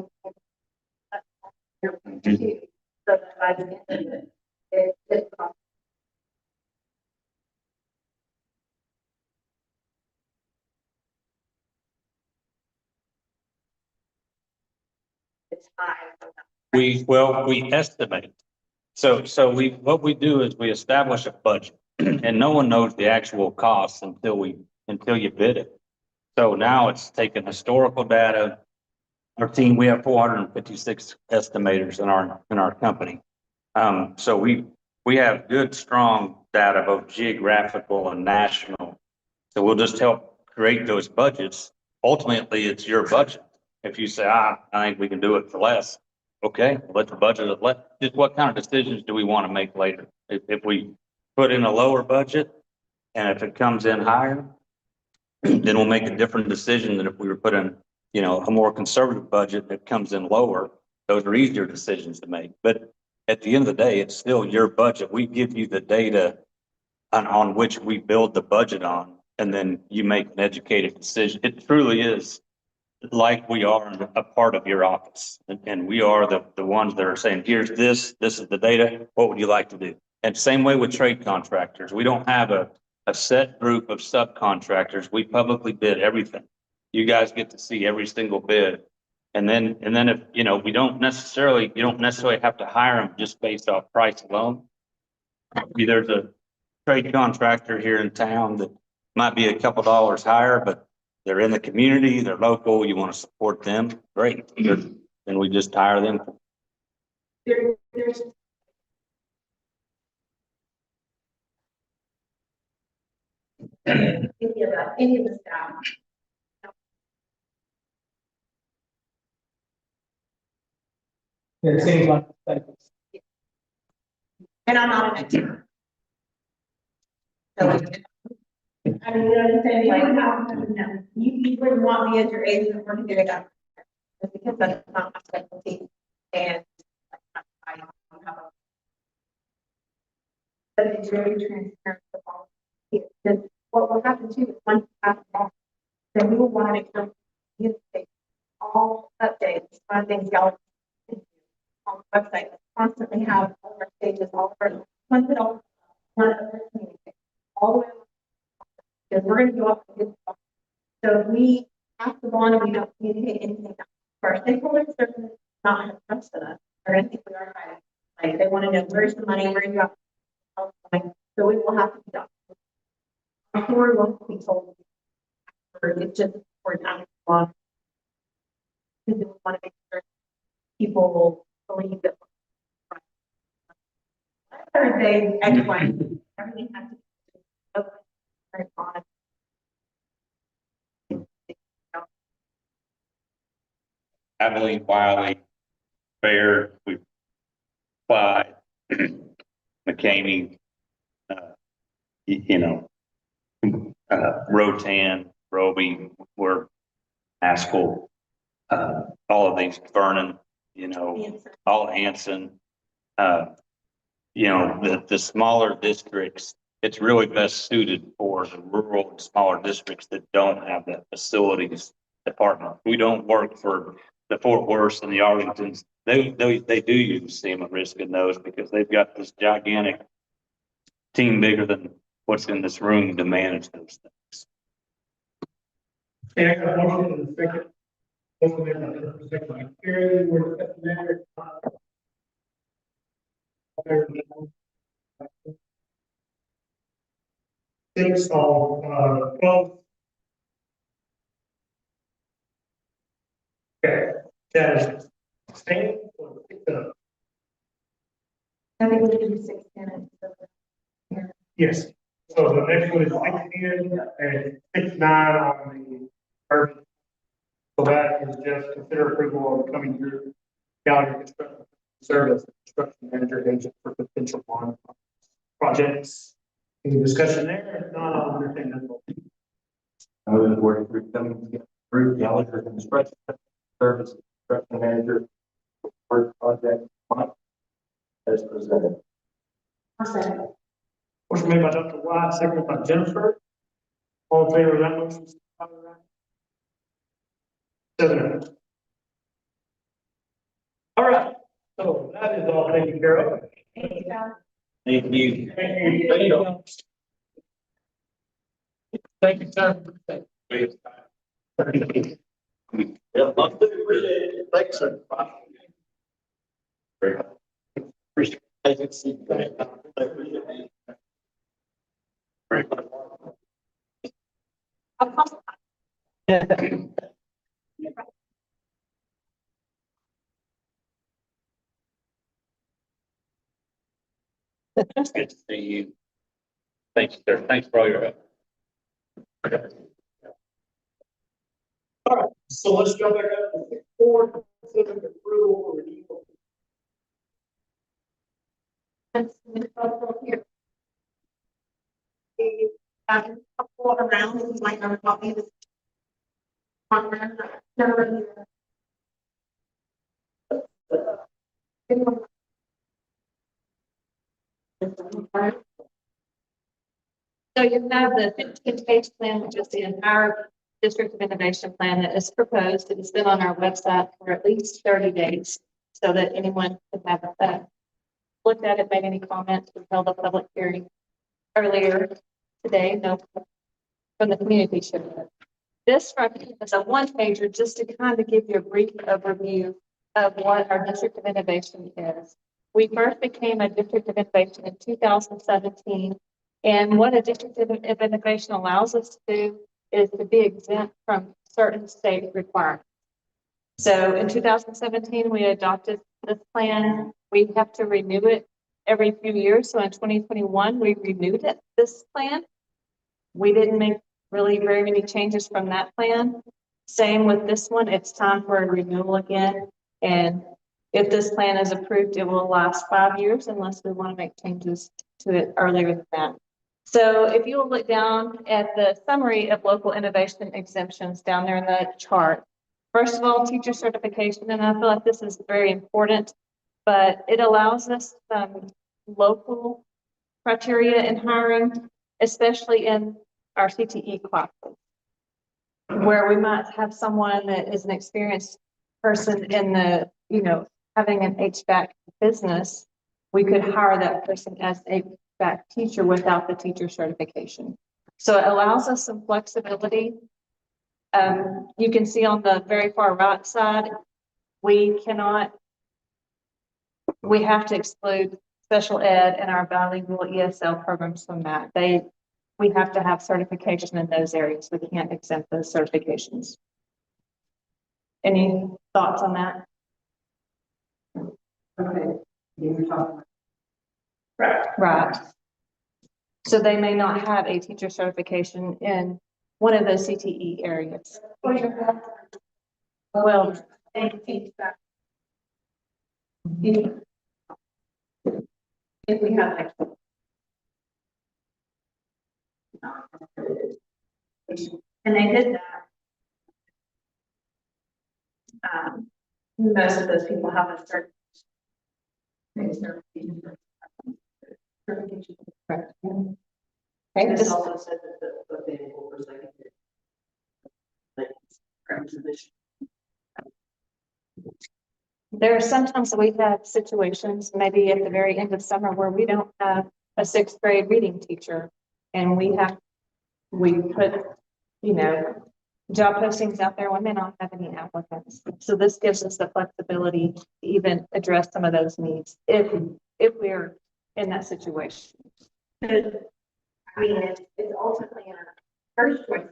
So that by the end of it's. It's high. we estimate. So what we do is we establish a budget and no one knows the actual costs until you bid it. So now it's taking historical data. Our team, we have 456 estimators in our company. So we have good, strong data, both geographical and national. So we'll just help create those budgets. Ultimately, it's your budget. If you say, I think we can do it for less, okay, let the budget, just what kind of decisions do we want to make later? If we put in a lower budget and if it comes in higher, then we'll make a different decision than if we were put in, a more conservative budget that comes in lower. Those are easier decisions to make. But at the end of the day, it's still your budget. We give you the data on which we build the budget on, and then you make an educated decision. It truly is like we are a part of your office, and we are the ones that are saying, here's this is the data. What would you like to do? And same way with trade contractors. We don't have a set group of subcontractors. We publicly bid everything. You guys get to see every single bid. And then if, you don't necessarily have to hire them just based off price alone. Maybe there's a trade contractor here in town that might be a couple dollars higher, but they're in the community, they're local, you want to support them, great. Then we just hire them. there's any of the staff. It seems like. And I'm not an expert. So, I mean, you know what I'm saying, like, no, you wouldn't want me as your agent or to get it done. Just because that's not my specialty, and I don't have a. But it's very transparent. with all. Because what will happen too is once you pass it off, then we will want to make sure you take all updates on things y'all on the website, constantly have all of our pages, all of our, once it all, one of our communication, all the way. Because we're gonna go off the good stuff. So if we pass the bond and we don't communicate anything to our stakeholders, they're gonna not have trust in us. They're gonna think we are hiding. Like, they wanna know where's the money, where you got. So it will have to be done. Before won't be told. Or it's just for now. Because we want to make sure people believe that. Thursday, everything has to be open, very honest. Abilene, Wiley, Fair, we applied, McCamey, you know, Rotan, Roby, we're Haskell, all of these, Vernon, you know, all Hanson. You know, the smaller districts, it's really best suited for the rural and smaller districts that don't have that facilities department. We don't work for the Fort Worth and the Arlingtons. They do use SEMA risk in those because they've got this gigantic team bigger than what's in this room to manage those things. Okay, I got a motion in a second. Motion made by second by Carrie, we're at the matter. Six of, 12. Okay, that is staying or picked up? I think we can do 6 minutes. Yes, so the next one is 6 and 6-9 on the first. So that is just consider approval of coming through Gallery Construction Service Construction Manager Agent for potential bond projects. Any discussion there? If not, I'll entertain that motion. I was working through coming through Gallagher Construction Service Construction Manager for project as presented. Motion made by Dr. White, seconded by Jennifer. All in favor of that motion? 7. All right, so that is all taken care of. Thank you. Thank you. Thank you. Thank you, sir. Yeah, I do appreciate it. Thanks, sir. Appreciate it. I appreciate it. It's good to see you. Thank you, sir. Thanks for all your help. All right, so let's jump back up to 4, consider approval for renewal. Here. A couple around, you might not have me this. So you have the 15-page plan, which is the entire District of Innovation Plan that is proposed. It has been on our website for at least 30 days so that anyone can have looked at it, made any comments. We held a public hearing earlier today, no, from the community should. This is a one-pager just to kind of give you a brief overview of what our District of Innovation is. We first became a District of Innovation in 2017. And what a District of Innovation allows us to do is to be exempt from certain state requirements. So in 2017, we adopted this plan. We have to renew it every few years. So in 2021, we renewed this plan. We didn't make really very many changes from that plan. Same with this one. It's time for a renewal again. And if this plan is approved, it will last 5 years unless we want to make changes to it earlier than that. So if you will look down at the summary of local innovation exemptions down there in the chart. First of all, teacher certification, and I feel like this is very important, but it allows us some local criteria in hiring, especially in our CTE classes, where we might have someone that is an experienced person in the, having an HVAC business. We could hire that person as a HVAC teacher without the teacher certification. So it allows us some flexibility. You can see on the very far right side, we have to exclude special ed and our bilingual ESL programs from that. We have to have certification in those areas. We can't exempt those certifications. Any thoughts on that? Okay. Right. So they may not have a teacher certification in one of those CTE areas. Well, if we have like. And they did that. Most of those people have a certain. correct. And Okay, this also said that the available for secondary. there are sometimes that we have situations, maybe at the very end of summer, where we don't have a 6th grade reading teacher. And we put, job postings out there when they don't have any applicants. So this gives us the flexibility to even address some of those needs if we're in that situation. I mean, it's ultimately a first choice.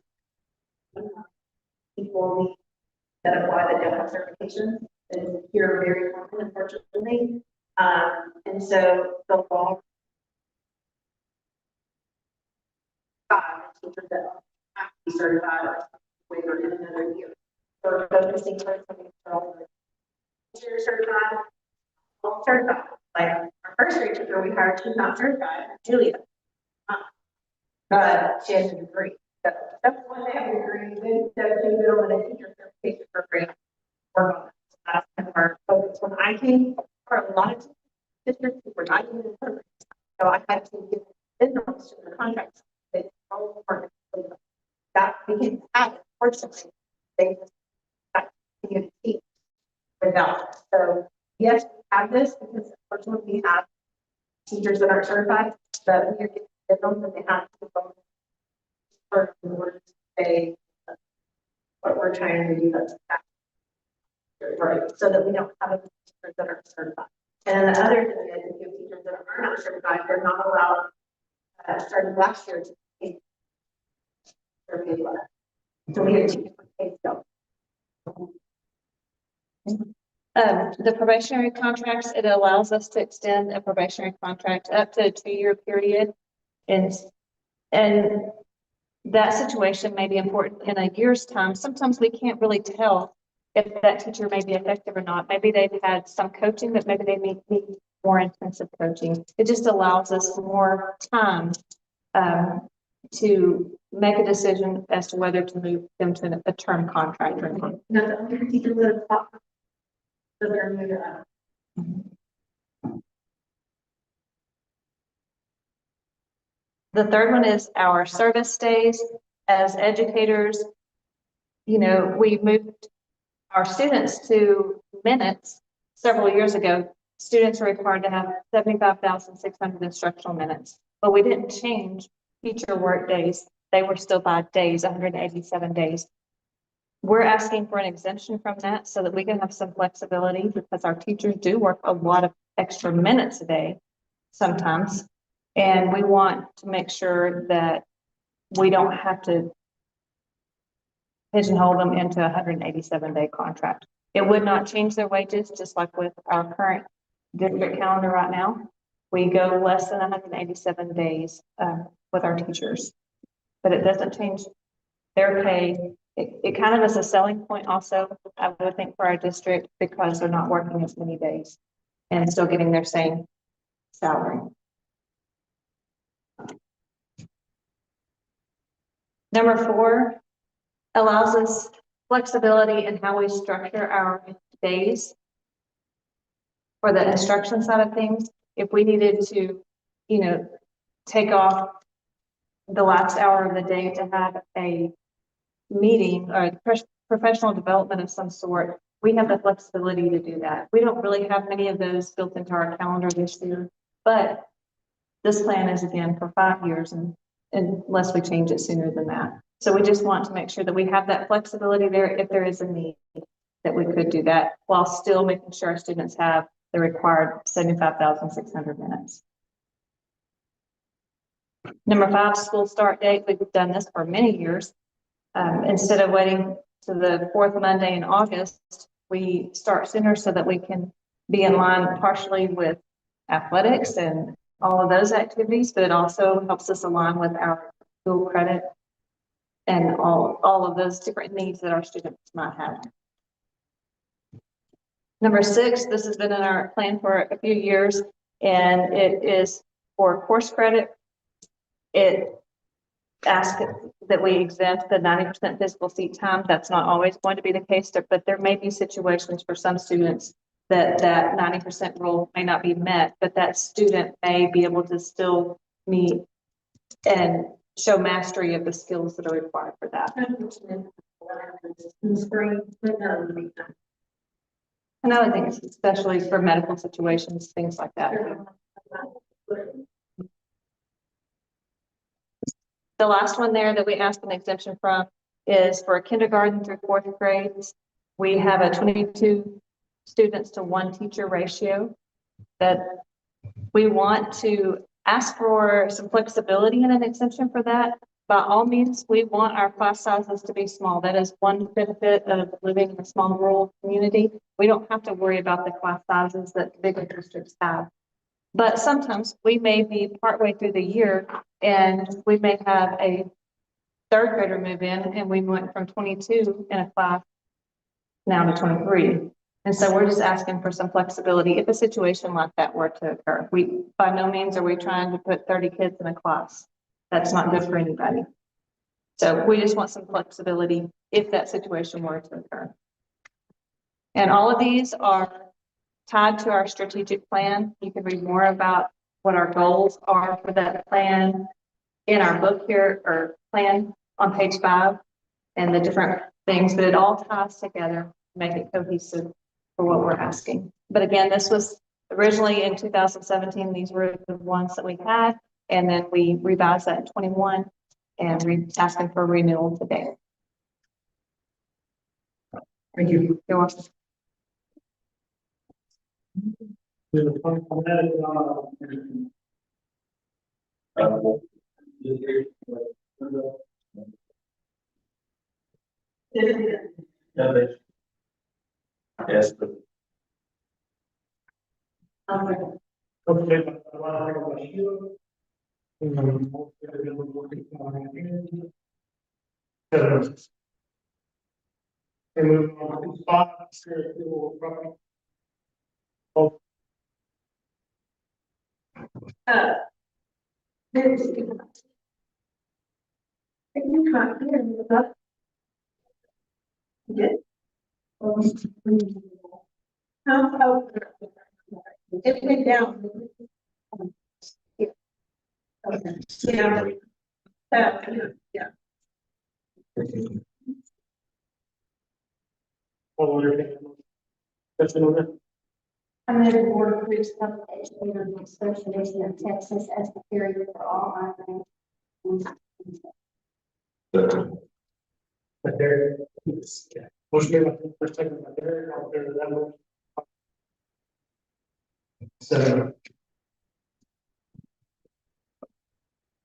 People that apply that don't have certification is here very common, unfortunately. And so the law. Teachers that have to be certified or waiver in another year. So we're focusing on something for teachers certified, all certified. Like our first grade teacher we hired, she's not certified, Julia. But she has a degree. So that's one they have a degree, then she will with a teacher certification for free. Work on that. So that's kind of our focus. When I came, for a lot of districts were not even in programs. So I had to give business to the contracts. That became habit, fortunately, they just teach without. So yes, we have this because unfortunately we have teachers that aren't certified, but we are getting them that they have to go in order to say what we're trying to do. Right, so that we don't have teachers that aren't certified. And then the other thing is, if you have teachers that are not certified, they're not allowed, starting last year, to take their pay less. So we have two different pay scales. The probationary contracts, it allows us to extend a probationary contract up to a 2-year period. And that situation may be important in a year's time. Sometimes we can't really tell if that teacher may be effective or not. Maybe they've had some coaching, but maybe they need more intensive coaching. It just allows us more time to make a decision as to whether to move them to a term contract or not. Now, the only teachers that have taught, so they're new to us. The third one is our service days. As educators, we moved our students to minutes several years ago. Students are required to have 75,600 instructional minutes, but we didn't change teacher work days. They were still by days, 187 days. We're asking for an exemption from that so that we can have some flexibility, because our teachers do work a lot of extra minutes a day sometimes. And we want to make sure that we don't have to pigeonhole them into a 187-day contract. It would not change their wages, just like with our current district calendar right now. We go less than 187 days with our teachers, but it doesn't change their pay. It kind of is a selling point also, I would think, for our district, because they're not working as many days and still getting their same salary. Number 4 allows us flexibility in how we structure our days for the instruction side of things. If we needed to, take off the last hour of the day to have a meeting or professional development of some sort, we have the flexibility to do that. We don't really have many of those built into our calendar this year, but this plan is again for 5 years, and unless we change it sooner than that. So we just want to make sure that we have that flexibility there if there is a need, that we could do that while still making sure our students have the required 75,600 minutes. Number 5, school start date. We've done this for many years. Instead of waiting to the 4th Monday in August, we start sooner so that we can be in line partially with athletics and all of those activities, but it also helps us align with our school credit and all of those different needs that our students might have. Number 6, this has been in our plan for a few years, and it is for course credit. It asks that we exempt the 90% physical seat time. That's not always going to be the case, but there may be situations for some students that 90% rule may not be met, but that student may be able to still meet and show mastery of the skills that are required for that. Another thing is especially for medical situations, things like that. The last one there that we asked an exemption from is for kindergarten through 4th grades. We have a 22 students to 1 teacher ratio that we want to ask for some flexibility and an exemption for that. By all means, we want our class sizes to be small. That is one benefit of living in a small rural community. We don't have to worry about the class sizes that bigger districts have. But sometimes we may be partway through the year and we may have a 3rd grader move in, and we went from 22 in a class now to 23. And so we're just asking for some flexibility if a situation like that were to occur. By no means are we trying to put 30 kids in a class. That's not good for anybody. So we just want some flexibility if that situation were to occur. And all of these are tied to our strategic plan. You can read more about what our goals are for that plan in our book here, or plan on page 5, and the different things, but it all ties together to make it cohesive for what we're asking. But again, this was originally in 2017, these were the ones that we had, and then we revised that in 21, and we're asking for renewal today. Thank you. You're welcome. Yes. You can't hear me, but you how it went down. Yeah. I move the board approves public education association of Texas as the carrier for all online. But there, motion made by first, second by Derek, all in favor of that motion. So.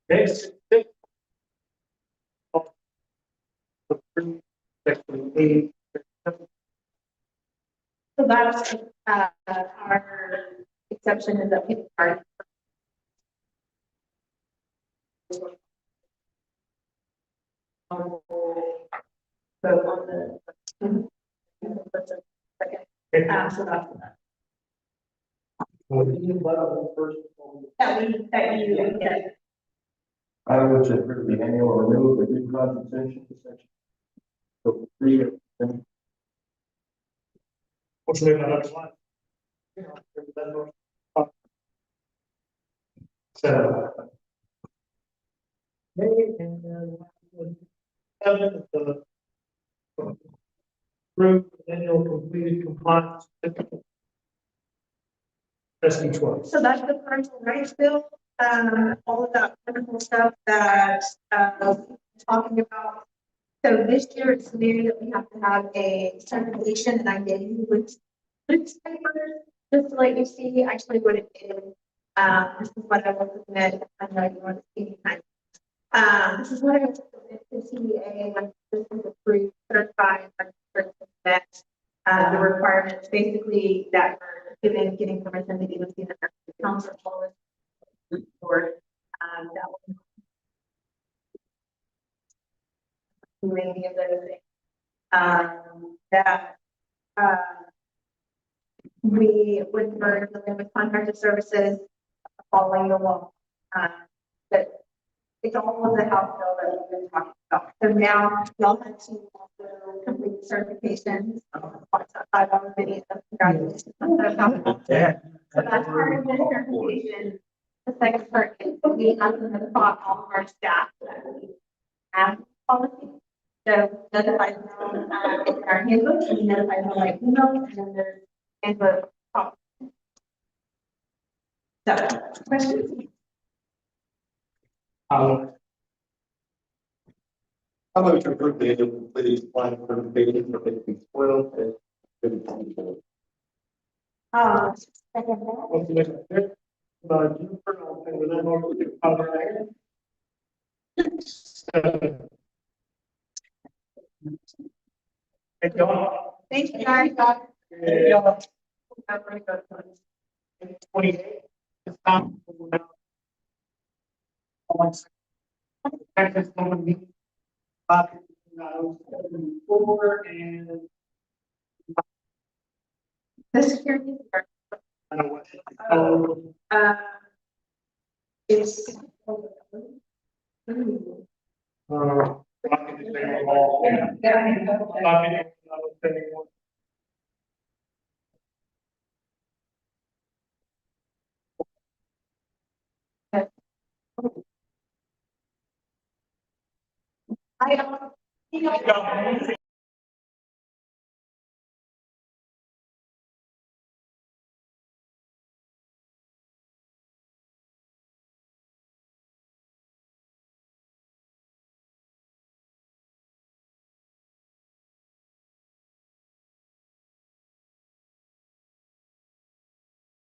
Next. Section 8. So that's, our exception is that people are. So on the. So that's. That you, yeah. I would say for the annual renewal of the new compensation section. So 3 years. What's the other one? So. Maybe, and then, seven, the. Group annual completed compliance. Trustee Schwartz. So that's the parental rights bill, all of that wonderful stuff that, talking about. So this year it's new that we have to have a certification and I gave you with papers, just to let you see actually what it is. This is what I was looking at, I know you want to see. This is what I was looking at, the CBA, like this is approved, certified, that, the requirements, basically that we're getting permission to even see the council board, that will do any of those things. That, we would merge with contracted services following the law. But it's all of the House bill that we've been talking about. So now y'all have to also complete certifications. $5 video. Congratulations. Yeah. So that's part of the certification. The second part is we have to thought all of our staff that we have policy. So notify them in our handbook, and we notify them like email, and then there's handbook. So questions? I'm going to approve the annual completed plan for the meeting for 2012 and 2024. Second that. Jennifer, I'll send you that over to Colorado. Hey, John. Thank you, guys. Yeah. 28. It's time. Texas going to be. 4 and. The security. I don't know what. Oh, Is. I can just say them all. Yeah. I mean, I don't say anymore. I don't.